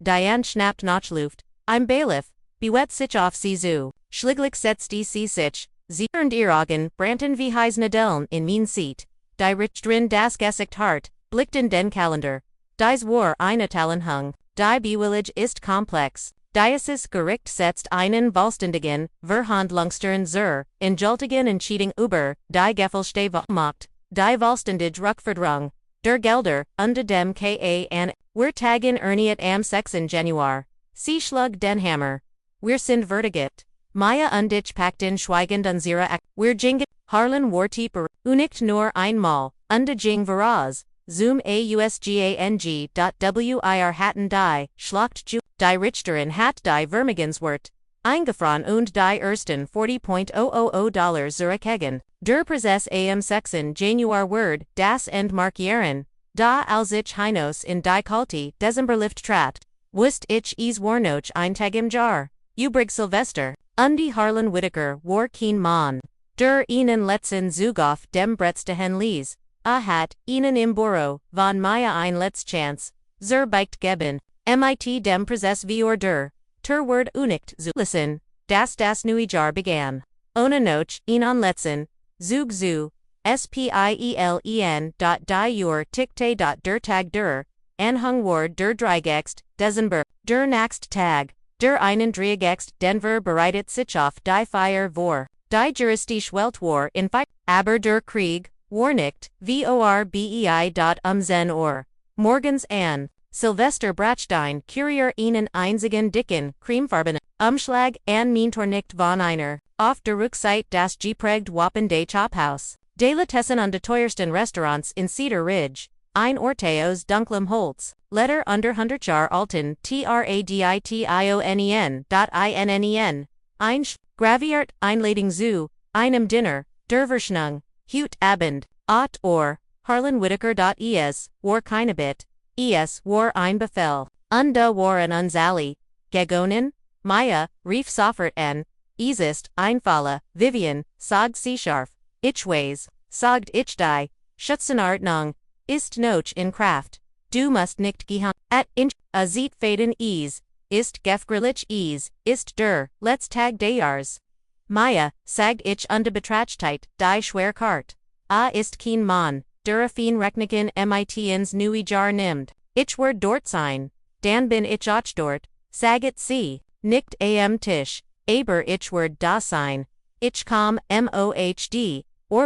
Diane schnappt nach Luft. Im Bailiff, bewet sich auf sie zu. Schliglich setzt die sie sich. Sie earned ihr Augen, Branton wie Heis Nadeln in mein Seat. Die Richterin das Gesicht hart, blickt in den Kalender. Dies war eine Tallenhung. Die Bewillig ist komplex. Dieses Gericht setzt einen vollständigen Verhandlungstern zur Entschuldigen Entscheidung über die Gefälligte macht. Die vollständige Rückforderung der Gelder unter dem Ka an. Wir tagen erniet am 6. Januar. Sie schlug den Hammer. Wir sind vertiget. Maya und ich packten schweigend unsere Ak. Wir gingen. Harlan war tiefer. Nicht nur einmal. Und ging voraus. Zum Ausgang. Wir hatten die Schlacht zu. Die Richterin hat die Vermögenswert eingefroren und die ersten $40,000 zurückgegeben. Der Prozess am 6. Januar wird das Endmarkieren. Da als ich hinaus in die kalte Dezemberluft trat, wusst ich es war noch ein Tag im Jahr. Übrig Silvester. Und Harlan Whittaker war kein Mann. Der ihnen letzten Zug auf dem Brettstehen ließ. Hat ihnen im Büro von Maya ein Letztchance zur Beicht geben. Mit dem Prozess wie der Word unikt zu listen. Das neue Jahr begann. Ohne noch ihnen letzten Zug zu. Spielen. Die Uhr tickte. Der Tag der Anhang war der 30. Dezember. Der nächste Tag. Der 31. Denver bereitet sich auf die Feier vor. Die juristische Welt war in Feier. Aber der Krieg war nicht vorbei. Morgens an. Sylvester Brachstein Courier einen einzigen dicken, cremefarbenen Umschlag an Mintor nicht von einer. Auf der Rückseite das geprägt Wappen des Chophaus. Delicatessen und de teuersten Restaurants in Cedar Ridge. Ein Orteos dunklem Holz. Letter unter 100 Jahr alten traditionen.innen. Ein Graviert Einladung zu einem Dinner. Der Verschnung. Hut Abend. Harlan Whittaker.es war keine Bit. Es war ein Befehl. Und waren uns alle gegangen. Maya rief sofort an. Es ist einfalle. Vivien sagt sie scharf. Ich weiß, sagt ich die Schutzordnung ist noch in Kraft. Du musst nicht gehen. A sieht faden ist gefgrillig ist der letzte Tag des Jahres. Maya sagt ich und betrachtet die Schwerkart. Ist kein Mann, der affin Rechnungen mit ins neue Jahr nimmt. Ich werde dort sein. Dann bin ich auch dort. Saget sie, nicht am Tisch, aber ich werde da sein. Ich komm mohd,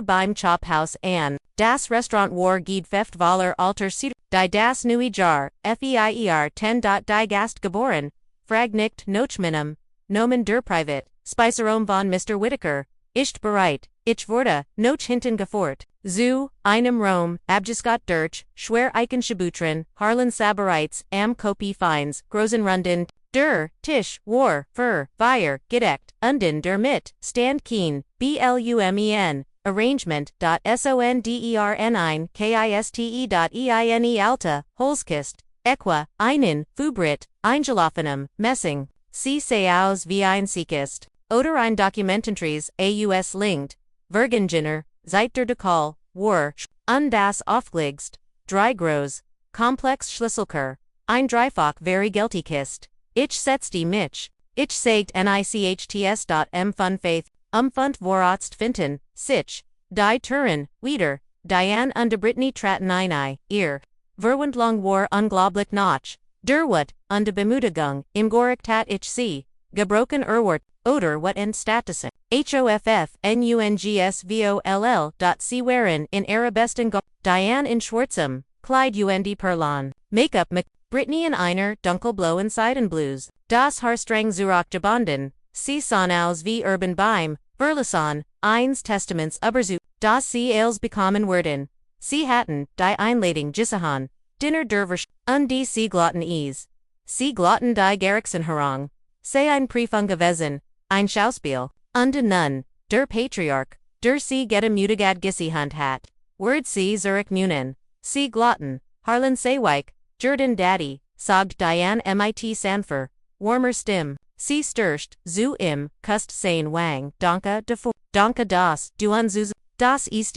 beim Chophaus an. Das Restaurant war gedpfeft voller alter Cedar. Die das neue Jahr, feier 10. Die Gast geboren. Frag nicht noch minim. Nomen der Privat. Speiserom von Mr. Whittaker. Ist bereit. Ich wurde noch hinten gefort. Zu einem Rom, abgescott durch, schwer Eichenschabutren, Harlan Saberites, am Kopi Feins, Großenrunden, der Tisch war Feier gedeckt, unden der mit, stand keen, BLUMEN, arrangement.sondernein kiste.eine alta, Holzkist, Equa, einen, Fubrit, Eingelauffenem, Messing, C. Seaus wie ein Siekist, oder ein Dokumententries, aus linked. Vergengener, Zeiter de Call, War, das aufgelegst, drei groß, komplex Schlüsselker, ein Dreifach very Geltigkist, ich setz die mich, ich sagt nichts. Funfaith, umfund vorazt finten, sich, die Turin, wieder, Diane und Brittany traten ein, ihr, verwundlang war unglaublich noch, derwut, und Bemudigung, im Goriktat ich sie, gebroken Erwart, oder what en Statusen, hoffnungsvoll. Wherein in Arabesten Diane in Schwarzem, Clyde und Perlan, Make-up Brittany in einer Dunkelblau in Seidenblues, das Haarstrang Zurach gebunden, sie Sanaus wie Urban beim, Verlassen, eins Testaments Überzu, das sie als bekommen werden, sie hatten, die Einladung Gisahan, Dinner dervish, die sie glotten ease, sie glotten die Gerechtigkeit, sei ein Prüfung gewesen, ein Schauspiel, und nun, der Patriarch, der sie getemütigad Gissihund hat, word sie Zurich Munen, sie glotten, Harlan Seweik, Jordan Daddy, sagt Diane mit Sanfer, warmer Stim, sie stirst, zu im, kust sein Wang, Danke das, du unzuz, das ist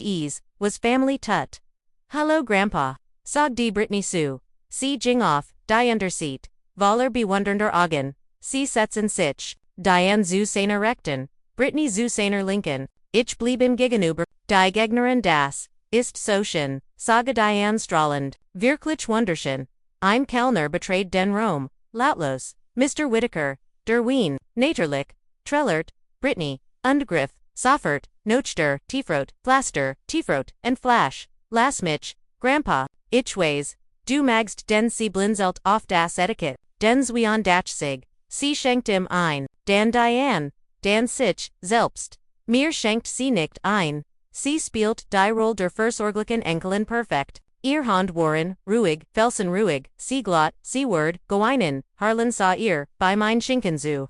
was family tut. Hallo Grandpa, sagt die Brittany Sue, sie ging auf, die Unterseat, Waller bewundernder Augen, sie setzen sich, Diane zu seiner Rechten, Brittany zu seiner Linken, ich blieb im Gegenüber, die Gegnerin das, ist so schön, sage Diane strahlend, wirklich wunderschön, ein Kellner betrayed den Rom, lautlos, Mr. Whittaker, der Wien, natürlich, Trellert, Brittany, Undgriff, Soffert, Nochter, Tiefrot, Flaster, Tiefrot, and Flash, Lasmich, Grandpa, ich weiß, du magst den sie blinzelt auf das Etiquette, den Zwion Dachsig, sie schenkt ihm ein, dan Diane, dan sich, selbst, mir schenkt sie nicht ein, sie spielt die Rolle der versorglichen Enkelin perfekt, ihr Hand waren, ruhig, felsen ruhig, sie glott, sie word, goinen, Harlan sah ihr, bei mein Schinkenzu,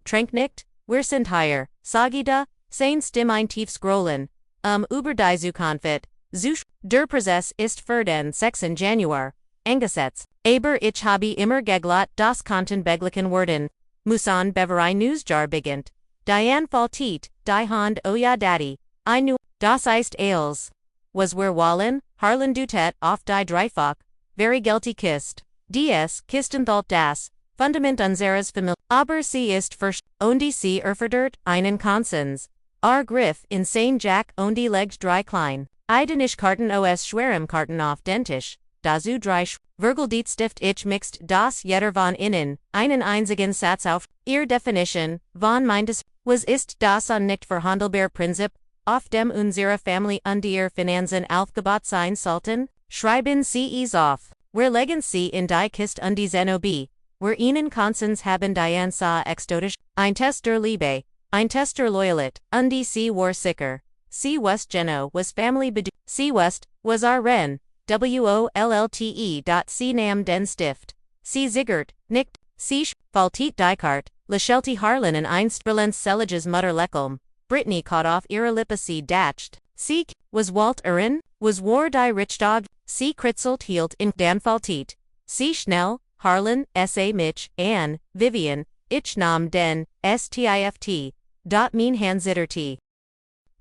tränk nicht, wir sind hier, sagida, sein Stimm ein tief scrollen, über die Zukunft, der Prozess ist für den 6. Januar, eingesetzt, aber ich habe immer geglaubt, das konnten beglichen werden, Musan Beverei Newsjar beginnt, Diane faltit, die Hand ja Daddy, I knew, das ist Ailes, was wir wallen, Harlan Dutet auf die Dreifach, very guilty kist, dies, kistenthalt das, Fundament unseres Familie, aber sie ist und sie erfordert einen Konsens, Griff in St. Jack und die Legs drei klein, Idenisch Karten os schwerem Karten auf dentisch, dazu drei Vergeldiet stift ich mixt das jeder von innen, einen einzigen Satz auf, ihr Definition, von meines, was ist das nicht verhandelbar Prinzip, auf dem unsere Familie und ihr Finanzen aufgebaut sein sollten, schreiben sie es auf, wir legen sie in die Kist und die Zenobi, wir ihnen Konsens haben Diane sah exotisch, ein Test der Liebe, ein Test der Loyalit, und die sie war sicher, sie west Geno was Family bedu, sie west, was our Ren, wollte. Nam den Stift, sie Ziggert, nicht, sie faltit Dikart, Lashelti Harlan und einst Berlins Seliges Mutter Leckelm, Brittany caught off ihre Lippe sie dacht, sie, was Walt Erin, was war die Richdog, sie kritzelt hielt in Dan faltit, sie schnell, Harlan, sa mich, Anne, Vivien, ich nahm den, stift, mein Hansittert.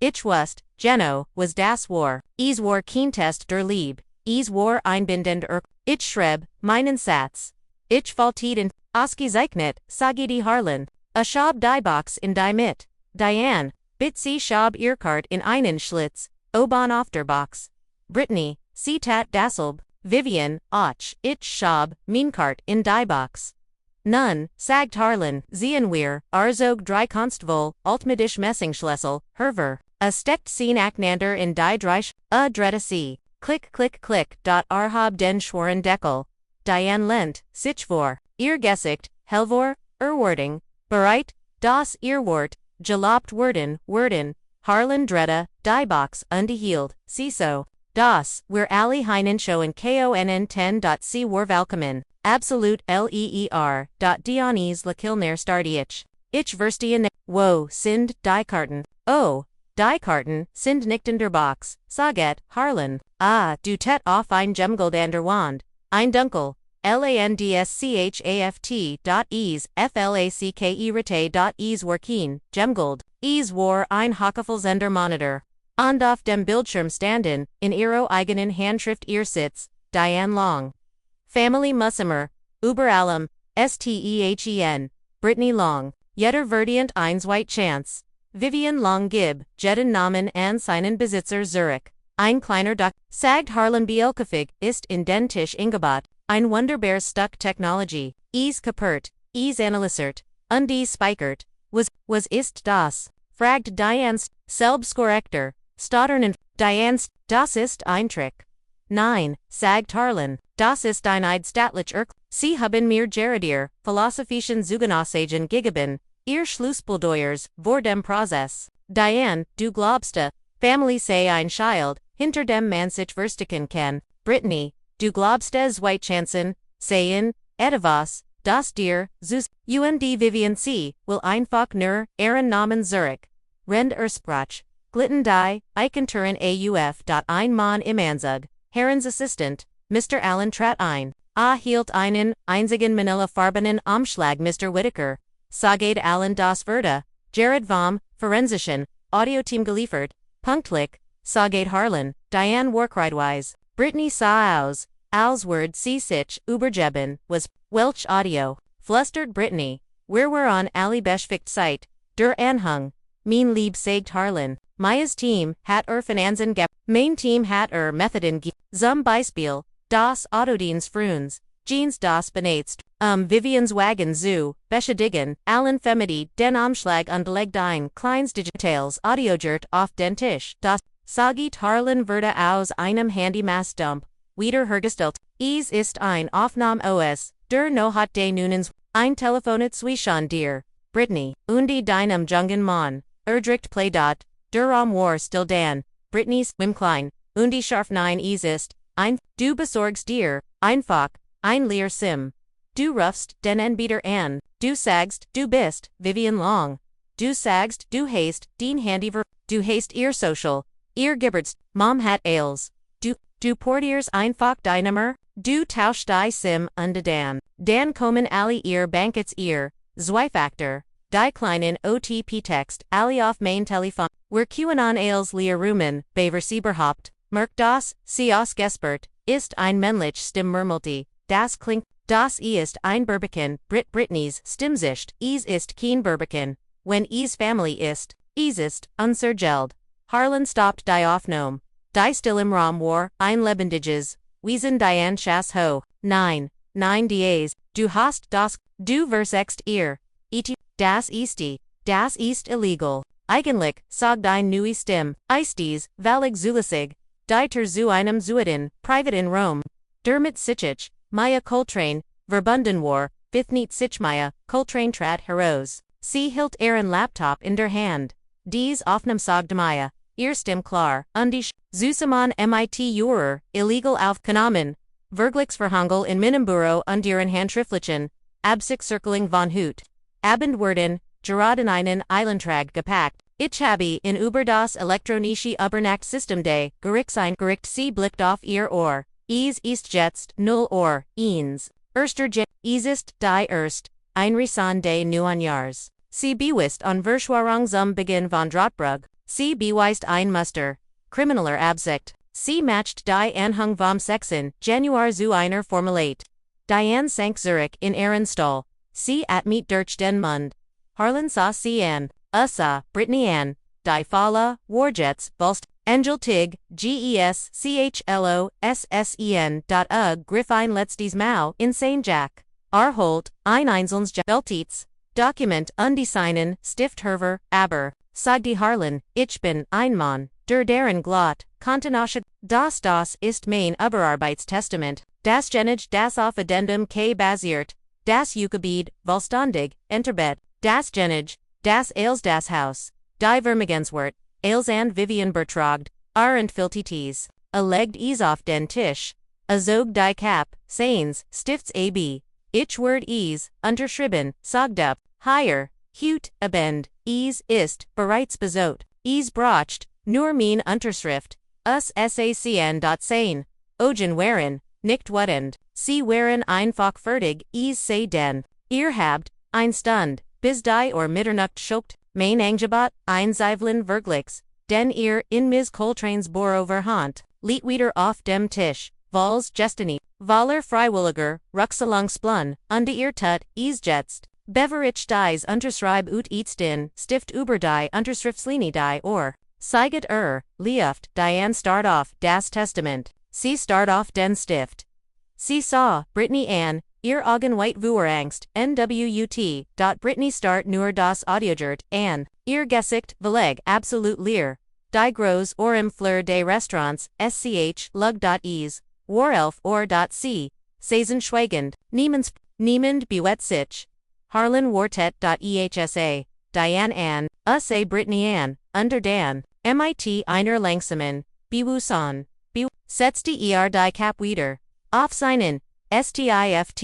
Ich wust, Geno, was das war, war Keentest der Lieb, war einbindend ich schreib, meinen Satz. Ich faltit in, ausgezeichnet, sage die Harlan, a schab die Box in die mit, Diane, bit sie schab Irkart in einen Schlitz, oban auf der Box. Brittany, sie tat dasselb, Vivien, och, ich schab, Minkart in die Box. Nun, sagt Harlan, sehen wir, Arzog drei Konstvoll, altmodisch Messingschlüssel, Herver, a steckt sien Aknander in die Dreisch, drette sie, klick klick klick. Arhab den Schworen Deckel. Diane Lent, sich vor, ihr Gesicht, Helvor, Erwording, bereit, das Wort, gelobt werden, Harlan Dretta, die Box, undehielt, so, das, wir alle heinen schon konn 10. Sie war Valkamen, absolut leer. Dionys la Kilner stardiech. Ich verstehen, wo sind die Karten, oh, die Karten, sind nicht in der Box, saget, Harlan, du tet auf ein Gemgold an der Wand, ein Dunkel, landschaft. Flacke. Rite. Gemgold, Is war ein Hockefelsender Monitor. Und auf dem Bildschirm standen, in ihrer eigenen Handschrift ihr Sitz, Diane Long. Family Mussemer, über allem, Stehen, Brittany Long, jeder verdient ein White Chance. Vivien Long Gib, jeden Namen an seinen Besitzer Zurück. Ein kleiner sagt Harlan Bielkefig, ist in den Tisch ingebaut, ein wunderbar Stück Technology, is kaputt, is analysiert, und is speichert, was ist das? Fragt Diane's, Selbstkorrektor, stotternden, Diane's, das ist ein Trick. Nein, sagt Harlan, das ist ein Eidstaatlich Sie haben mir Geradier, philosophischen Zuganaussagen gegeben, ihr Schlussplädoyers, vor dem Prozess. Diane, du glaubste, Family sei ein Schild, hinter dem man sich verstecken kann. Brittany, du glaubst es White Chancen, seien, etwas, das dir, zus, und Vivien C, will einfach nur, ihren Namen Zurück. Rend Sprach, glitten die, Eikenturen auf. Ein Mann im Anzug, Herren's Assistant, Mr. Allen trat ein. Hielt einen, einzigen Manila-farbenen Umschlag Mr. Whittaker. Sagade Allen das Verda, Jared vom, Forensischen, Audioteam geliefert, punktlich, Sagade Harlan, Diane Workrideweise, Brittany sah aus, als Word sie sich, übergeben, was, Welch Audio, flustert Brittany, wir an alle beschfickt Zeit, der Anhang, mein Lieb sagt Harlan, Maya's Team, hat Finanzen gep, mein Team hat Methoden ge, zum Beispiel, das Autodienst Fruns, Jeans das benetzt, Viviens Wagen zu, beschädigen, allen Femidi, den Umschlag unterlegt ein kleines Digitales Audiogert auf den Tisch, das, sagit Harlan wurde aus einem Handymass-Dump, wieder hergestellt, is ist ein Aufnahme-OS, der no hat de nunens, ein Telefonet zwischen dir, Brittany, und deinem jungen Mann, erdricht play dot, der war still dan, Brittany's, Wimklein, und scharf nein is ist, ein, du besorgst dir, einfach, ein leer Sim. Du rufst, den Anbieter an, du sagst, du bist, Vivien Long. Du sagst, du hast, den Handyver, du hast ihr Social, ihr Gibberts, Mom hat Ailes. Du portiers einfach die Nummer, du tauschst die Sim und Dan kommen alle ihr Bankets ihr, Zweifaktor, die kleinen OTP-Text, alle auf mein Telefon, wir QAnon Ailes leer Rumen, beversieberhaupt. Merk das, sie ausgespert, ist ein männlich Stimmmurmelti, das klingt, das ist ein Berbekin, Brittany's Stimmsicht, is ist kein Berbekin, wenn is Family ist, is ist, unsergeld. Harlan stoppt die Aufnahme, die still im Raum war, ein lebendiges, Wiesen Diane Chas ho, nein dies, du hast das, du versexst ihr, das ist illegal, eigentlich, sag dein neue Stimm, istes, valig zulässig, die zu einem Zuiden, private in Rome, Dermot Sichich, Maya Coltrane, verbunden war, Fifth sich Maya, Coltrane trat heraus. Sie hielt ihren Laptop in der Hand. Dies Aufnahme sagte Maya, ihr Stimm klar, und ich, Zusammen mit Juror, illegal aufgenommen, Vergleichsverhandel in meinem Büro und ihren Handschriftlichen, Absichtserklärung von Hut. Abendwürden, gerade in einen Eilantrag gepackt. Ich habe in über das elektronische Übernachtssystem de Gericht sie blickt auf ihr Ohr. Is ist jetzt 0 Uhr, 1. Erster is ist die erst, Einrisan de Neuanjahrs. Sie beweist an Verschwörung zum Beginn von Drahtbrug. Sie beweist ein Muster. Krimineller Absicht. Sie matcht die Anhang vom 6. Januar zu einer Formulate. Diane sank Zurück in ihren Stall. Sie atmet durch den Mund. Harlan sah sie an. Sah, Brittany an, die Falle, Warjets, Volst, Angel Tig, GESCHLOSSEN. Griff ein letztes Mal, Insane Jack. Holt, ein einzelnes Beltitz, Dokument undesignen, Stift Herver, aber, sagte Harlan, ich bin ein Mann, deren Glot, Kontenasche, das ist mein Überarbeitstestament, das Genage das auf Addendum K basiert, das Ukabid, Volstandig, Enterbet, das Genage, das Ailes das Haus, die Vermegenswort, Ailes and Vivien betragt, und Filtites, legt is auf den Tisch, zog die Kap, Sains, Stifts AB, ich word is, unterschrieben, sagt up, higher, hut, abend, is ist, bereits bezot, is bracht, nur mein Unterschrift, SACN. Sein, Ogen waren, nicht wetend, sie waren einfach fertig, is sei denn, ihr habt, ein Stund, bis die or Mitternacht schokt, Mein Angebot, einzweifeln wirklich, denn ihr in mis Coltrane's Boroverhand, liet wieder auf dem Tisch, Vols Gestini, Voller Freiwilliger, Ruxalong Splun, unde ihr tut, jetzt, Beverich dies unterschreib ut Eatsten, Stift über die Unterschriftslinie die or, Seiget Lieft, Diane start off, das Testament, sie start off den Stift. Sie saw, Brittany Ann, ihr Augen weit Vuerangst, NWUT, Brittany start nur das Audiogert, Ann, ihr Gesicht, Verleg, absolut leer, die Groß or im Fleur des Restaurants, lug.es, Warelf or .c, Saisen schweigend, niemand bewet sich, Harlan wartete.ehsa, Diane Ann, a Brittany Ann, under Dan, MIT einer langsamen, bewusan, setzte die Cap wieder, aufseinen, stift,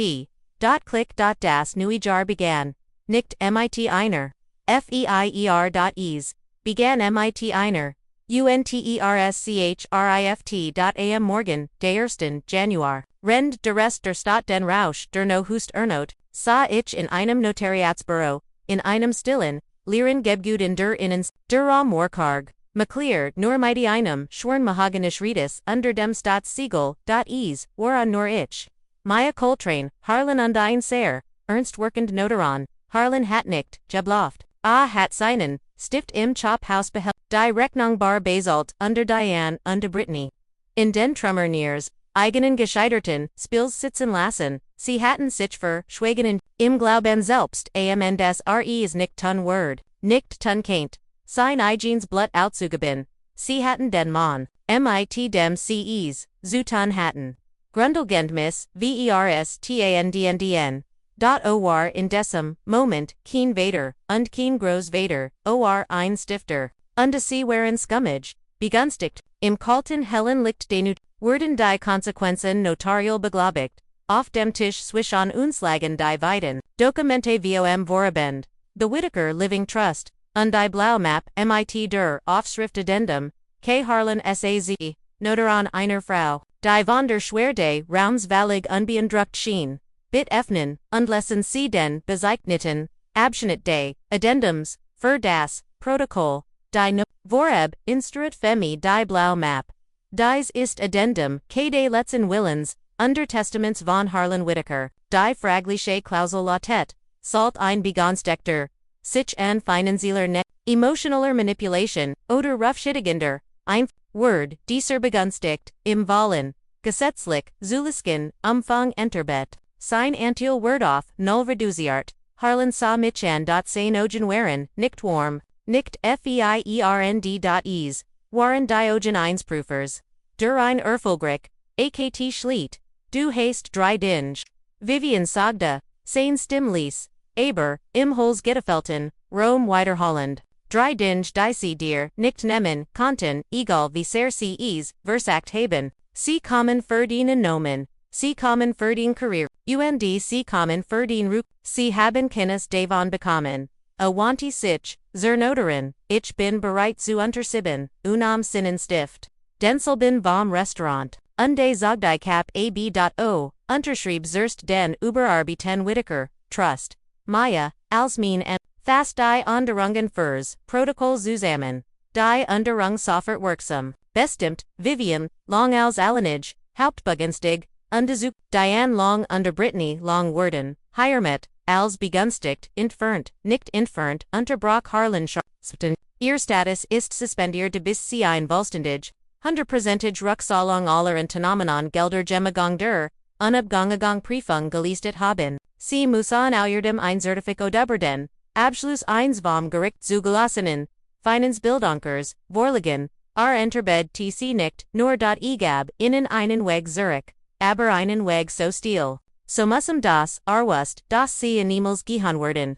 click. Das neue Jahr begann, nicht MIT einer, feier.es, began MIT einer, unterschrift.am Morgen, der 1. Januar, Rend der Rest der Stadt den Rausch der no Hust Ernot, sah ich in einem Notariatsbüro, in einem stillen, leeren Gebgut in der Innens, der Morkarg, McClear, nur mighty einem, schworn mahoganisch Redis, under dem Staatssiegel, .es, woran nur ich. Maya Coltrane, Harlan und ein Sehr, Ernst workend Notaron, Harlan hat nicht, gebloft, hat seinen, Stift im Chophaus beheld, die Rechnung bar Basalt, under Diane, under Brittany. In den Trummerniers, eigenen Gescheiterten, Spills sitzen lassen, sie hatten sich für, schweigen im Glauben selbst, am das ist nicht tun Word, nicht tun Kaint, sein Eigenes Blut auszugeben, sie hatten den Mann, mit dem Ces, Zutan hatten. Grundlegend verstandn. Or in decem, Moment, keen Vader, und keen Groß Vader, or ein Stifter, und sie waren Scummage, begünstigt, im kalten hellen Licht denut, wurden die Konsequenzen notarial beglaubt, auf dem Tisch zwischen uns lagen die Weiden, Dokumente vom Vorabend, the Whittaker Living Trust, und die Blaumap, mit der Aufschrift Addendum, K. Harlan Saz, Notaron einer Frau, die von der Schwerde Raumsvallig unbeeindruckt schien. Bit öffnen, und lassen sie den Bezeichneten, Abschnitt des Addendums, für das Protokoll, die Vorab, Instruit Femi die Blaumap. Dies ist Addendum, K. des letzten Willens, under Testaments von Harlan Whittaker, die Fragliche Klausel lautet, Salt ein begonstekter, sich an finanzieller net, emotionaler Manipulation, oder Rufschittigender, ein Word, dieser begünstigt, im Wallen, gesetzlich, Zulisken, Umfang Enterbet. Sein Antil Wordoff, null reduziert, Harlan sa Michan. Sein Ogen waren, nicht warm, nicht feiernd.es, waren Diogen Einsprüfers. Der ein Erfolgreich, akt Schliet, du hast drei Dinge. Vivien sagte, sein Stimmlies, aber, im Holz Gittefelten, Rome weiter Holland. Drei Dinge die sie dir, nicht nehmen, konnten, egal wie sehr sie es, versagt haben. Sie kommen für den Nomen. Sie kommen für den Career, sie kommen für den Ruf, sie haben Kenntnis davon bekommen. Awanti sich, Notarin, ich bin bereit zu untersieben, Sinnen Stift. Denselben vom Restaurant, unde zogdi Cap ab.o, unterschrieb zuerst den Überarbeiten Whittaker, Trust. Maya, als mein und, fast die Anderungen fürs, Protokoll zusammen. Die Anderung sofort wirksam, bestimmt, Vivien, long als Allenage, Hauptbegünstig, Undezug, Diane Long under Brittany Long Worden, Hiermet, als begünstigt, entfernt, nicht entfernt, unterbrach Harlan Scharfsten. Ihr Status ist suspendiert bis sie ein vollständig, 100% Rückzahlung aller Entnommenen Gelder Gemagung der, Unabgangegang Prüfung geleistet haben. Sie müssen außerdem ein Zertifiko über den, Abschluss eins vom Gericht zugelassenen, Finanzbildungskurs, vorliegen, enterbed tc nicht, nur egab, innen einen Weg Zurich. Aber einen Weg so still. So mussem das, Arwust, das sie niemals gehen werden.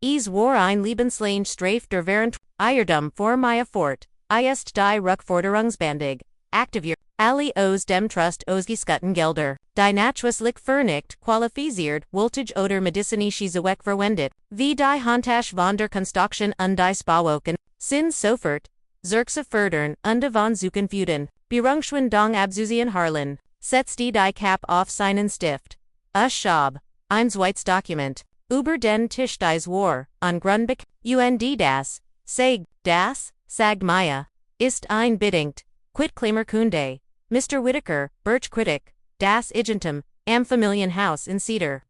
Es war ein lebenslang Strafe der Während, Eierdom vor Maya fort, ist die Rückforderungsbandig, aktivier, alle aus dem Trust ausgescutten Gelder, die nachweislich für nicht qualifiziert, voltage oder medizinische Zweck verwendet, wie die Handtasche von der Konstruktion und die Spawoken, sind sofort, Zirkse fördern und von Zuken feuden, Berungschwindung abzusehen Harlan. Setzt die Cap auf seinen Stift. A Schab. Ein Zweites Dokument. Über den Tisch dies War, an Grundbeck, und das, sag Maya, ist ein bedingt, Quitclaimer Mr. Whittaker, Birch Critic, das Igentum, am Familienhaus in Cedar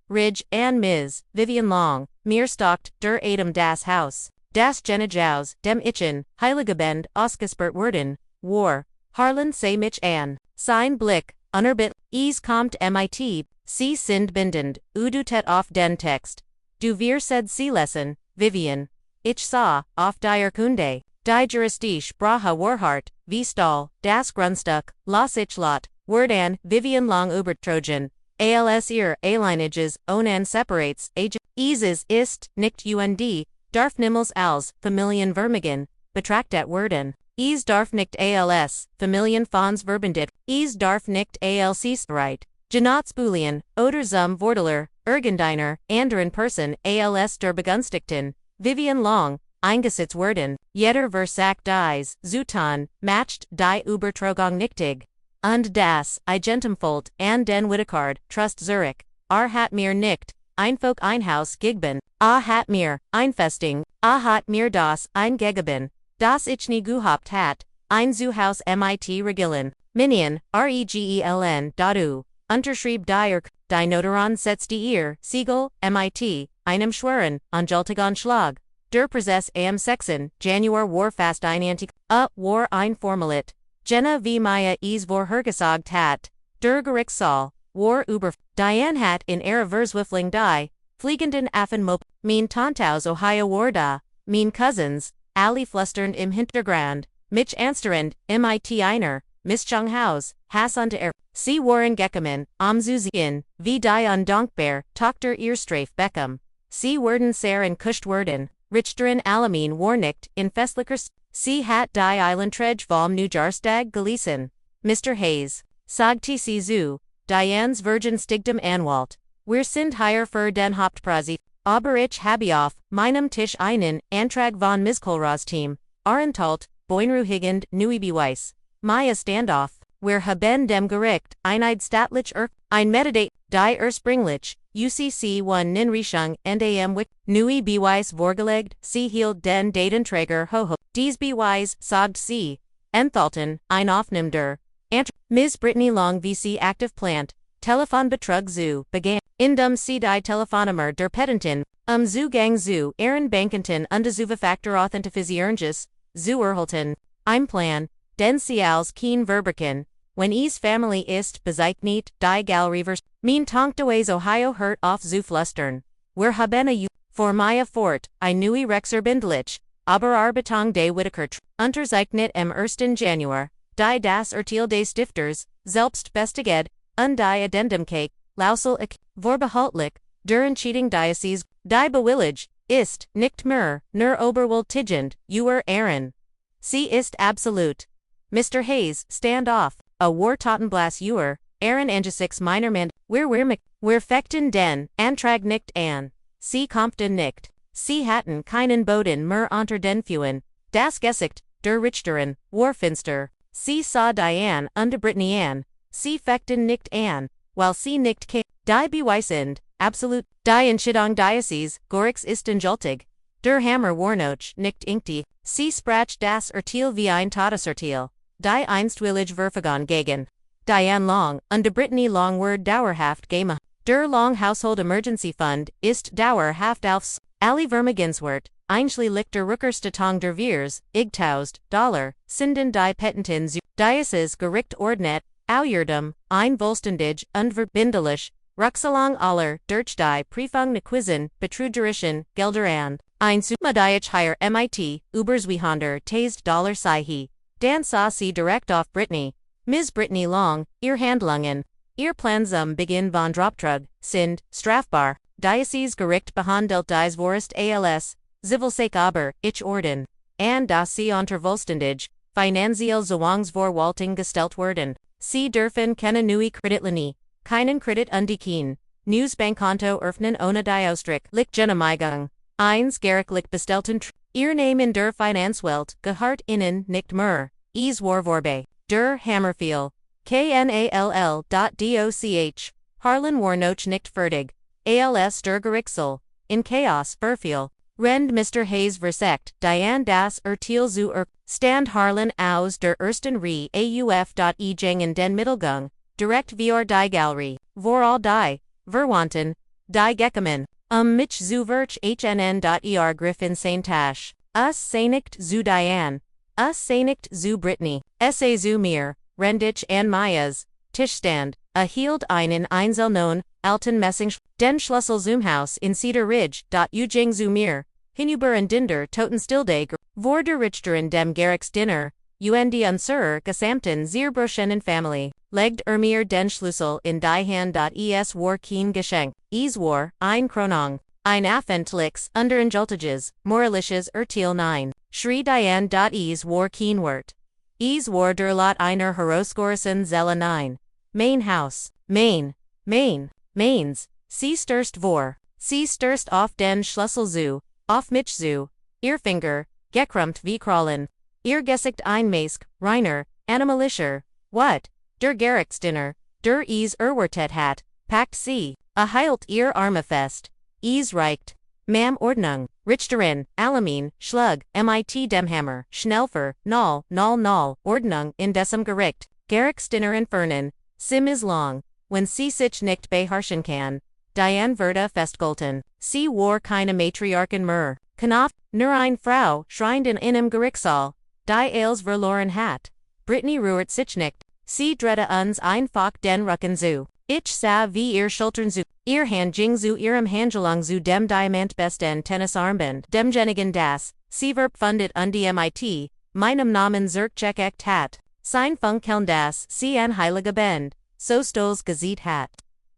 Ridge, and Ms. Vivien Long, mir stalkt, der Adam das Haus, das Genejaus, dem Itchen, Heiligebend, Ausgesperrt werden, War, Harlan say mich an, sein Blick, unerbit, kommt mit, sie sind bindend, udutet auf den Text. Du wir said sie lesen, Vivien. Ich sah, auf die Kunde, die juristische Sprache Warhart, wie Stahl, das Grundstück, las ich lot, Word an, Vivien Long Trojan, als ihr Alineages, onan separates, age, ist, nicht und, darf niemals als, Familien vermigen, betrachtet werden. Darf nicht als, Familien fons verbindet, darf nicht als right. Genotsboolean, oder zum Vorteler, Ergendiner, anderen Person, als der Begünstigten, Vivien Long, eingesetzt werden, jeder Versack dies, Zutan, matcht die Übertragung nichtig. Und das, Igentumfold, and den Whittacard, Trust Zurich, hat mir nicht, Einfolk Einhaus gigben, hat mir, Einfesting, hat mir das, eingegeben, das ich nie gehabt hat, ein Zuhaus mit Regillen, Minion, regeln, datu, unterschrieb die Notaron setzt die ihr, Siegel, mit, einem Schweren, Angeltigon Schlag, der Prozess am Sexen, Januar war fast ein Antik, war ein Formalit. Jenna wie Maya vor hergesagt hat, der Gerichtssaal, war über, Diane hat in ihrer Verswiffling die, fliegenden Affenmop, mein Tantaus Ohio war da, mein Cousins, alle flusternd im Hintergrund, mich ansterend, mit einer, Mischunghaus, Hass und sie waren gekommen, Zusehen, wie die undankbar, Tochter ihr Strafe Beckham, sie werden sehr in kuscht werden, Richteren Alamin war nicht, in festlicher sie hat die Eilenträge vom New Jarstag gelesen. Mr. Hayes, sagte sie zu, Diane's Virgin Stigdom Anwalt, wir sind hier für den Hauptpreis, aber ich habe auf meinem Tisch einen Antrag von Miskolras Team, Arentalt, Boinruhigend, Beweis. Maya Standoff, wir haben dem Gericht, staatlich ein Meditate, die Springlich, UCC 1 nin Richung and am Wick, Beweis vorgelegt, sie hielt den Datenträger hoho, dies Beweis, sagt sie, enthalten, ein Aufnehmender, Ms. Brittany Long VC Active Plant, Telefonbetrug zu, begann, indem sie die Telefonnummer der Petentin, Zugang zu, Aaron Bankington und Factor Authentifizierungs, zu erhalten, ein Plan, den sie als Keen Verberken, wenn es Family ist bezeichnet, die Galerievers, mein Tankteweis Ohio hört auf zu flustern. Wir haben for Maya fort, ein neue Rexerbindlich, aber Arbeitung de Whittaker, unterzeichnet am 1. Januar, die das Urteil des Stifters, selbst bestiget, und die Addendumcake, Lausel vorbehaltlich, der Entscheidung Diocese, die bewillig, ist, nicht mehr, nur oberwältigend, Aaron. Sie ist absolut. Mr. Hayes, stand off, a war Tottenblas Aaron Angesix Minerman, wir fechten den, Antrag nicht an. Sie Compton nicht. Sie hatten keinen Boden mehr unter den Füßen. Das Gesicht, der Richteren, Warfinster. Sie sah Diane und Brittany an. Sie fechten nicht an, weil sie nicht die beweisend, absolut, die Entscheidung Diocese, Gorix ist endgültig. Der Hammer Warnoch, nicht inkti. Sie sprach das Urteil wie ein Todesurteil. Die einstwillig Verfügung gegen Diane Long und Brittany Long were dauerhaft game. Der Long Household Emergency Fund ist dauerhaft aufs alle Vermögenswert, einschließlich der Rückerstattung der Viers, Igtausend Dollar, sinden die Petenten zu Diocese Gericht ordnet, Auierdom, ein vollständig und verbindlich, Rückzahlung aller, durch die Prüfung Quizen, Betrügerischen, Gelder an, ein Sumadiach higher mit, über 200.000 Dollar sei Dan sah sie direkt auf Brittany, Ms. Brittany Long, ihr Handlungen, ihr Plan zum Beginn von Droptrug, sind, strafbar, Diocese Gericht behandelt dies Vorist als, Zivilsake aber, ich Orden, and dass sie unter vollständig, finanziell Zwangsvorwaltung gestellt werden. Sie dürfen keine neue Kreditlinie, keinen Kredit undienen, Newsbankkonto öffnen ohne die Ausdruck, Genehmigung, gerechtiglich bestellten ihr Name in der Finanzwelt, gehört ihnen nicht mehr, es war vorbei, der Hammerfiel, knall.doch, Harlan war noch nicht fertig, als der Gerichsel, in Chaos, Verfehl, Rend Mr. Hayes versekt, Diane das Urteil zu Stand Harlan aus der ersten Reihe auf. Den Mittelgang, direkt vor die Galerie, vor all die, Verwandten, die Gekommen, mich zu hnn.er Griffin Saint Tash, Seinigt zu Diane, Seinigt zu Brittany, Esse zu mir, Rendich an Mayas, Tischstand, hielt einen Einzelnen, Alten Messing, den Schlüssel zum Haus in Cedar Ridge. Ujing zu mir, Hinüberen Dinder Totenstilde, vor der Richteren dem Gerechtigkeit, und unserer gesamten Zerbrochenen Familie, legt mir den Schlüssel in die Hand. Es war kein Geschenk, es war ein Kronung, ein Affentliches, Unterentschuldiges, moralisches Urteil nein, schrie Diane. Es war kein Wort. Es war der Lot einer herausgerissen Seele nein. Mein Haus, Meins, sie stürst auf den Schlüssel zu, auf mich zu, ihr Finger, gekrümmt wie Krallen, ihr Gesicht ein Mask, reiner, animalischer, what, der Gerechtigkeit, der es erwartet hat, packt sie, hielt ihr Arme fest, es reicht, Mam Ordnung, Richterin, Alamin, Schlug, mit dem Hammer, Schnellfer, null, Ordnung in diesem Gericht, Gerechtigkeit entfernen, Sim is long. Wenn sie sich nicht beherrschen kann, Diane wurde festgehalten. Sie war keine Matriarchin mehr. Knopf, nur eine Frau, schreiend in einem Gerichtssaal, die alles verloren hat. Brittany rührt sich nicht. Sie drehte uns einfach den Rücken zu. Ich sah wie ihr Schultern zu, ihr Hand ging zu ihrem Handgelenk zu dem diamantbesten Tennisarmband, demjenigen das, sie verpfundet mit, meinem Namen zurückgekehrt hat. Sein Funkeln das, sie ein heiliger Band. So stolz gesieht hat.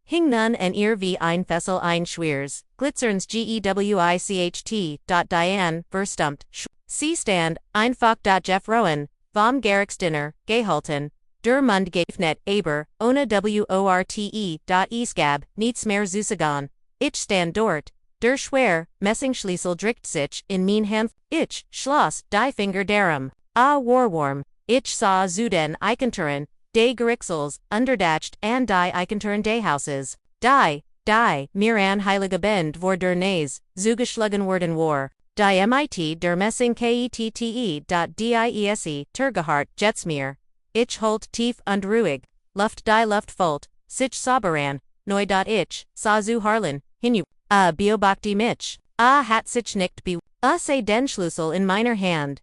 Hing nun en ihr wie ein Fessel ein Schwers, glitzerns Gewicht. Diane, verstummt, sie stand, einfach. Jeff Rowan, vom Gerechtigkeit, gehalten, der Mund geöffnet, aber, ohne worte. Esgab, nichts mehr zu sagen. Ich stand dort, der schwer, Messingschlüssel drückt sich in mein Hand, ich schloss die Finger darum. Warwarm, ich sah zu den Eichentüren, de Gerichsels, underdacht and die Eichentüren de Hauses, die, mir an heilige Bend vor der Nase, zugeschlagen worden war, die mit der Messing kette. Diese, Tergehart, Jetsmir, ich holt tief und ruhig, Luft die Luft volt, sich soberan, neu. Ich, sah zu Harlan, hinu, beobachte mich, hat sich nicht se den Schlüssel in meiner Hand,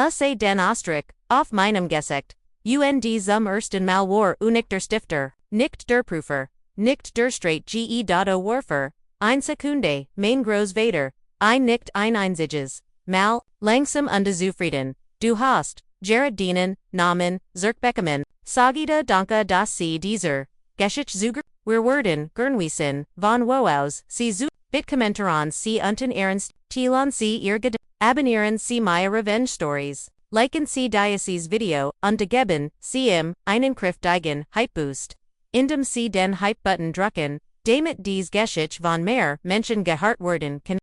se den Ostrich, auf meinem Gesicht. Und zum ersten Mal war nicht der Stifter, nicht der Prüfer, nicht der Straight Warfer, ein Sekunde, mein Großvater, ein nicht ein einziges Mal, langsam und zufrieden, du hast, Gerard dienen, Namen, zurückbekommen, sagte danke dass sie dieser, Geschichte zuger, wir werden, gernwiesen, von woaus, sie zu, Bitkommentaren sie unten ernst, Tilon sie ihr abonnieren sie meine Revenge Stories. Liken Sie Dieses Video, geben, Sie einen kräftigen Hype-Boost. Indem Sie den Hype-Button drücken, damit dies Geschichte von mehr Menschen gehört werden kann.